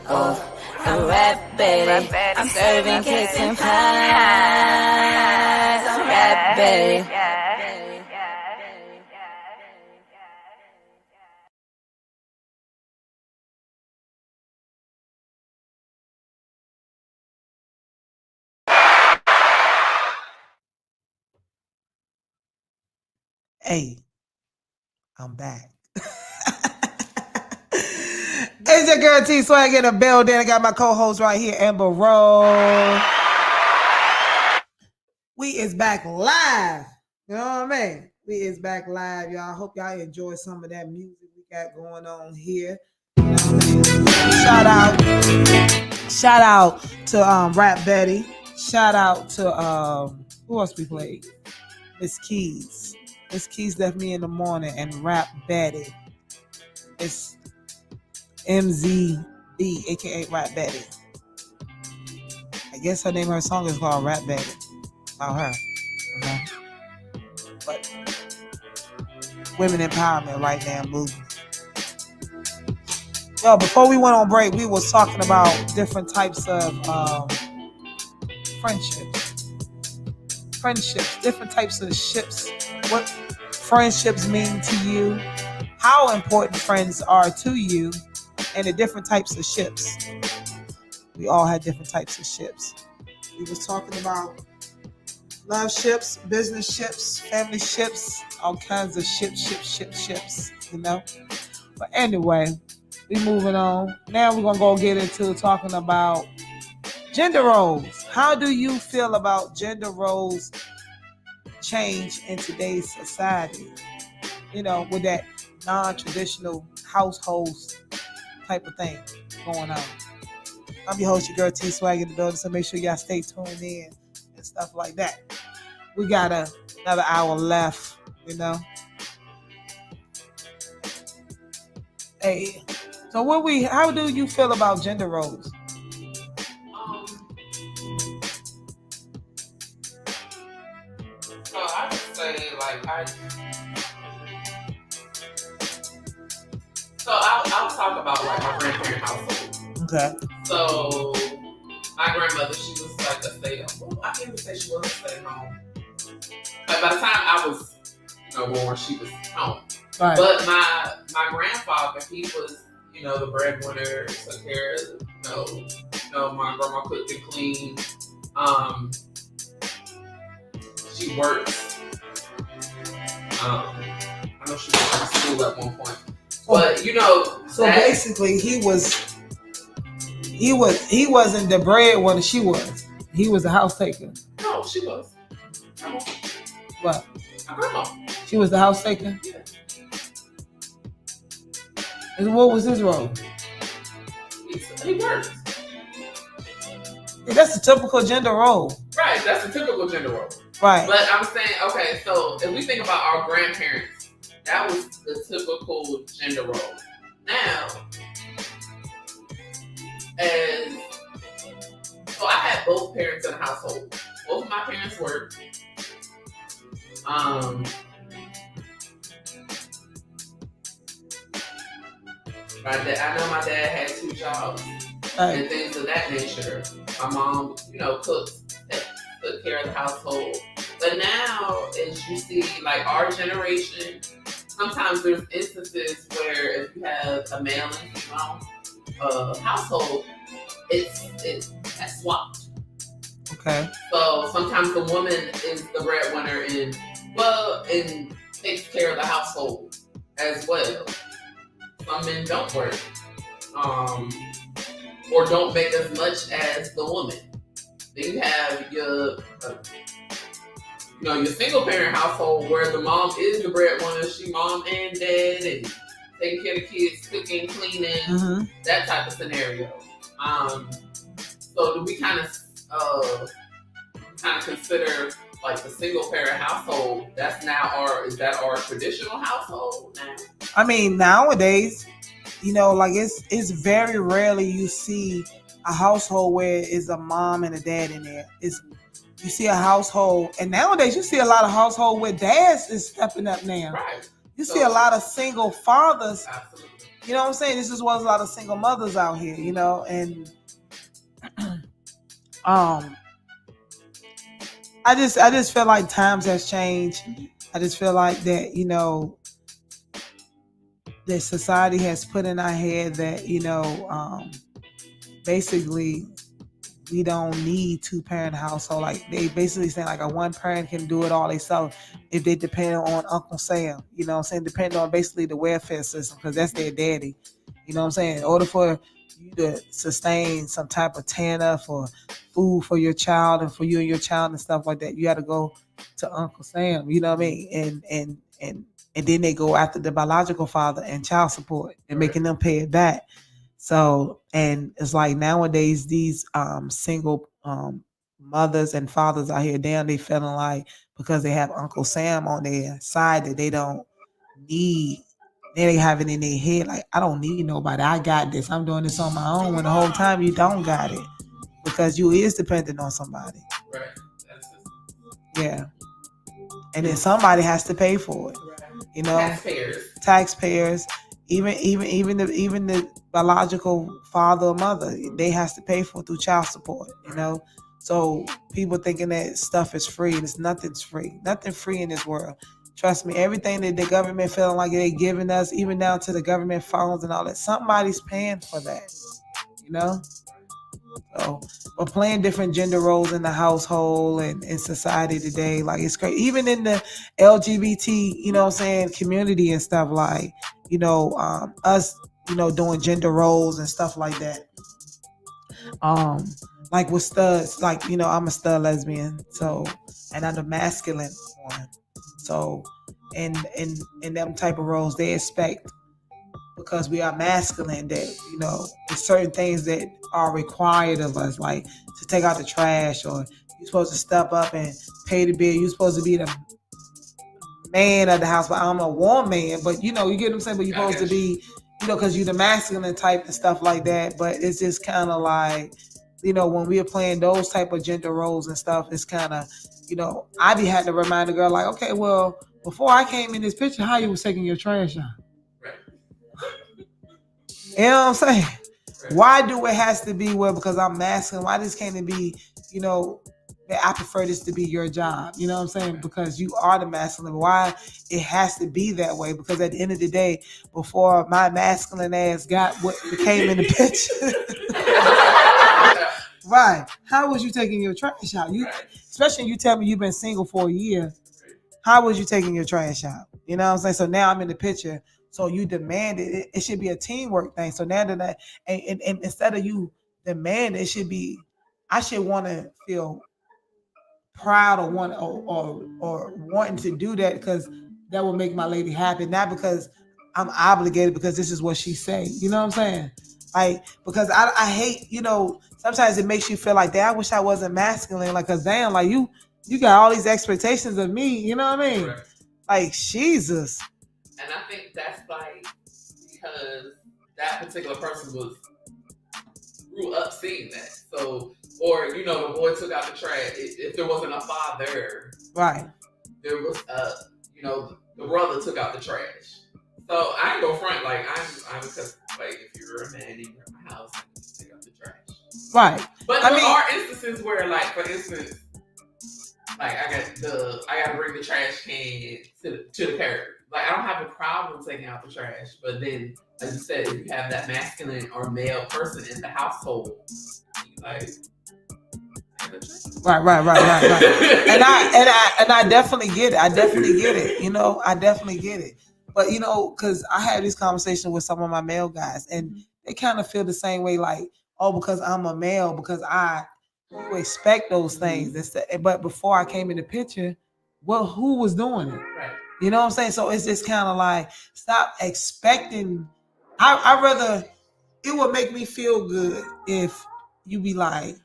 oh. I'm rap Betty, I'm serving cakes and pies. I'm rap Betty. Hey, I'm back. It's your girl T Swag in the building. I got my co-host right here, Amber Rose. We is back live. You know what I mean? We is back live, y'all. Hope y'all enjoy some of that music we got going on here. You know what I mean? Shout out to Rap Betty. Shout out to who else we played? Miss Keys. Miss Keys left me in the morning and Rap Betty. It's MZB, aka Rap Betty. I guess her song is called Rap Betty. About her. Okay? But women empowerment right now moving. Yo, before we went on break, we was talking about different types of friendships, different types of ships, what friendships mean to you, how important friends are to you, and the different types of ships. We all had different types of ships. We was talking about Love ships, business ships, family ships, all kinds of ships, you know. But anyway, we moving on. Now we're gonna go get into talking about gender roles. How do you feel about gender roles change in today's society? You know, with that non-traditional households type of thing going on. I'm your host, your girl T Swag in the building, so make sure y'all stay tuned in and stuff like that. We got another hour left, you know. Hey, so how do you feel about gender roles? So I would say, like, I'll talk about like my grandparent household. Okay. So my grandmother, she was like a stay-at-home. I can't even say she was a stay-at-home. Like by the time I was, born, she was home. Right. But my grandfather, he was, the breadwinner, took care of, my grandma cooked and cleaned. She worked. I know she was in school at one point. But so basically he wasn't the breadwinner, she was. He was a house taker. No, she was. What? My grandma. She was the house taker? Yeah. And what was his role? He worked. Yeah, that's a typical gender role. Right, that's a typical gender role. Right. But I'm saying, okay, so if we think about our grandparents, that was the typical gender role. Now, so I had both parents in the household. Both of my parents worked. I know my dad had 2 jobs and things of that nature. My mom, took care of the household. But now, as you see, like our generation, sometimes there's instances where if you have a male and female household, it's swapped. Okay. So sometimes the woman is the breadwinner and takes care of the household as well. Some men don't work, or don't make as much as the woman. Then you have your single parent household where the mom is the breadwinner, she mom and dad, and taking care of the kids, cooking, cleaning, that type of scenario. So do we kind of consider like the single parent household? Is that our traditional household now? I mean, nowadays, like it's very rarely you see a household where it's a mom and a dad in there. You see a household, and nowadays you see a lot of household where dads is stepping up now. Right. You see a lot of single fathers. Absolutely. You know what I'm saying? This is what a lot of single mothers out here, and I just feel like times has changed. I just feel like that, that society has put in our head that, basically we don't need 2-parent household. Like they basically saying like a 1 parent can do it all themselves if they depend on Uncle Sam, depend on basically the welfare system because that's their daddy. You know what I'm saying? In order for you to sustain some type of TANF for food for your child and for you and your child and stuff like that, you got to go to Uncle Sam. You know what I mean? And then they go after the biological father and child support and making them pay it back. So, and it's like nowadays these single mothers and fathers out here down, they feeling like because they have Uncle Sam on their side that they don't need. They have it in their head like, I don't need nobody. I got this. I'm doing this on my own. When the whole time you don't got it because you is dependent on somebody. Right. Yeah. And then somebody has to pay for it. Taxpayers. Even the biological father or mother, they has to pay for it through child support. So people thinking that stuff is free, and it's nothing's free. Nothing free in this world. Trust me, everything that the government feeling like they giving us, even down to the government phones and all that, somebody's paying for that. So, but playing different gender roles in the household and in society today, like it's crazy. Even in the LGBT, you know what I'm saying, community and stuff, like, you know, us, you know, doing gender roles and stuff like that. Like with studs, like, you know, I'm a stud lesbian, so, and I'm the masculine one. So in them type of roles, they expect, because we are masculine, that, you know, there's certain things that are required of us, like to take out the trash, or you're supposed to step up and pay the bill. You're supposed to be the man of the house, but I'm a woman, but you know, you get what I'm saying? But you're supposed to be, you know, because you're the masculine type and stuff like that. But it's just kind of like, you know, when we are playing those type of gender roles and stuff, it's kind of, you know, I be had to remind the girl, like, okay, well, before I came in this picture, how you was taking your trash out? Right. You know what I'm saying? Right. Why do it has to be, well, because I'm masculine? Why this can't it be, you know, that I prefer this to be your job? You know what I'm saying? Because you are the masculine. Why it has to be that way? Because at the end of the day, before my masculine ass got what became in the picture, right? How was you taking your trash out? You, especially you tell me you've been single for a year. How was you taking your trash out? You know what I'm saying? So now I'm in the picture. So you demanded it. It should be a teamwork thing. So now that and instead of you demand, it should be, I should want to feel proud or want or wanting to do that, because that will make my lady happy, not because I'm obligated, because this is what she say. You know what I'm saying? Like, because I hate, you know, sometimes it makes you feel like, damn, I wish I wasn't masculine. Like, cause damn, like you got all these expectations of me. You know what I mean? Right. Like, Jesus. And I think that's like, because that particular person grew up seeing that. So, or, you know, the boy took out the trash. If there wasn't a father, right, there was you know, the brother took out the trash. So I ain't go front, like I'm because, like, if you're a man and you're in my house, you take out the trash. Right. But there are instances where, like, for instance, like I gotta bring the trash can to the curb. Like, I don't have a problem taking out the trash, but then, like you said, if you have that masculine or male person in the household, like, right. and I definitely get it. I definitely get it. You know, I definitely get it. But, you know, because I had this conversation with some of my male guys, and they kind of feel the same way, like, oh, because I'm a male, because you expect those things. But before I came in the picture, well, who was doing it? Right. You know what I'm saying? So it's just kind of like, stop expecting. I rather, it would make me feel good if you be like,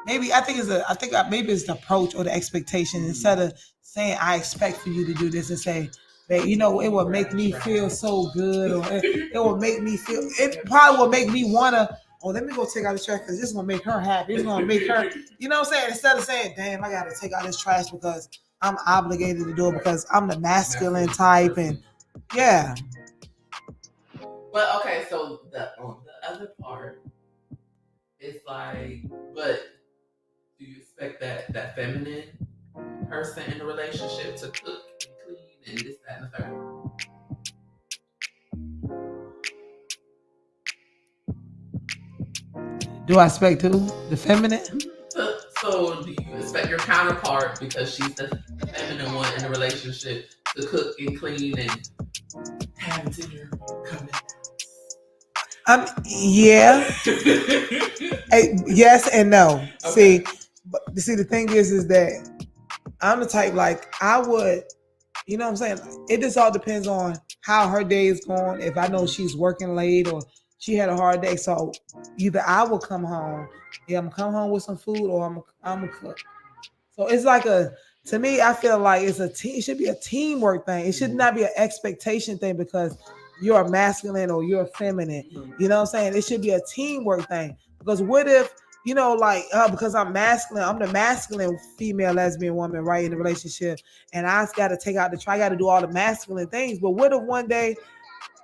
maybe maybe it's the approach or the expectation, instead of saying I expect for you to do this, and say, that, you know, it will make me feel so good, or it will make me feel. It probably will make me wanna. Oh, let me go take out the trash because this is gonna make her happy. It's gonna make her. You know what I'm saying? Instead of saying, "Damn, I gotta take out this trash because I'm obligated to do it because I'm the masculine type," and yeah. But okay, so the other part is like, but do you expect that feminine person in the relationship to cook and clean and this, that, and the third? Do I expect who? The feminine? So do you expect your counterpart, because she's the feminine one in the relationship, to cook and clean and have dinner coming? Yeah. Yes and no. Okay. See, the thing is that I'm the type, like, I would, you know what I'm saying? It just all depends on how her day is going. If I know she's working late or she had a hard day, so either I will come home, I'm gonna come home with some food, or I'm gonna cook. So it's like to me, I feel like it should be a teamwork thing. It should not be an expectation thing because you're masculine or you're feminine. You know what I'm saying? It should be a teamwork thing. Because what if, you know, like, because I'm masculine, I'm the masculine female lesbian woman, right, in the relationship, and I got to take out the trash, I got to do all the masculine things. But what if one day,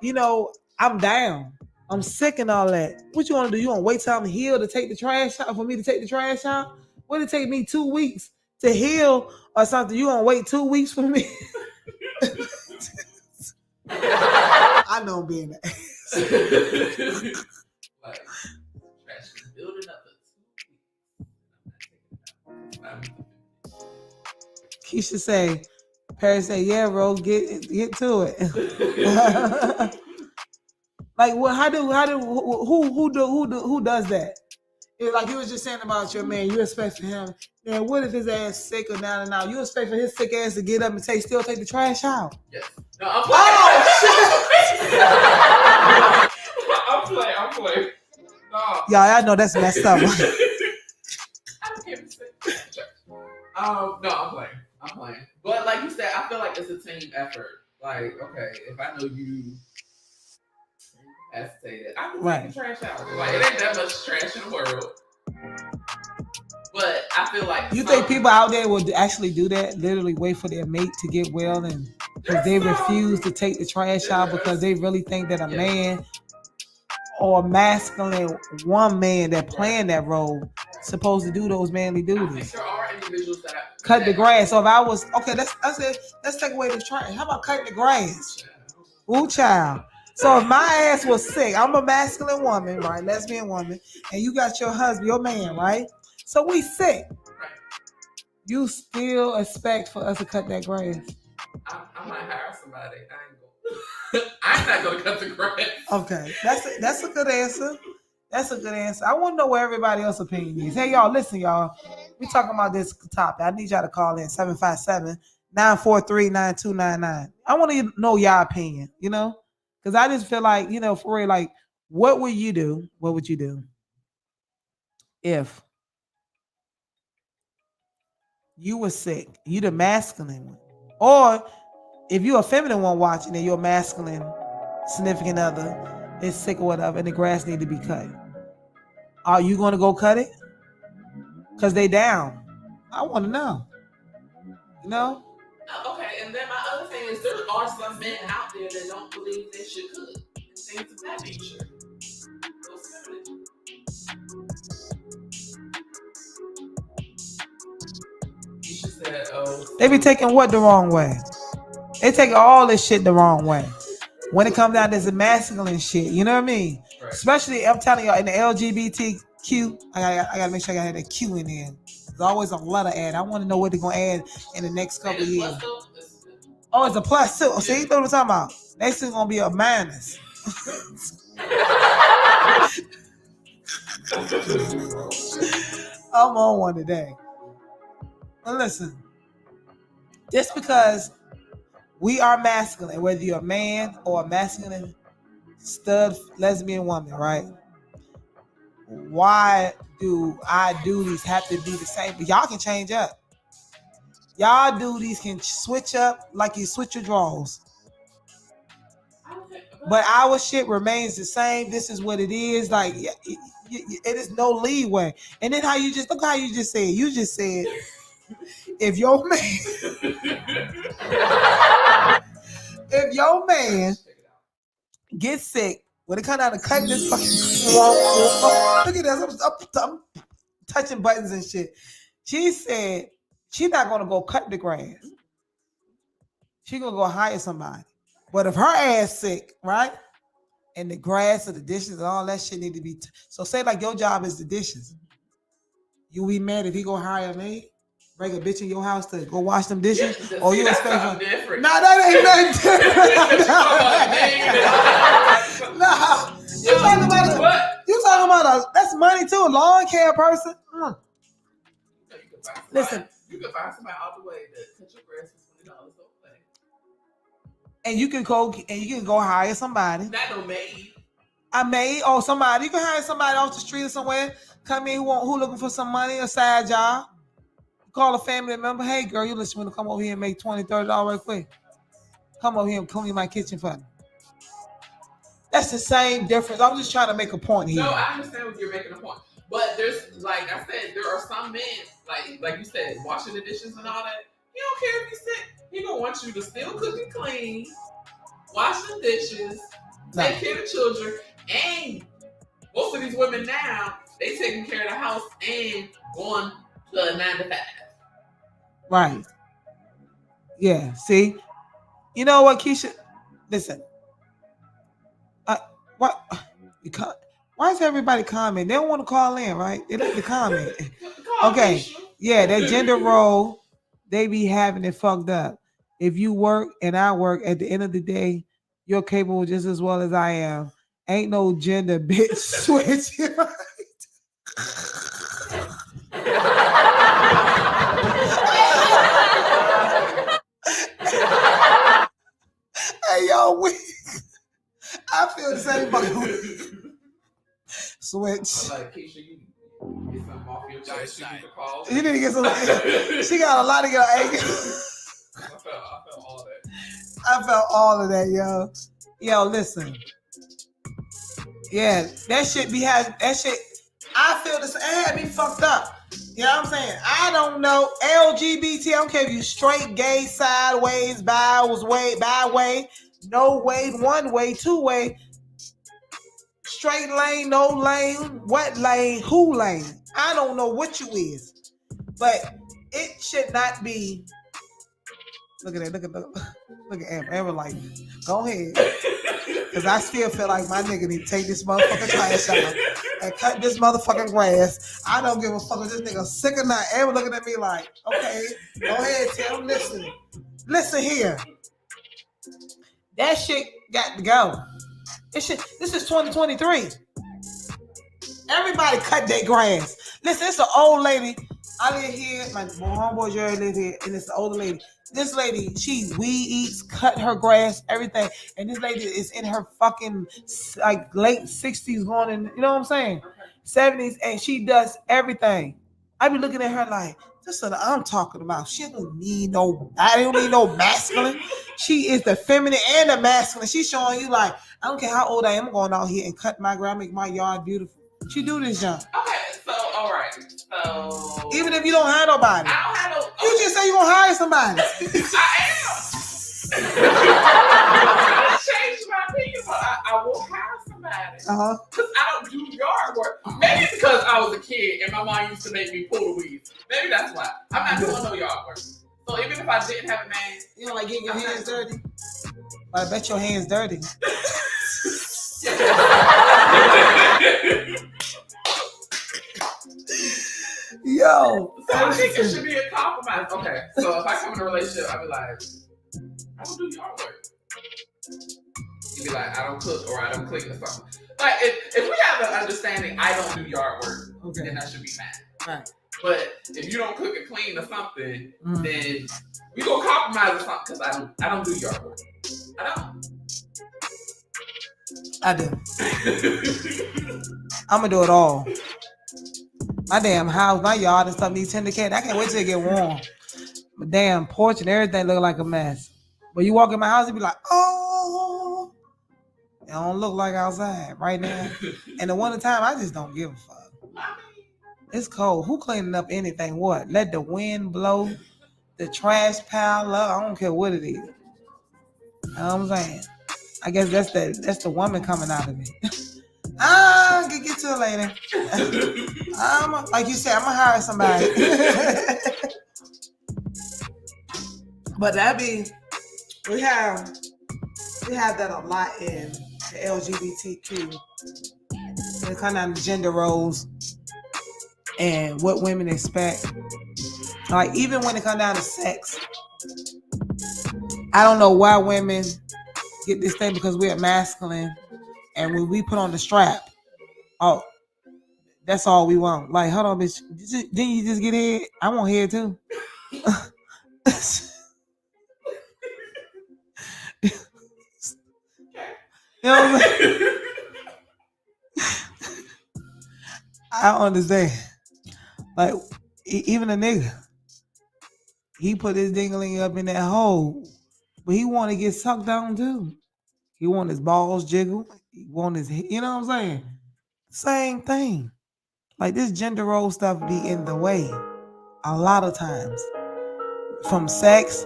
you know, I'm down, I'm sick and all that? What you want to do? You want to wait till I'm healed to take the trash out, for me to take the trash out? What it take me 2 weeks to heal or something? You gonna wait 2 weeks for me? I know I'm being that. Like, trash is building up. Keisha say, Paris say, yeah, bro, get to it. Like, what? Who does that? It's like you was just saying about your man. You expect for him. Man, what if his ass sick or down and out? You expect for his sick ass to get up and still take the trash out? Yes. No, I'm playing. Oh shit! I'm playing. No. Y'all, I know that's messed up. I can't say. No, I'm playing. But like you said, I feel like it's a team effort. Like, okay, if I know you incapacitated, I can take the trash out. Like, it ain't that much trash in the world. But I feel like you think people out there would actually do that? Literally wait for their mate to get well, and if they refuse to take the trash out because they really think that a man or a masculine one man that playing that role supposed to do those manly duties. I think there are individuals that cut the grass. So if I was okay, let's take away the trash. How about cutting the grass? Ooh, child. So if my ass was sick, I'm a masculine woman, right? Lesbian woman, and you got your husband, your man, right? So we sick. You still expect for us to cut that grass? I might hire somebody. I'm not gonna cut the grass. Okay, that's a good answer. That's a good answer. I want to know where everybody else's opinion is. Hey, y'all, listen, y'all. We talking about this topic. I need y'all to call in 757-943-9299. I want to know y'all opinion, because I just feel like, for real, like, what would you do? What would you do if you were sick? You the masculine one. Or if you're a feminine one watching and your masculine significant other is sick or whatever and the grass need to be cut, are you going to go cut it? Because they down. I want to know. Okay, and then my other thing is there are some men out there that don't believe they should cook and things of that nature. They be taking what the wrong way? They taking all this shit the wrong way. When it comes down to this masculine shit, you know what I mean? Right. Especially, I'm telling y'all, in the LGBTQ, I gotta make sure I got that Q in there. There's always a letter add. I want to know what they're gonna add in the next couple of years. Oh, it's a plus too. Yeah. See, you know what I'm talking about? Next is gonna be a minus. I'm on one today. But listen, just because we are masculine, whether you're a man or a masculine stud lesbian woman, right? Why do our duties have to be the same? But y'all can change up. Y'all duties can switch up like you switch your drawers. But our shit remains the same. This is what it is. Like, it is no leeway. And then look how you just said. You just said, if your man gets sick, when it comes down to cutting this fucking look at this, I'm touching buttons and shit. She said she's not gonna go cut the grass. She's gonna go hire somebody. But if her ass sick, right? And the grass or the dishes and all that shit need to be so say like your job is the dishes. You be mad if he go hire a maid? Bring a bitch in your house to go wash them dishes? Yeah, or you expect something different. Nah, that ain't nothing different. Nah. You talking about that's money too, a lawn care person. Listen. You can find somebody out the way to cut your grass for $20 over. And you can go hire somebody. Not no maid. A maid or somebody. You can hire somebody off the street or somewhere. Come in who looking for some money, a side job. Call a family member. Hey girl, you listen to come over here and make $20, $30 right quick. Come over here and clean my kitchen for me. That's the same difference. I'm just trying to make a point here. No, I understand what you're making a point. But there's, like I said, there are some men, like you said, washing the dishes and all that. He don't care if he's sick. He gonna want you to still cook and clean, wash the dishes, take care of the children, and most of these women now, they taking care of the house and going to a 9 to 5. Right. Yeah. See, you know what, Keisha? Listen. Why is everybody commenting? They don't want to call in, right? They like to comment. Okay. Yeah, that gender role. they be having it fucked up. If you work and I work, at the end of the day, you're capable just as well as I am. Ain't no gender bitch switch. Hey yo, I feel the same fucking way. Switch. Like Keisha, you get something off your chest. You need to get some. She got a lot to get angry. I felt all that. I felt all of that, yo. Yo, listen. Yeah, that shit be had. That shit. I feel this. It had me fucked up. You know what I'm saying? I don't know LGBT. I don't care if you straight, gay, sideways, by-way, no way, one way, two way, straight lane, no lane, what lane, who lane. I don't know what you is, but it should not be. Look at Amber. Amber like, go ahead. Because I still feel like my nigga need to take this motherfucking trash out and cut this motherfucking grass. I don't give a fuck if this nigga sick or not. Amber looking at me like, okay, go ahead, Tim, listen. Listen here. That shit got to go. This is 2023. Everybody cut their grass. Listen, it's an old lady. I live here. My homeboy Jerry live here, and it's the older lady. This lady, she weed eats, cut her grass, everything. And this lady is in her fucking like late 60s, going in, you know what I'm saying? 70s, and she does everything. I be looking at her like, this is what I'm talking about. She don't need no, I don't need no masculine. She is the feminine and the masculine. She's showing you like, I don't care how old I am, I'm going out here and cut my grass, make my yard beautiful. She do this, John. Okay, so all right. So even if you don't hire nobody. I don't have no. You just say you're gonna hire somebody. I am. I changed my opinion, but I will hire somebody. Because I don't do yard work. Maybe it's because I was a kid and my mom used to make me pull the weeds. Maybe that's why. I'm not doing no yard work. So even if I didn't have a man, you don't like getting your hands dirty. But I bet your hands dirty. Yo, so I think it should be a compromise. Okay, so if I come in a relationship, I'll be like, I don't do yard work. You'd be like, I don't cook or I don't clean or something. Like if we have an understanding, I don't do yard work, then that should be fine. Right. But if you don't cook or clean or something, then we gonna compromise or something because I don't do yard work. I do. I'm gonna do it all. My damn house, my yard and stuff needs tender care. I can't wait till it get warm. My damn porch and everything look like a mess. But you walk in my house and be like, oh, it don't look like outside right now. And the winter time, I just don't give a fuck. It's cold. Who cleaning up anything? What? Let the wind blow, the trash pile up. I don't care what it is. You know what I'm saying? I guess that's the woman coming out of me. I'll get to it later. Like you said, I'm gonna hire somebody. But we have that a lot in the LGBTQ. When it comes down to gender roles and what women expect. Like even when it comes down to sex, I don't know why women get this thing because we're masculine. And when we put on the strap, oh, that's all we want. Like, hold on, bitch. Didn't you just get head? I want head too. You know what I'm saying? I don't understand. Like, even a nigga, he put his dingling up in that hole, but he want to get sucked on too. He want his balls jiggle. He want his, you know what I'm saying? Same thing. Like this gender role stuff be in the way a lot of times. From sex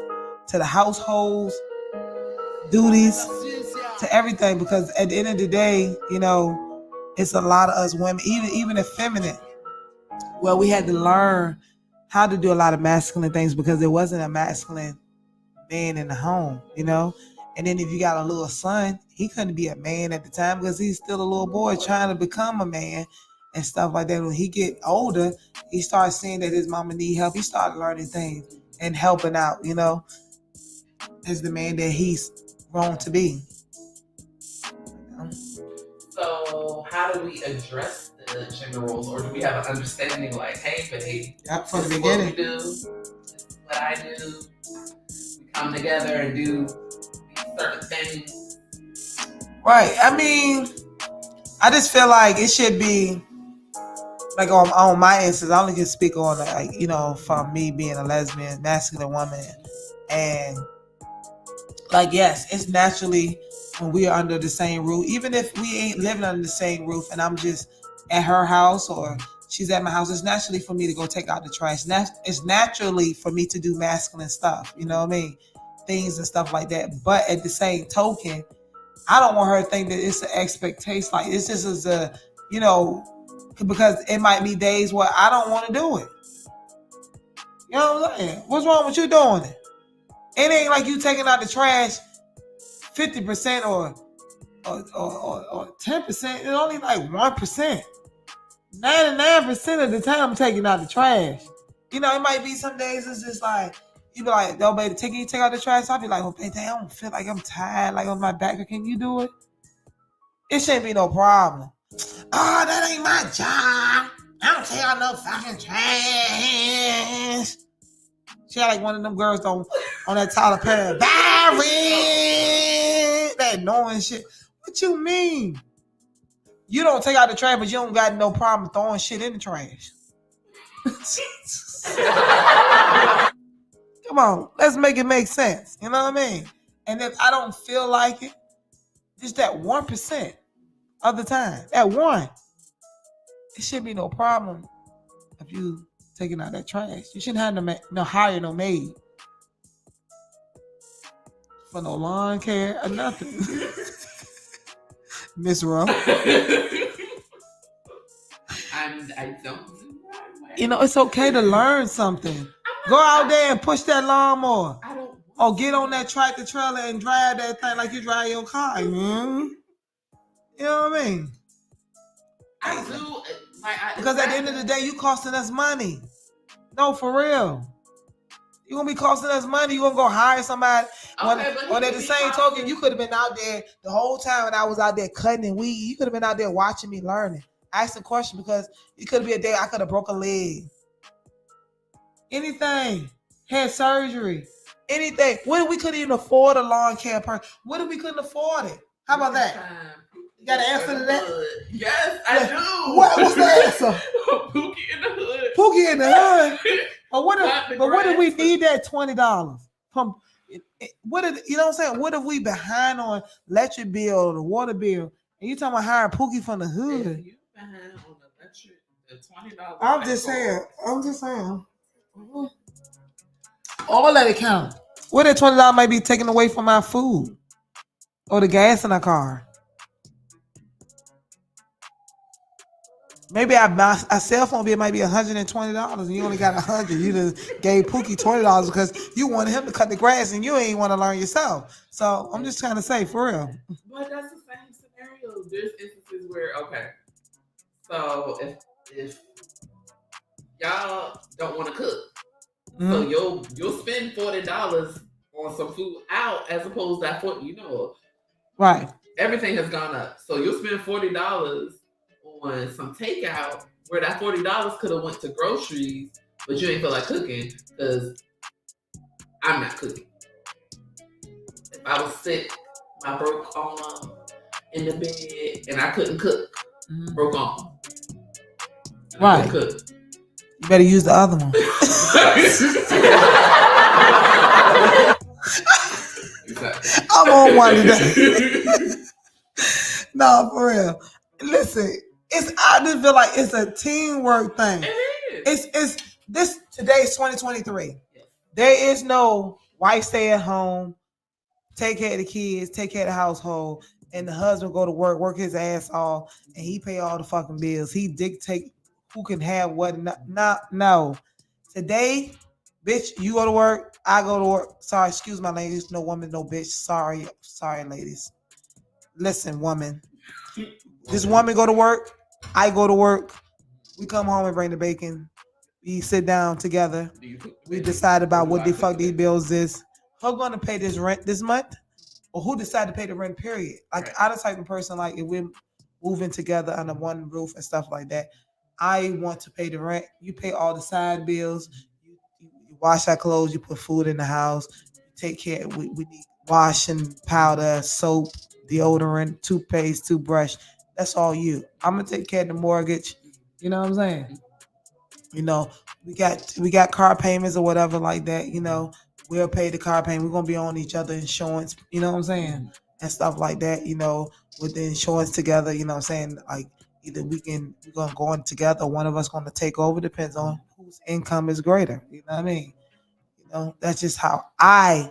to the households, duties, to everything. Because at the end of the day, you know, it's a lot of us women, even effeminate. Well, we had to learn how to do a lot of masculine things because there wasn't a masculine man in the home, you know? And then if you got a little son, he couldn't be a man at the time because he's still a little boy trying to become a man and stuff like that. When he get older, he starts seeing that his mama need help. He started learning things. and helping out, you know, as the man that he's grown to be. So how do we address the gender roles, or do we have an understanding like, hey, babe, From the this beginning, is what we do, this is what I do. We come together and do certain things. Right. I mean, I just feel like it should be like on my instance. I only can speak on like, you know, from me being a lesbian, masculine woman, and like, yes, it's naturally when we are under the same roof, even if we ain't living under the same roof and I'm just at her house or she's at my house, it's naturally for me to go take out the trash. It's naturally for me to do masculine stuff, you know what I mean? Things and stuff like that. But at the same token, I don't want her to think that it's an expectation. Like, it's just as a, you know, because it might be days where I don't want to do it. You know what I'm saying? What's wrong with you doing it? It ain't like you taking out the trash 50% or 10%. It's only like 1%. 99% of the time I'm taking out the trash. You know, it might be some days it's just like, you be like, yo, baby, take out the trash. I'll be like, well, baby, I don't feel like I'm tired, like on my back. Can you do it? It shouldn't be no problem. Oh, that ain't my job. I don't take out no fucking trash. She had like one of them girls on that Tyler Perry. Barry! That annoying shit. What you mean? You don't take out the trash, but you don't got no problem throwing shit in the trash. Come on, let's make it make sense. You know what I mean? And if I don't feel like it, just that 1% of the time, that one, it should be no problem if you taking out that trash. You shouldn't have no hire no maid for no lawn care or nothing. Miss Rowe. I don't do that. You know, it's okay to learn something. Go out there and push that lawnmower. Or get on that tractor trailer and drive that thing like you drive your car. Mm-hmm. You know what I mean? I do. Because at the end of the day, you costing us money. No, for real. You're going to be costing us money. You're going to go hire somebody. Okay, but at the same token, you could have been out there the whole time when I was out there cutting and weed. You could have been out there watching me learning. Asking questions, because it could be a day I could have broke a leg. Anything. Had surgery. Anything. What if we couldn't even afford a lawn care person? What if we couldn't afford it? How about that? You got an answer to that? Yes, I do. What's the answer? Pookie in the hood. Pookie in the hood. But what if we need that $20 from? What if, you know what I'm saying? What if we behind on electric bill or the water bill, and you talking about hiring Pookie from the hood? If you behind on the electric, the $20. I'm just saying. All that account. What that $20 might be taken away from our food or the gas in our car. Maybe our cell phone bill might be $120 and you only got $100. You just gave Pookie $20 because you wanted him to cut the grass and you ain't want to learn yourself. So I'm just trying to say, for real. But that's the same scenario. There's instances where, okay, so if y'all don't want to cook, so you'll spend $40 on some food out as opposed to that $40. You know, right? Everything has gone up, so you'll spend $40 on some takeout where that $40 could have went to groceries, but you ain't feel like cooking because I'm not cooking. If I was sick, I broke arm in the bed and I couldn't cook. Broke arm. Right. Cook. You better use the other one. I'm on one today. No, for real. Listen, I just feel like it's a teamwork thing. It is. It's this today's 2023. There is no wife stay at home, take care of the kids, take care of the household, and the husband go to work his ass off, and he pay all the fucking bills. He dictate who can have what. No. Today, bitch, you go to work, I go to work. Sorry, excuse my ladies. No woman, no bitch. Sorry, ladies. Listen, woman. This woman go to work, I go to work. We come home and bring the bacon, We sit down together. Do you We decide about what the fuck these bills is. Who's gonna pay this rent this month? Or who decided to pay the rent, period? Like, Right. I'm the type of person, like, if we're moving together under one roof and stuff like that, I want to pay the rent. You pay all the side bills. You wash our clothes. You put food in the house. You take care. We need washing powder, soap, deodorant, toothpaste, toothbrush. That's all you. I'm gonna take care of the mortgage. You know what I'm saying? You know, we got car payments or whatever like that. You know, we'll pay the car payment. We're gonna be on each other insurance. You know what I'm saying? And stuff like that. You know, with the insurance together. You know what I'm saying? Like, either we're gonna go in together. One of us gonna take over. Depends on whose income is greater. You know what I mean? You know, that's just how I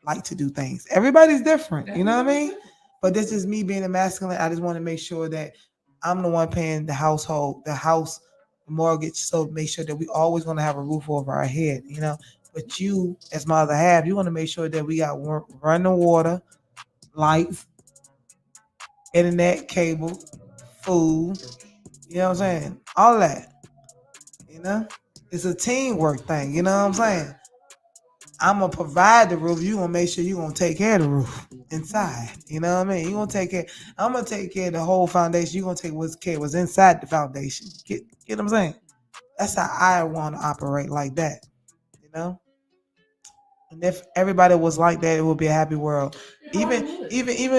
like to do things. Everybody's different. You know what I mean? But this is me being a masculine. I just want to make sure that I'm the one paying the household, the house mortgage. So make sure that we always going to have a roof over our head, you know. But you, as my other half, you want to make sure that we got running water, lights, internet, cable, food. You know what I'm saying? All that. You know, it's a teamwork thing. You know what I'm saying? I'm gonna provide the roof. You gonna make sure you gonna take care of the roof inside. You know what I mean? You gonna take care. I'm gonna take care of the whole foundation. You gonna take what's inside the foundation. Get what I'm saying? That's how I want to operate like that. You know. And if everybody was like that, it would be a happy world. Even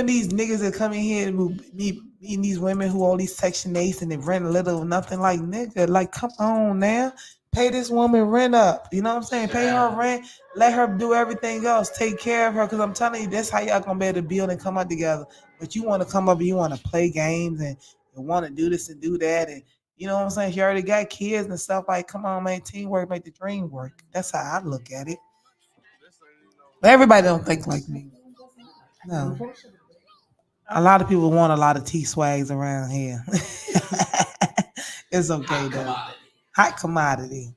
these niggas that come in here who meeting these women who all these Section 8s and they rent a little or nothing, like, nigga, like, come on now. Pay this woman rent up. You know what I'm saying? Pay her rent. Let her do everything else. Take care of her. Because I'm telling you, that's how y'all gonna be able to build and come out together. But you want to come up and you want to play games and you want to do this and do that. And you know what I'm saying? You already got kids and stuff. Like, come on, man. Teamwork make the dream work. That's how I look at it. But everybody don't think like me. No. A lot of people want a lot of T-swags around here. It's okay though. Hot commodity,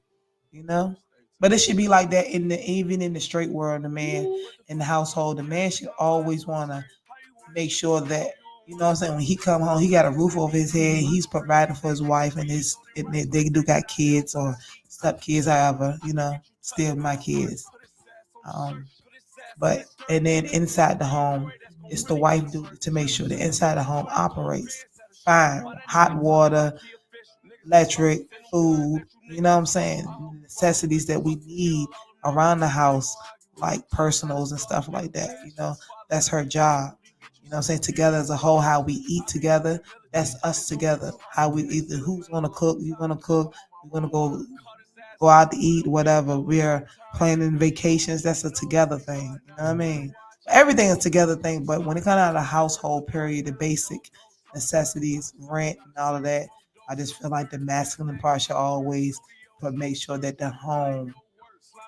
you know? But it should be like that even in the straight world, the man in the household, the man should always want to make sure that, you know what I'm saying, when he come home, he got a roof over his head, he's providing for his wife and they do got kids or step kids, however, you know, still my kids. Um, but and then inside the home, it's the wife duty to make sure the inside the home operates fine. Hot water, electric, food, you know what I'm saying? Necessities that we need around the house, like personals and stuff like that. You know, that's her job. You know what I'm saying? Together as a whole, how we eat together, that's us together. How we either who's gonna cook, you're gonna cook, you're gonna go out to eat, whatever. We're planning vacations. That's a together thing. You know what I mean? Everything is a together thing. But when it comes out of the household period, the basic necessities, rent, and all of that, I just feel like the masculine part should always but make sure that the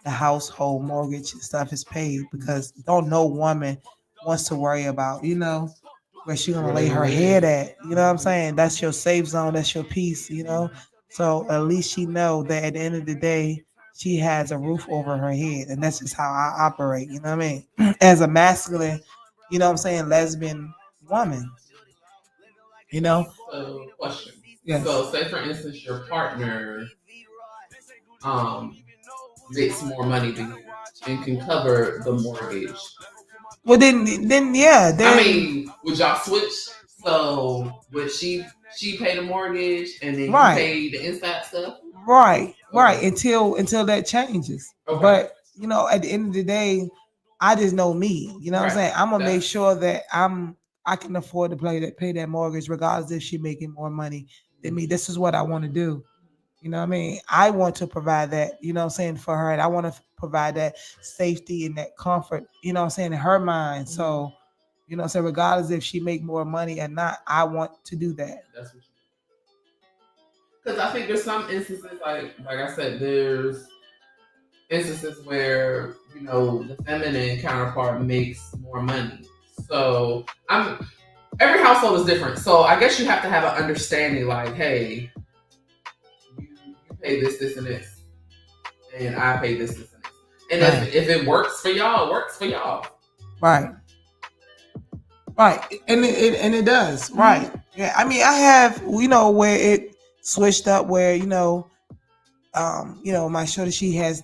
household mortgage and stuff is paid because don't no woman wants to worry about, you know, where she gonna lay her head at. You know what I'm saying? That's your safe zone, that's your peace, you know. So at least she know that at the end of the day, she has a roof over her head. And that's just how I operate, you know what I mean? As a masculine, you know what I'm saying, lesbian woman, you know? So, question. Yes. So, say for instance, your partner makes more money than you and can cover the mortgage. Well, then yeah. Then, I mean, would y'all switch? So would she pay the mortgage and then right, you pay the inside stuff? right, right. Okay. Until that changes. Okay. But you know, at the end of the day, I just know me. You know what I'm Right. saying? I'm gonna make That's- sure that I can afford to pay that mortgage, regardless if she making more money than me. This is what I want to do. You know what I mean? I want to provide that, you know what I'm saying, for her. And I want to provide that safety and that comfort, you know what I'm saying, in her mind. So, you know what I'm saying, regardless if she make more money or not, I want to do that. That's what because I think there's some instances like I said, there's instances where, you know, the feminine counterpart makes more money. So every household is different. So I guess you have to have an understanding like, hey, you pay this, and this, and I pay this, and this. And Right. if it works for y'all, it works for y'all. Right. Right. And it does. Right. Yeah. I mean, I have, you know, where it switched up where, you know, my shorty, she has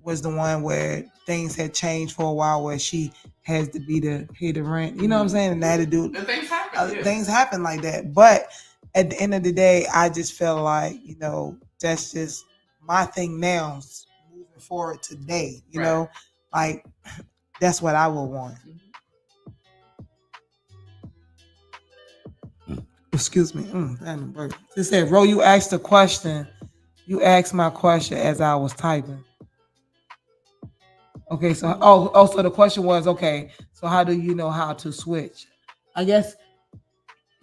was the one where things had changed for a while, where she has to be to pay the rent. You know what I'm saying? And that had to do. And things happen. Things happen like that. But at the end of the day, I just feel like that's just my thing now, moving forward today. You know, like that's what I would want. Excuse me. It said, Ro, you asked the question. You asked my question as I was typing. Okay, so so the question was, okay, so how do you know how to switch? I guess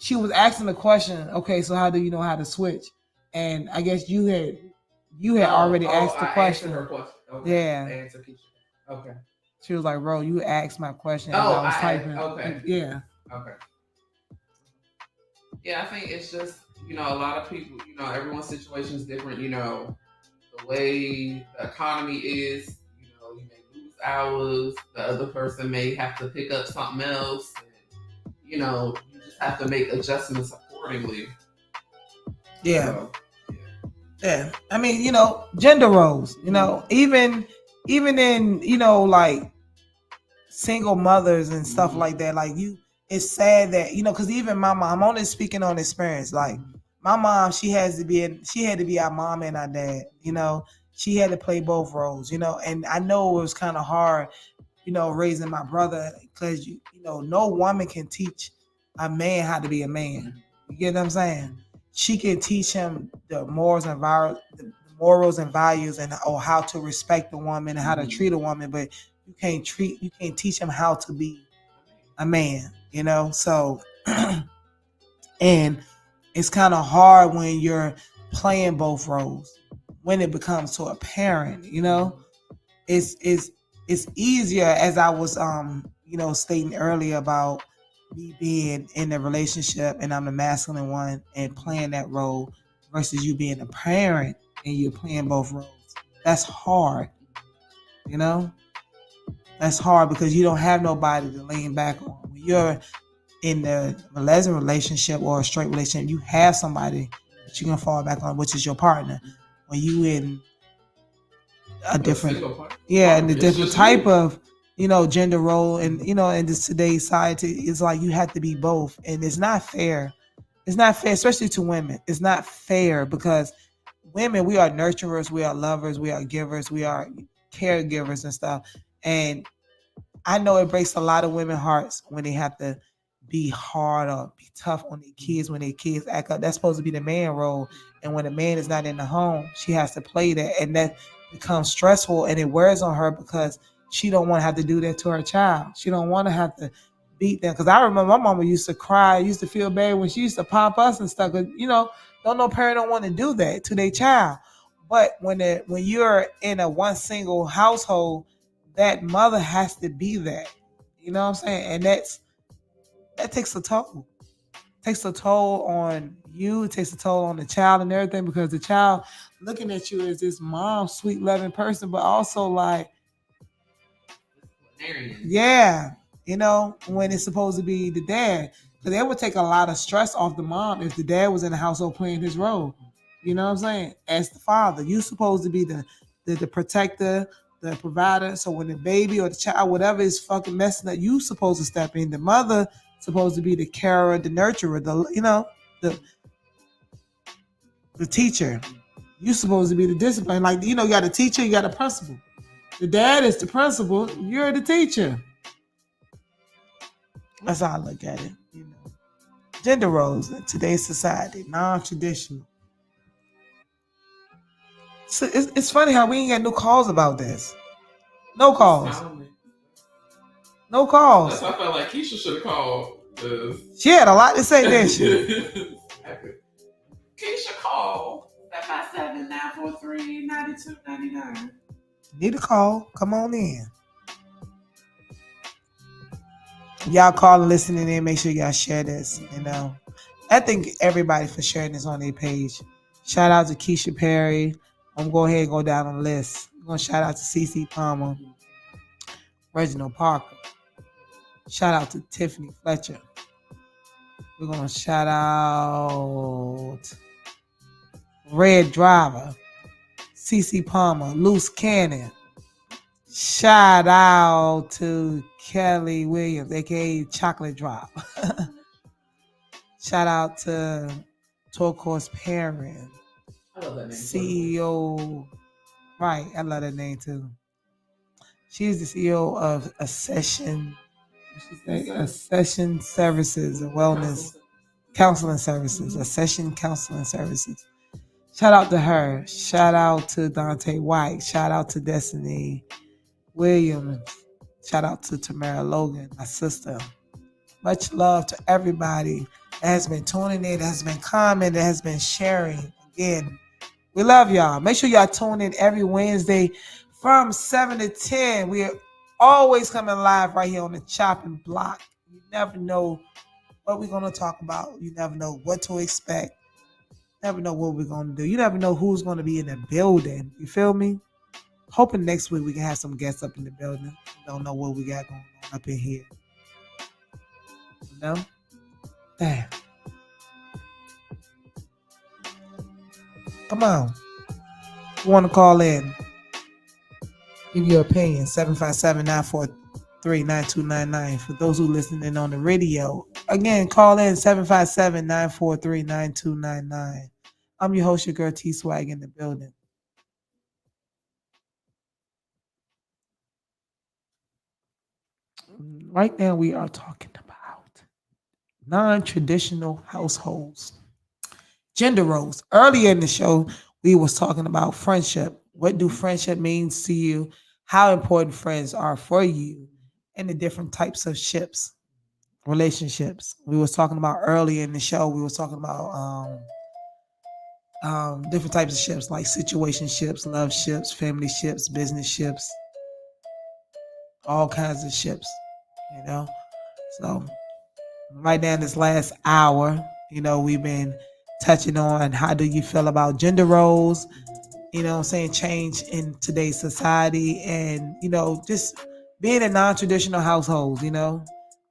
she was asking the question, okay, so how do you know how to switch? And I guess you had already asked the question. Her question. Okay. Yeah. Answer Keisha. Okay. She was like, Ro, you asked my question as I was typing. Okay. Yeah. Okay. Yeah, I think it's just, a lot of people, everyone's situation is different, the way the economy is, you may lose hours, the other person may have to pick up something else, and, you just have to make adjustments accordingly. Yeah. So, yeah. I mean, gender roles, even in, like single mothers and stuff like that, like it's sad that, because even my mom, I'm only speaking on experience. Like my mom, she had to be our mom and our dad, she had to play both roles, and I know it was kind of hard, raising my brother, because, no woman can teach a man how to be a man. You get what I'm saying? She can teach him the morals and values or how to respect a woman and how to treat a woman, but you can't teach him how to be a man, so and it's kind of hard when you're playing both roles. When it becomes to a parent, it's easier, as I was stating earlier about me being in a relationship and I'm the masculine one and playing that role versus you being a parent and you're playing both roles. That's hard, That's hard because you don't have nobody to lean back on. When you're in a lesbian relationship or a straight relationship, you have somebody that you can fall back on, which is your partner. When you in a different, in a different type of, gender role, and in this today's society, it's like you have to be both, and it's not fair. It's not fair, especially to women. It's not fair because women, we are nurturers, we are lovers, we are givers, we are caregivers and stuff. And I know it breaks a lot of women's hearts when they have to be hard or be tough on their kids when their kids act up. That's supposed to be the man role. And when the man is not in the home, she has to play that. And that becomes stressful and it wears on her because she don't want to have to do that to her child. She don't want to have to beat them. Because I remember my mama used to cry, used to feel bad when she used to pop us and stuff. Because, no parent don't want to do that to their child. But when you're in a one single household, that mother has to be that. You know what I'm saying? And that takes a toll. It takes a toll on you. It takes a toll on the child and everything, because the child looking at you as this mom, sweet, loving person, but also like, yeah, when it's supposed to be the dad. Because it would take a lot of stress off the mom if the dad was in the household playing his role. You know what I'm saying? As the father, you're supposed to be the protector, the provider. So when the baby or the child, whatever is fucking messing up, you supposed to step in. The mother supposed to be the carer, the nurturer, the teacher. You supposed to be the discipline. Like, you got a teacher, you got a principal. The dad is the principal, you're the teacher. That's how I look at it. Gender roles in today's society, non-traditional. So it's funny how we ain't got no calls about this. No calls. No calls. That's why I felt like Keisha should have called. She had a lot to say, didn't she? Keisha called 757-943-9299. Need a call. Come on in. Y'all call and listening in. Make sure y'all share this. I thank everybody for sharing this on their page. Shout out to Keisha Perry. I'm going to go ahead and go down on the list. I'm going to shout out to CeCe Palmer, Reginald Parker. Shout out to Tiffany Fletcher. We're going to shout out Red Driver, CeCe Palmer, Loose Cannon. Shout out to Kelly Williams, aka Chocolate Drop. Shout out to Turquoise Perrin, I love that name. CEO. Right, I love that name too. She's the CEO of Accession Services and Wellness Counseling Services. Accession Counseling Services. Shout out to her. Shout out to Dante White. Shout out to Destiny Williams. Shout out to Tamara Logan, my sister. Much love to everybody that has been tuning in, that has been commenting, that has been sharing. Again, we love y'all. Make sure y'all tune in every Wednesday from 7 to 10. We are always coming live right here on the Choppin Block. You never know what we're going to talk about. You never know what to expect. You never know what we're going to do. You never know who's going to be in the building. You feel me? Hoping next week we can have some guests up in the building. Don't know what we got going on up in here. You know? Damn. Come on. You want to call in? Give your opinion. 757-943-9299. For those who listening on the radio. Again, call in 757-943-9299. I'm your host, your girl T-Swag in the building. Right now we are talking about non-traditional households. Gender roles. Earlier in the show, we was talking about friendship. What do friendship means to you? How important friends are for you, and the different types of ships, relationships. We was talking about earlier in the show. We was talking about different types of ships, like situationships, love ships, family ships, business ships, all kinds of ships. You know, so right now in this last hour, you know, we've been touching on how do you feel about gender roles, you know what I'm saying, change in today's society, and, you know, just being in non-traditional households, you know,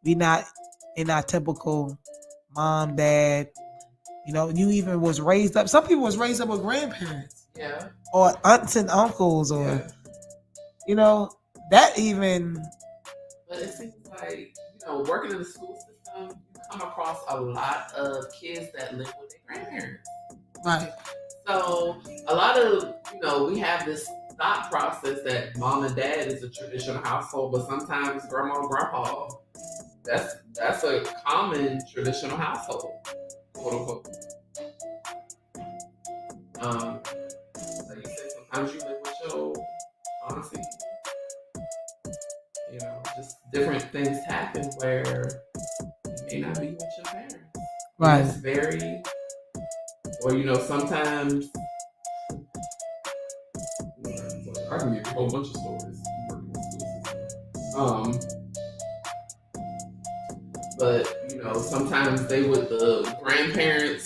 we not in our typical mom, dad, you know, you even was raised up, some people was raised up with grandparents. Yeah. Or aunts and uncles, or, you know, that even. But it seems like, you know, working in the school system, you come across a lot of kids that live with their grandparents. Right. So a lot of, you know, we have this thought process that mom and dad is a traditional household, but sometimes grandma and grandpa, that's a common traditional household, quote unquote. Like you said, sometimes you live with your auntie. You know, just different things happen where you may not be with your parents. Right. And it's very, or, you know, sometimes, I can give you a whole bunch of stories working in school system. But, you know, sometimes they with the grandparents,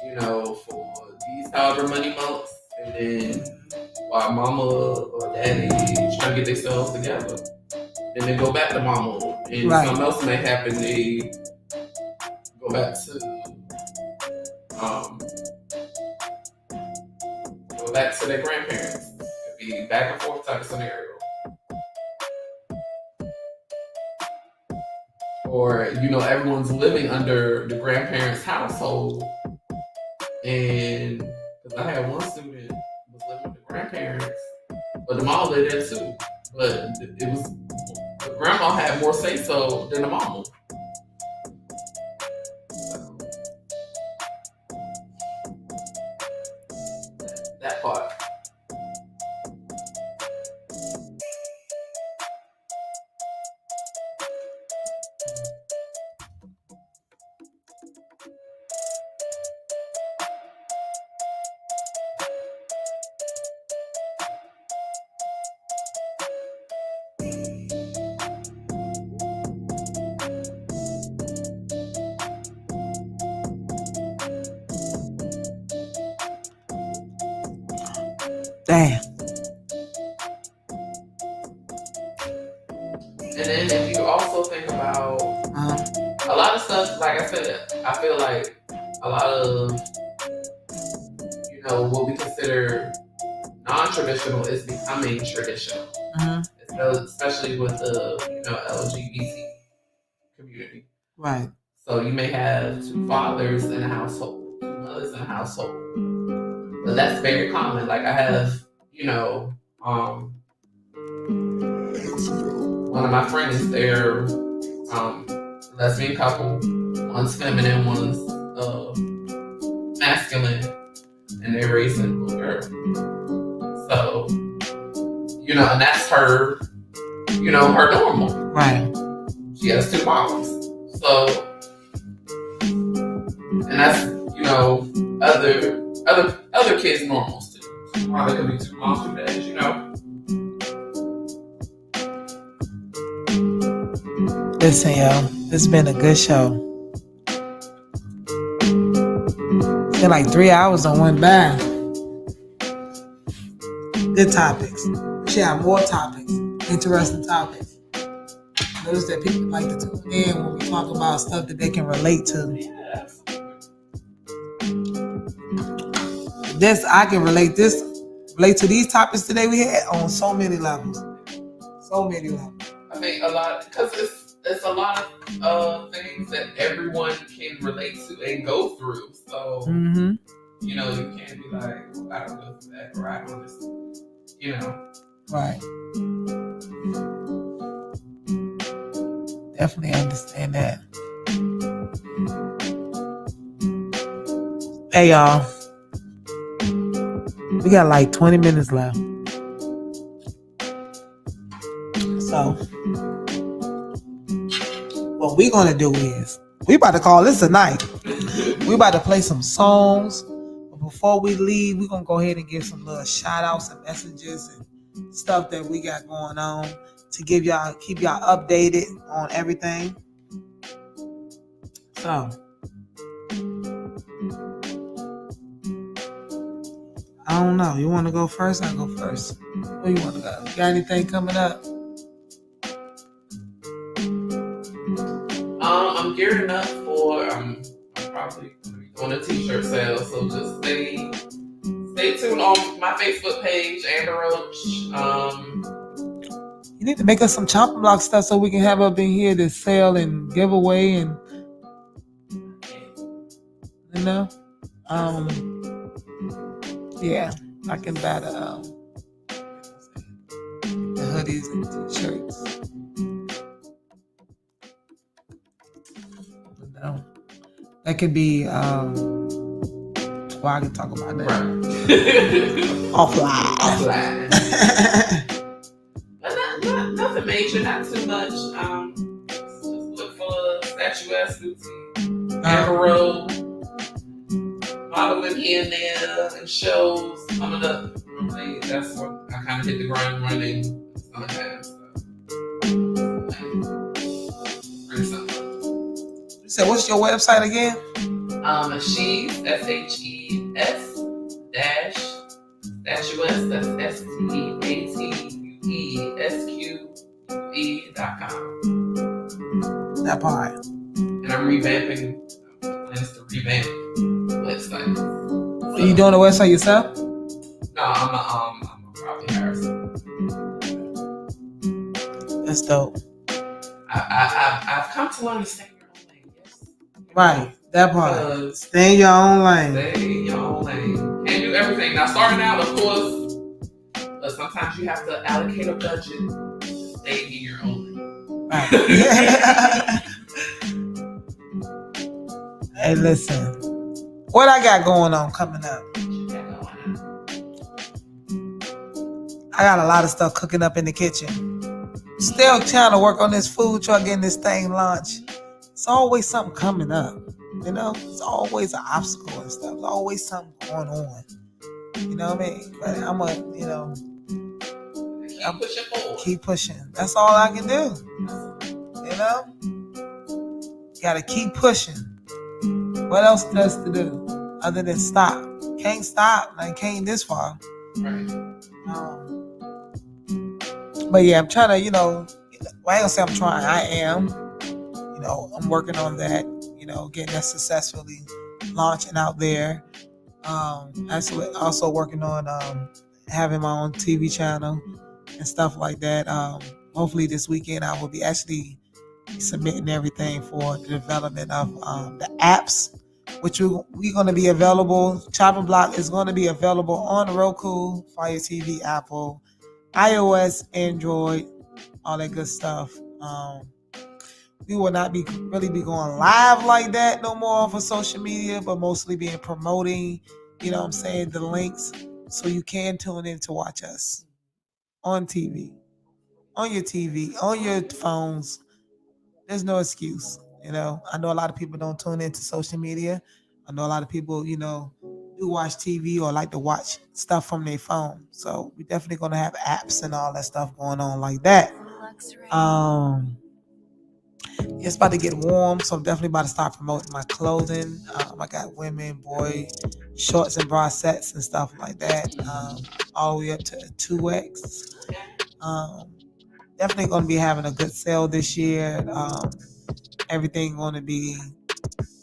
you know, for these however many months, and then while mama or daddy trying to get themselves together, then they go back to mama, and something else may happen. They go back to their grandparents. It could be back and forth type of scenario. Or, you know, everyone's living under the grandparents' household, and because I had one student was living with the grandparents, but the mom lived there too. But it was the grandma had more say so than the mama. So, that part. Damn. And then if you also think about a lot of stuff, like I said, I feel like a lot of, you know, what we consider non-traditional is becoming traditional, especially with the, you know, LGBT community. Right. So you may have 2 fathers in a household, 2 mothers in a household, but that's very common. Like I have, you know, one of my friends, they're lesbian couple, one's feminine, one's masculine, and they're raising a little girl. So, you know, and that's her, you know, her normal. Right. She has 2 moms. So, and that's, you know, other kids' normals too. There could be 2 moms, 2 dads, you know. Listen, y'all, this has been a good show. It's been like 3 hours on went by. Good topics. We should have more topics. Interesting topics. Notice that people like to tune in when we talk about stuff that they can relate to. This I can relate to these topics today we had on so many levels. So many levels. I mean, a lot, because it's a lot of things that everyone can relate to and go through. So, you know, you can't be like, well, I don't go through that, or I don't understand, you know. Right. Definitely understand that. Hey, y'all. We got like 20 minutes left. So, what we're going to do is, we about to call this a night. We about to play some songs. But before we leave, we're going to go ahead and give some little shout outs and messages and stuff that we got going on to keep y'all updated on everything. So, I don't know. You want to go first? I'll go first. Where you want to go? You got anything coming up? I'm gearing up for, I'm probably doing a t-shirt sale, so just stay tuned on my Facebook page, Amber Roach. You need to make us some Choppin Block stuff so we can have up in here to sell and give away and, you know, yeah, I can buy the hoodies and t-shirts. No, that could be, well, I can talk about that. Offline. Nothing major, not too much. Just look for statuesque boutique, Amber Road, modeling here and there, and shows coming up. That's what I kind of hit the ground running sometimes. So what's your website again? She's SHES dash statuesque, that's STATUESQUE.com. That part. And I'm revamping plans to revamp the website. So, are you doing the website yourself? No, I'm probably hire someone. That's dope. I've come to learn to stay in your own lane. Yes. Right, that part. Stay in your own lane. Stay in your own lane. Can't do everything. Now, starting out, of course, sometimes you have to allocate a budget to stay in your own lane. Right. Hey, listen. What I got going on coming up? I got a lot of stuff cooking up in the kitchen. Still trying to work on this food truck, getting this thing launched. It's always something coming up, you know? It's always an obstacle and stuff. There's always something going on. You know what I mean? But I'm going to, you know, Pushing forward. Keep pushing. That's all I can do. You know? Gotta keep pushing. What else does to do other than stop? Can't stop. I came this far. Right. But yeah, I'm trying to, you know, well, I ain't gonna say I'm trying. I am. You know, I'm working on that. You know, getting that successfully launching out there. Actually, also working on having my own TV channel and stuff like that. Hopefully this weekend I will be actually submitting everything for the development of the apps, which we're going to be available. Choppin Block is going to be available on Roku, Fire TV, Apple, iOS, Android, all that good stuff. We will not be really be going live like that no more for social media, but mostly being promoting, you know what I'm saying, the links so you can tune in to watch us on TV, on your phones. There's no excuse. I know a lot of people don't tune into social media. I know a lot of people, do watch TV or like to watch stuff from their phone. So we're definitely gonna have apps and all that stuff going on like that. It's about to get warm, so I'm definitely about to start promoting my clothing. I got women, boy, shorts and bra sets and stuff like that, all the way up to 2X. Definitely going to be having a good sale this year. Everything going to be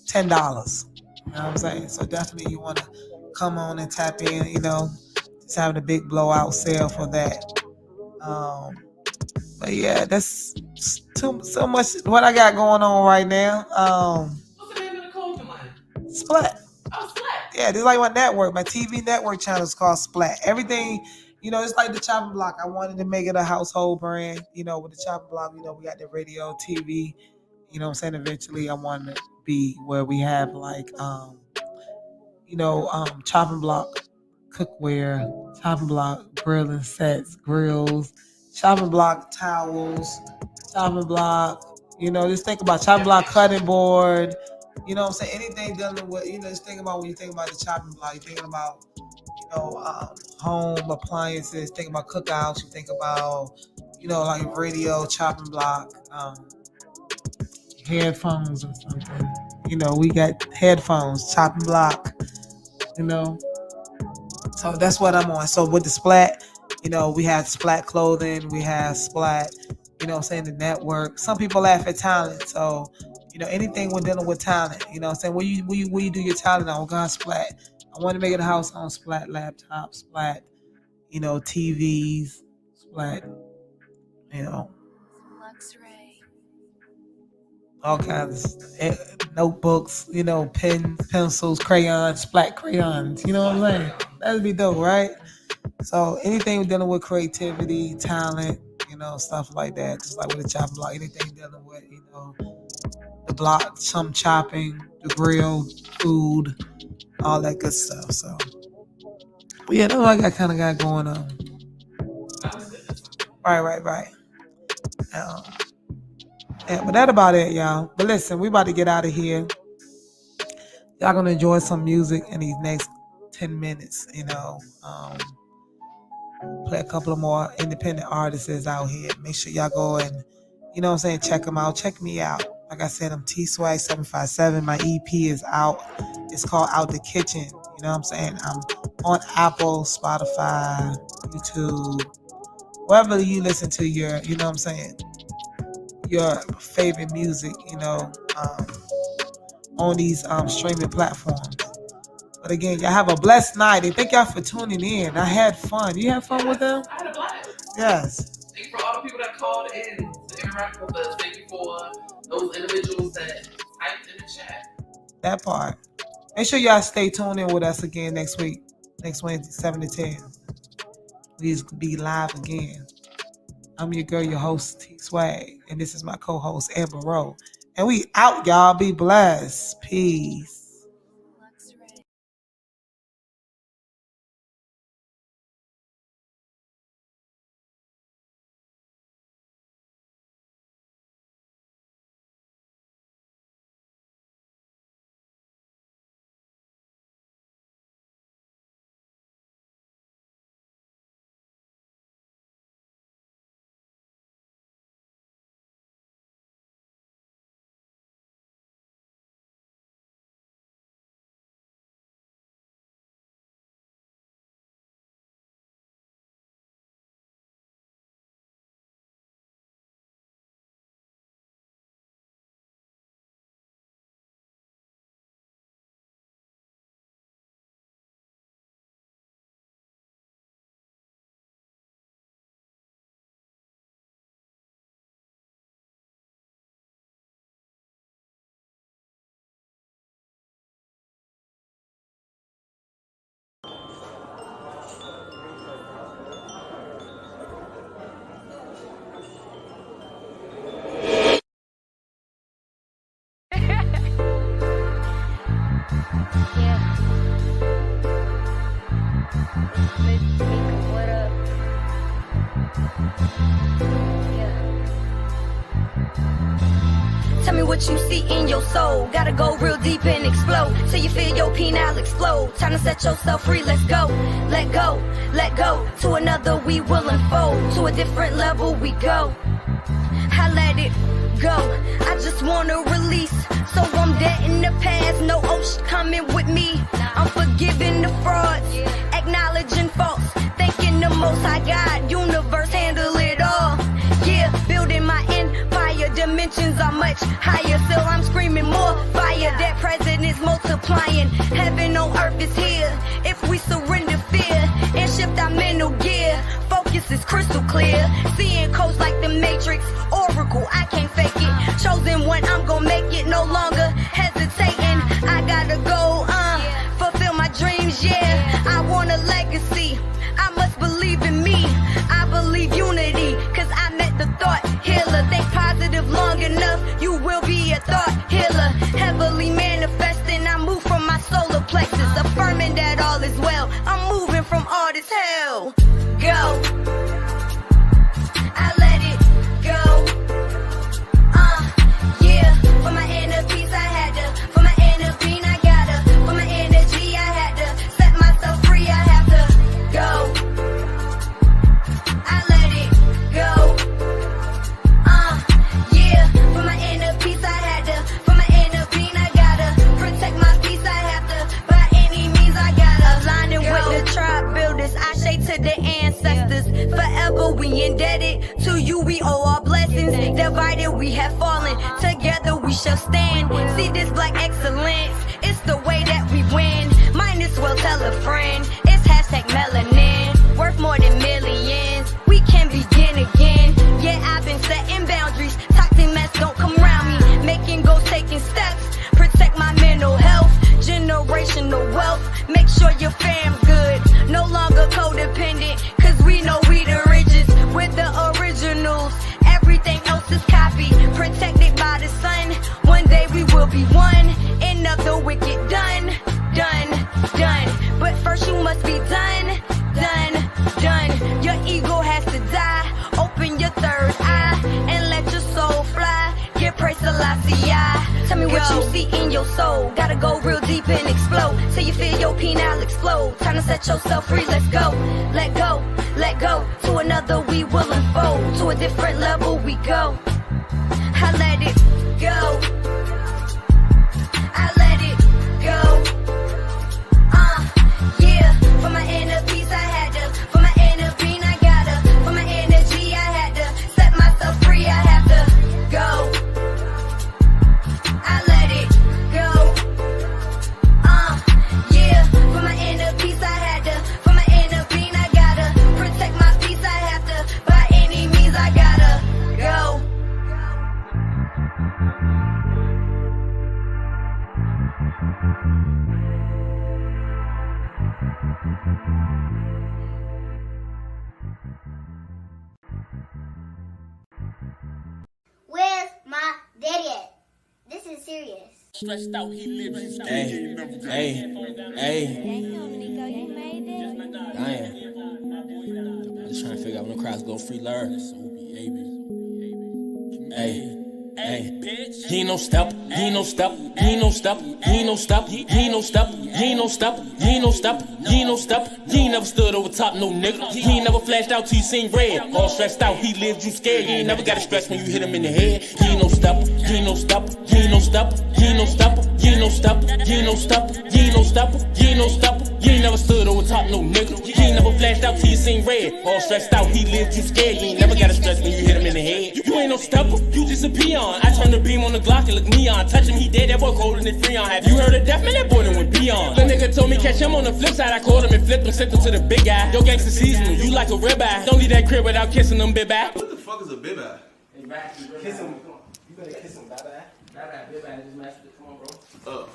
$10. You know what I'm saying? So definitely you want to come on and tap in, just having a big blowout sale for that. But yeah, that's so much what I got going on right now. What's the name of the clothing line? Splat. Oh, Splat. Yeah, this is like my network. My TV network channel is called Splat. Everything, it's like the Choppin Block. I wanted to make it a household brand. With the Choppin Block, we got the radio, TV. You know what I'm saying? Eventually, I want to be where we have like, Choppin Block cookware, Choppin Block grilling sets, grills, Choppin Block towels, Choppin Block. Just think about Choppin Block cutting board. You know what I'm saying? Anything dealing with, just think about when you think about the Choppin Block, you're thinking about, home appliances, think about cookouts, you think about, like radio, Choppin Block, headphones or something. We got headphones, Choppin Block, So that's what I'm on. So with the Splat, we have Splat clothing, we have Splat, the network. Some people laugh at talent. So, anything we're dealing with talent, where you do your talent on, God Splat. I want to make it a house on Splat laptops, Splat, TVs, Splat, all kinds of notebooks, pens, pencils, crayons, Splat crayons. You know what I'm saying? That'd be dope, right? So anything dealing with creativity, talent, stuff like that, just like with the chopping block, anything dealing with, the block, some chopping, the grill, food, all that good stuff. So, but yeah, that's what I kind of got going on. Right. Yeah, but that about it, y'all. But listen, we about to get out of here. Y'all gonna enjoy some music in these next 10 minutes, play a couple of more independent artists out here. Make sure y'all go and, check them out. Check me out. Like I said, I'm T-Swag 757. My EP is out. It's called Out the Kitchen. You know what I'm saying? I'm on Apple, Spotify, YouTube, wherever you listen to your, your favorite music, on these streaming platforms. But again, y'all have a blessed night. And thank y'all for tuning in. I had fun. You had fun with them? I had a blast. Yes. Thank you for all the people that called in to interact with us. Thank you for those individuals that typed in the chat. That part. Make sure y'all stay tuned in with us again next week. Next Wednesday, 7 to 10. We'll be live again. I'm your girl, your host, T-Swag. And this is my co-host, Amber Rowe. And we out, y'all. Be blessed. Peace. What up? Tell me what you see in your soul. Gotta go real deep and explode till you feel your penile explode. Time to set yourself free. Let's go, let go, let go. To another we will unfold. To a different level we go. I let it go. I just wanna release. So I'm dead in the past. No ocean coming with me. I'm forgiving the frauds, acknowledging faults, thanking the most high God, universe handle it all. Yeah, building my empire, dimensions are much higher. Still I'm screaming more fire. That present is multiplying. Heaven on earth is here. If we surrender fear and shift our mental gear, focus is crystal clear. Seeing codes like the Matrix, Oracle, I can't fake it. Chosen one, I'm gonna make it. No longer hesitating. I gotta go, fulfill my dreams, yeah. I want a legacy. I must believe in me. I believe unity, cause I met the thought healer. Think positive long enough, you will be a thought healer. Heavily manifesting, I move from my solar plexus, affirming that all is well. I'm moving from all this hell. Go. I let it go. Yeah. For my inner peace, I had to. For my inner being, I gotta. For my energy, I had to. Set myself free, I have to go. I let it go. Yeah. For my inner peace, I had to. For my inner being, I gotta. Protect my peace, I have to. By any means, I gotta. Aligning with the tribe builders, I say to the ancestors. Forever we indebted to you, we owe our blessings. Divided we have fallen, together we shall stand. See this black excellence, it's the way that we win. Might as well tell a friend, it's hashtag melanin. Worth more than millions, we can begin again. Yeah, I've been setting boundaries, toxic mess don't come around me. Making goals, taking steps, protect my mental health. Generational wealth, make sure your fam's good. No longer codependent, cause we know we the richest. With the originals, everything else is copy. Protected by the sun, one day we will be one. End of the wicked, done, done, done. But first you must be done, done, done. Your ego has to die. Open your third eye and let your soul fly. Give praise to Selassie. Tell me what you see in your soul. Gotta go real deep and explode till you feel your penile explode. Time to set yourself free. Let's go, let go, let go. To another we will unfold. To a different level we go. I let it go. I let it go. Yeah. For my inner peace, I had to. For my inner being, I gotta. For my energy, I had to. Set myself free, I have to go. I let it go. Yeah. For my inner peace, I had to. For my inner being, I gotta. Protect my peace, I have to. By any means, I gotta go. Where's my daddy at? This is serious. Stressed out, he lives. Hey. Damn. I'm just trying to figure out when the crowds go free love. Hey. He ain't no step, he ain't no step, he ain't no step, he ain't no step, he ain't no step, he ain't no step, he ain't no step, he ain't no step, he ain't never stood over top no nigga. He ain't never flashed out till you seen red. All stressed out, he lived you scared. You ain't never got to stress when you hit him in the head. He ain't no step, he ain't no step, he ain't no step, he ain't no step, he ain't no step, he ain't no step, he ain't no step, he ain't no step. You ain't never stood over top no nigga. He ain't never flashed out till you seen red. All stressed out, he lived you scared. You ain't never got to stress when you hit him in the head. You ain't no stepper, you just a peon. I turn the beam on the Glock and look neon. Touch him, he dead, that boy colder than Freon. Have you heard of death, man? That boy done went beyond. The nigga told me catch him on the flip side. I called him and flipped him, sent him to the big guy. Yo, gangsta seasonal, you like a ribeye. Don't leave that crib without kissing them, big eye. What the fuck is a bib-eye? Kiss him. You better kiss him, bye-bye. Bye-bye, bye-bye, just master it. Come on, bro.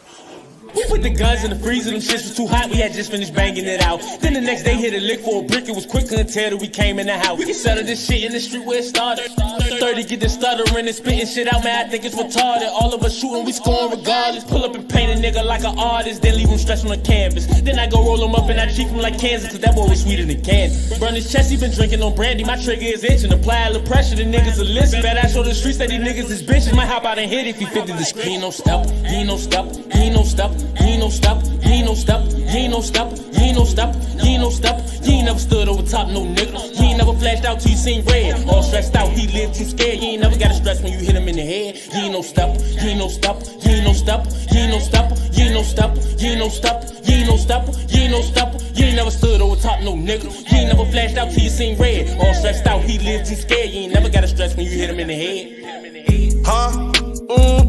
We put the guns in the freezer, them shits was too hot, we had just finished banging it out. Then the next day hit a lick for a brick, it was quick, couldn't tell that we came in the house. We can settle this shit in the street where it started. 30 get the stuttering and spitting shit out, man, I think it's retarded. All of us shooting, we scoring regardless. Pull up and paint a nigga like an artist, then leave him stretched on the canvas. Then I go roll him up and I treat him like Kansas, cause that boy was sweeter than candy. Burn his chest, he been drinking on brandy, my trigger is itching. Apply a little pressure, the niggas will listen. Bet I show the streets that these niggas is bitches. Might hop out and hit if he 50 the screen. He no stop, he no stop, he no stop, he no stop, he no stop, he no stop, he no stop, he no stop. He ain't never stood over top no nigga. He ain't never flashed out till you seen red. All stressed out, he lived too scared. He ain't never got to stress when you hit him in the head. He ain't no stop, he ain't no stop, he ain't no stop, he ain't no stop, he ain't no stop, he ain't no stop, he ain't no stop, he ain't no stop. He ain't never stood over top no nigga. He ain't never flashed out till you seen red. All stressed out, he lived too scared. He ain't never got to stress when you hit him in the head. Huh? Oh.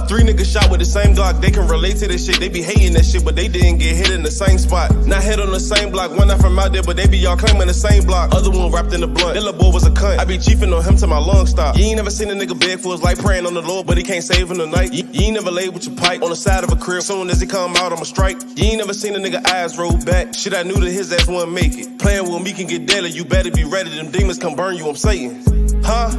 3 niggas shot with the same Glock. They can relate to this shit. They be hating that shit, but they didn't get hit in the same spot. Not hit on the same block. One not from out there, but they be all claiming the same block. Other one wrapped in the blunt. That little boy was a cunt. I be chiefing on him till my lungs stop. You ain't never seen a nigga beg for his life, praying on the Lord, but he can't save him tonight. You ain't never laid with your pipe on the side of a crib. Soon as he come out, I'ma strike. You ain't never seen a nigga eyes roll back. Shit, I knew that his ass wouldn't make it. Playing with me can get deadly. You better be ready. Them demons come burn you, I'm saying. Huh?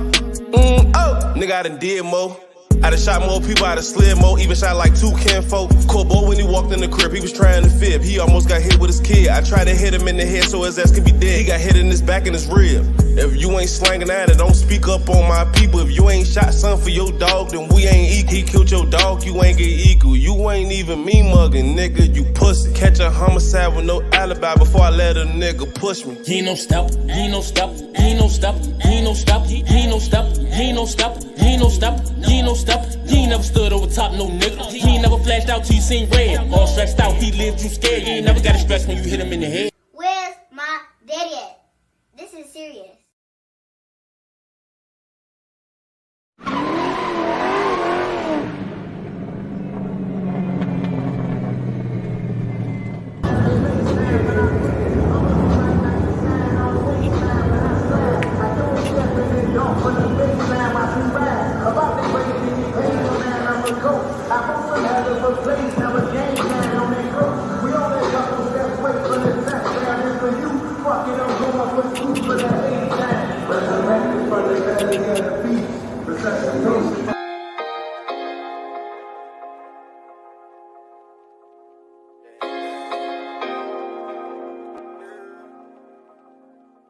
Oh. Nigga, I done did more. I done shot more people, I done slid more, even shot like 2 kinfolk. Corbo, when he walked in the crib, he was trying to fib. He almost got hit with his kid. I tried to hit him in the head so his ass could be dead. He got hit in his back and his rib. If you ain't slanging at it, don't speak up on my people. If you ain't shot something for your dog, then we ain't equal. He killed your dog, you ain't get equal. You ain't even me mugging, nigga, you pussy. Catch a homicide with no alibi before I let a nigga push me. He no stop, he no stop, he no stop, he no stop, he no stop, he no stop, he no stop, he no stop. He ain't never stood over top no nigga. He ain't never flashed out till you seen red. All stressed out, he lived too scared. You ain't never got to stress when you hit him in the head. Where's my daddy at? This is serious.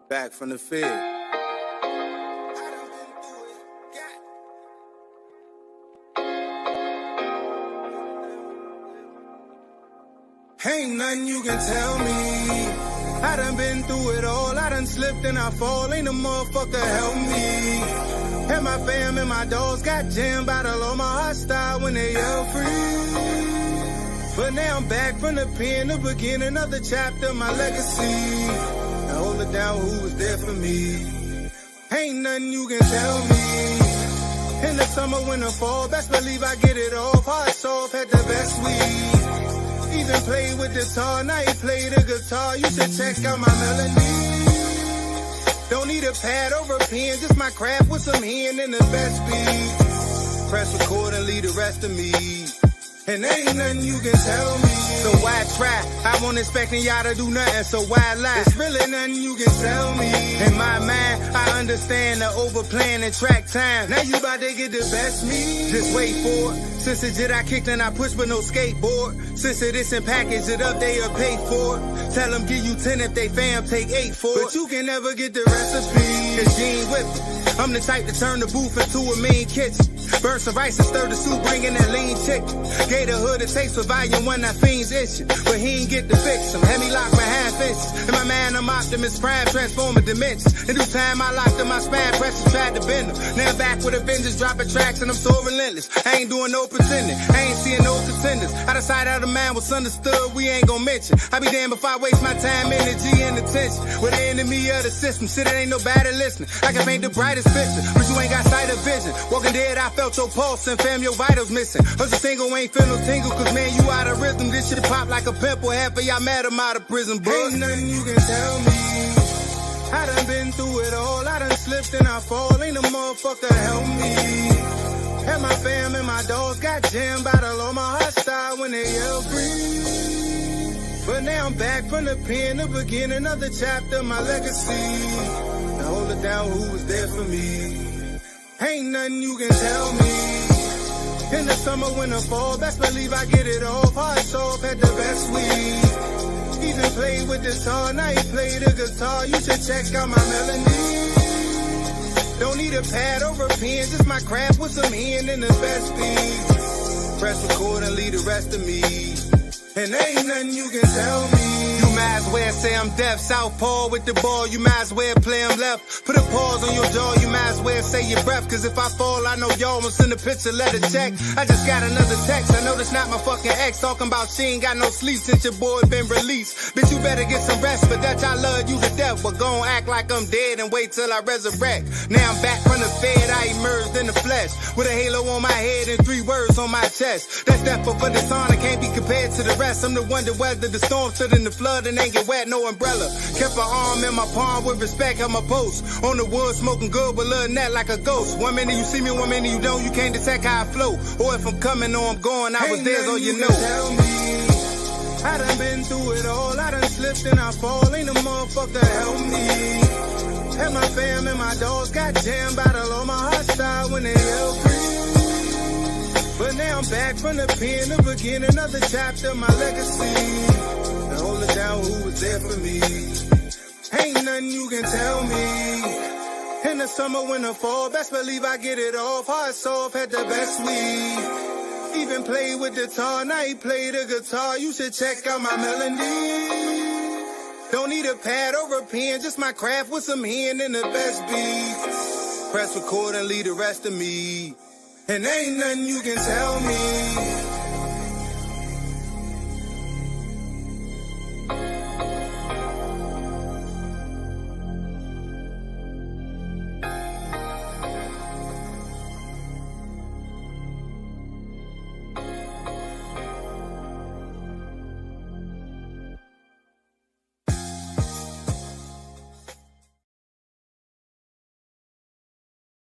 Back from the field. Ain't nothing you can tell me. I done been through it all. I done slipped and I fall. Ain't a motherfucker help me. And my fam and my dogs got jammed by the law. My heart stopped when they yell free. But now I'm back from the pen to begin another chapter, my legacy. Now hold it down, who was there for me? Ain't nothing you can tell me. In the summer, winter, fall, best believe I get it off. Hearts off, had the best weed. Even played with the guitar, now he play the guitar. You should check out my melody. Don't need a pad or a pen, just my craft with some hand in the best beat. Press record and leave the rest of me. And ain't nothing you can tell me. So why try? I wasn't expecting y'all to do nothing, so why lie? It's really nothing you can tell me. In my mind, I understand the overplan and track time. Now you about to get the best me. Just wait for it. Since the jet I kicked and I pushed with no skateboard. Since it isn't package it up, they'll pay for it. Tell them give you 10 if they fam take 8 for it. But you can never get the recipe. Cause you ain't with it. I'm the type to turn the booth into a main kitchen. Burn some rice and stir the soup, bringing that lean chicken. Gave the hood a taste for volume when that fiend's itching. But he ain't get to fix him. Had me locked for half inches. In my man, I'm Optimus Prime, transforming dimensions. In due time, I locked in my spine, pressure tried to bend them. Now I'm back with a vengeance, dropping tracks, and I'm so relentless. I ain't doing no pretending, I ain't seeing no contenders. Out of sight, out of mind, what's understood, we ain't gon' mention. I be damned if I waste my time, energy, and attention. With the enemy of the system, shit, it ain't nobody listening. I can paint the brightest picture, but you ain't got sight of vision. Walking dead, I felt your pulse and fam, your vitals missing. Cause a single ain't feel no tingle, cause man, you out of rhythm. This shit pop like a pimple, half of y'all mad I'm out of prison, bro. Ain't nothing you can tell me. I done been through it all, I done slipped and I fall. Ain't a motherfucker help me. And my fam and my dogs got jammed by the law. My heart stopped when they yell free. But now I'm back from the pen to begin another chapter, my legacy. Now hold it down, who was there for me? Ain't nothing you can tell me. In the summer, winter, fall, best believe I get it off. Hard soft, had the best weed. Even played with the guitar, now he play the guitar. You should check out my melody. Don't need a pad or a pen, just my craft with some hand in the best beat. Press record and leave the rest of me. And ain't nothing you can tell me. You might as well say I'm deaf. Southpaw with the ball, you might as well play him left. Put a pause on your jaw, you might as well say your breath. Cause if I fall, I know y'all won't send a picture, let it check. I just got another text, I know that's not my fucking ex. Talking about she ain't got no sleep since your boy been released. Bitch, you better get some rest, but that I love you to death. But gon' act like I'm dead and wait till I resurrect. Now I'm back from the fed, I emerged in the flesh. With a halo on my head and 3 words on my chest. That's death for the dishonor, can't be compared to the rest. I'm the one that weathered the storm, stood in the flood and ain't get wet, no umbrella. Kept an arm in my palm with respect, held my post. On the wood, smoking good with lil' net like a ghost. 1 minute you see me, 1 minute you don't. You can't detect how I flow. Or if I'm coming or I'm going, I was there, so you know. Tell me, I done been through it all. I done slipped and I fall. Ain't a motherfucker help me. And my fam and my dogs got jammed, battle on my hostile when they yell free. But now I'm back from the pen to begin another chapter, my legacy. Now hold it down, who was there for me? Ain't nothing you can tell me. In the summer, winter, fall, best believe I get it off. Hard soft, had the best weed. Even played with the guitar, now he play the guitar. You should check out my melody. Don't need a pad or a pen, just my craft with some hand in the best beats. Press record and leave the rest of me. And ain't nothing you can tell me.